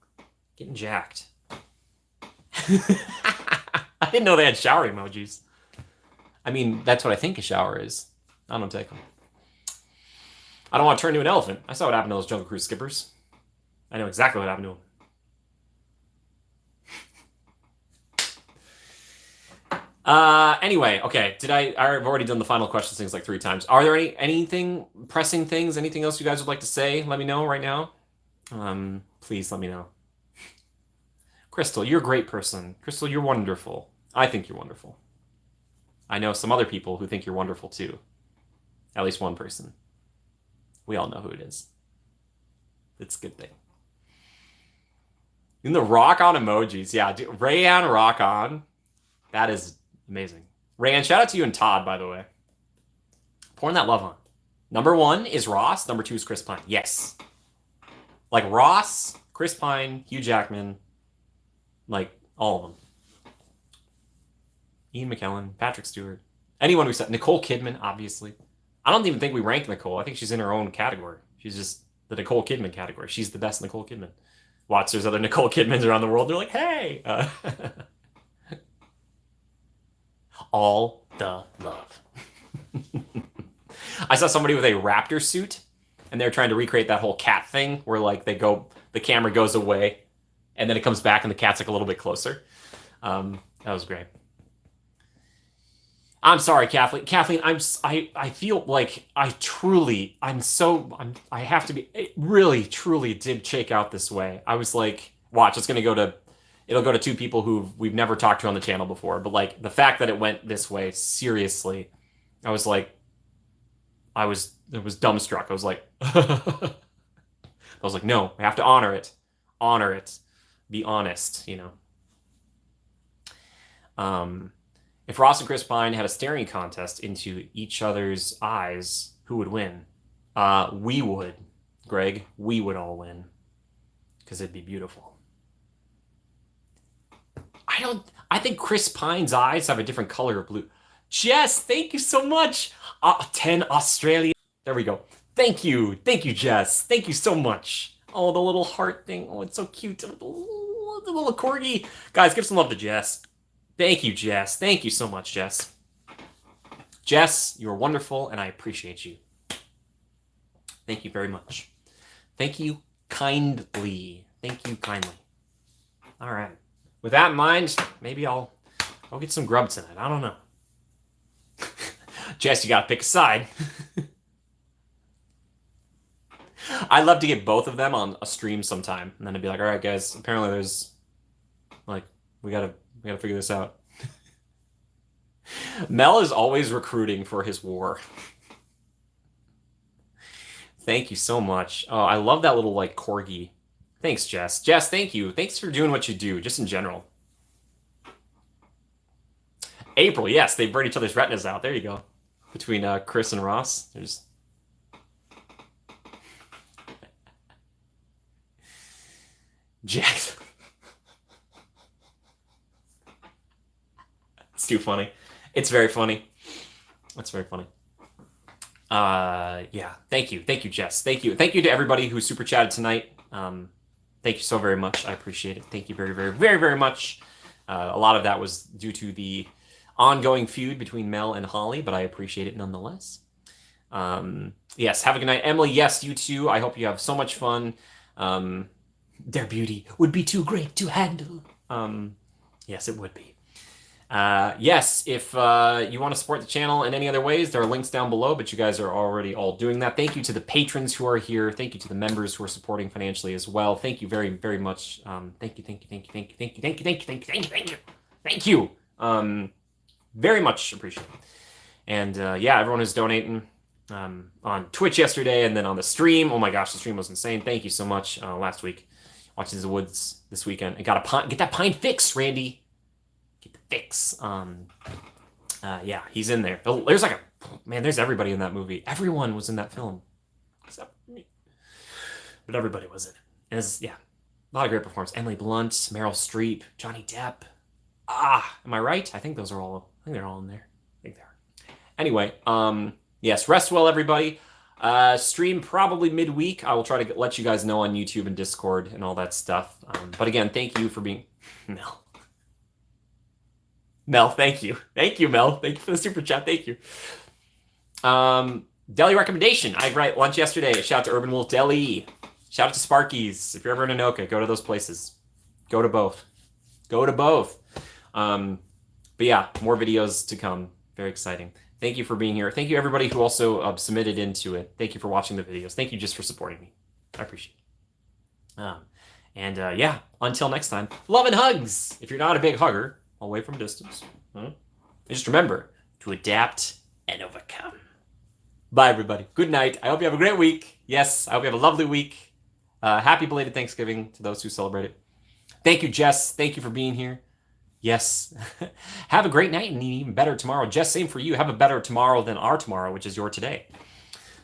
S1: Getting jacked. I didn't know they had shower emojis. I mean, that's what I think a shower is. I don't take them. I don't want to turn into an elephant. I saw what happened to those Jungle Cruise skippers. I know exactly what happened to them. Anyway, okay. I've already done the final questions things like 3 times. Are there anything pressing things? Anything else you guys would like to say? Let me know right now. Please let me know. Crystal, you're a great person. Crystal, you're wonderful. I think you're wonderful. I know some other people who think you're wonderful too. At least one person. We all know who it is. It's a good thing. In the rock on emojis, yeah, dude, Rayanne rock on. That is amazing. Rayanne, shout out to you and Todd, by the way. Pouring that love on. Number 1 is Ross. Number 2 is Chris Pine. Yes. Like Ross, Chris Pine, Hugh Jackman, like all of them. Ian McKellen, Patrick Stewart, anyone we said. Nicole Kidman, obviously. I don't even think we rank Nicole. I think she's in her own category. She's just the Nicole Kidman category. She's the best Nicole Kidman. Watch, there's other Nicole Kidmans around the world. They're like, hey. All the love. I saw somebody with a raptor suit, and they're trying to recreate that whole cat thing where, like, the camera goes away, and then it comes back, and the cat's, like, a little bit closer. That was great. I'm sorry, Kathleen. Kathleen, I feel like I have to be. It really, truly did shake out this way. I was like, watch, it'll go to 2 people who we've never talked to on the channel before. But like the fact that it went this way, seriously, I was like, it was dumbstruck. I was like, no, we have to honor it, be honest, you know. If Ross and Chris Pine had a staring contest into each other's eyes, who would win? We would, Greg. We would all win. Because it'd be beautiful. I think Chris Pine's eyes have a different color of blue. Jess, thank you so much. 10 Australia. There we go. Thank you. Thank you, Jess. Thank you so much. Oh, the little heart thing. Oh, it's so cute. The little corgi. Guys, give some love to Jess. Thank you, Jess. Thank you so much, Jess. Jess, you are wonderful, and I appreciate you. Thank you very much. Thank you kindly. Thank you kindly. All right. With that in mind, maybe I'll get some grub tonight. I don't know. Jess, you gotta pick a side. I'd love to get both of them on a stream sometime, and then I'd be like, all right, guys, apparently there's, like, we gotta figure this out. Mel is always recruiting for his war. Thank you so much. Oh, I love that little, like, corgi. Thanks, Jess. Jess, thank you. Thanks for doing what you do, just in general. April, yes, they burn each other's retinas out. There you go. Between Chris and Ross, there's... Jack. It's too funny. It's very funny. That's very funny. Yeah. Thank you. Thank you, Jess. Thank you. Thank you to everybody who super chatted tonight. Thank you so very much. I appreciate it. Thank you very, very, very, very much. A lot of that was due to the ongoing feud between Mel and Holly, but I appreciate it nonetheless. Yes, have a good night. Emily, yes, you too. I hope you have so much fun. Their beauty would be too great to handle. Yes, it would be. Yes, if you want to support the channel in any other ways, there are links down below, but you guys are already all doing that. Thank you to the patrons who are here. Thank you to the members who are supporting financially as well. Thank you very, very much. Thank you, thank you, thank you, thank you, thank you, thank you, thank you, thank you, thank you, thank you, thank you. Very much appreciate it. And yeah, everyone who's donating on Twitch yesterday and then on the stream. Oh my gosh, the stream was insane. Thank you so much. Last week, watching the woods this weekend. I got a pine. Get that pine fix, Randy. Get the fix. Yeah, he's in there. There's like there's everybody in that movie. Everyone was in that film, except me. But everybody was in it. And it's, yeah, a lot of great performances. Emily Blunt, Meryl Streep, Johnny Depp. Am I right? I think those are all. I think they're all in there. I think they are. Anyway, yes, rest well, everybody. Stream probably midweek. I will try to let you guys know on YouTube and Discord and all that stuff. But again, thank you for being Mel. Mel, thank you. Thank you, Mel. Thank you for the super chat. Thank you. Deli recommendation. I had lunch yesterday. Shout out to Urban Wolf Deli. Shout out to Sparky's. If you're ever in Anoka, go to those places. Go to both. Go to both. But yeah, more videos to come. Very exciting. Thank you for being here. Thank you, everybody who also submitted into it. Thank you for watching the videos. Thank you just for supporting me. I appreciate it. Yeah, until next time, love and hugs. If you're not a big hugger, away from a distance. Just remember to adapt and overcome. Bye, everybody. Good night. I hope you have a great week. Yes, I hope you have a lovely week. Happy belated Thanksgiving to those who celebrate it. Thank you, Jess. Thank you for being here. Yes. Have a great night and even better tomorrow. Jess, same for you. Have a better tomorrow than our tomorrow, which is your today.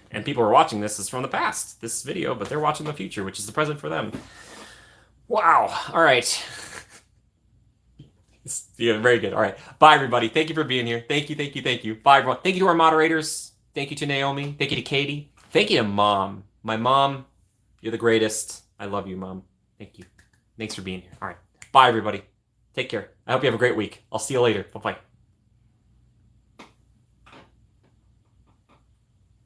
S1: And people who are watching this is from the past, this video, but they're watching the future, which is the present for them. Wow. All right. Yeah, very good. All right. Bye, everybody. Thank you for being here. Thank you, thank you, thank you. Bye, everyone. Thank you to our moderators. Thank you to Naomi. Thank you to Katie. Thank you to Mom. My mom, you're the greatest. I love you, Mom. Thank you. Thanks for being here. All right. Bye, everybody. Take care. I hope you have a great week. I'll see you later. Bye-bye.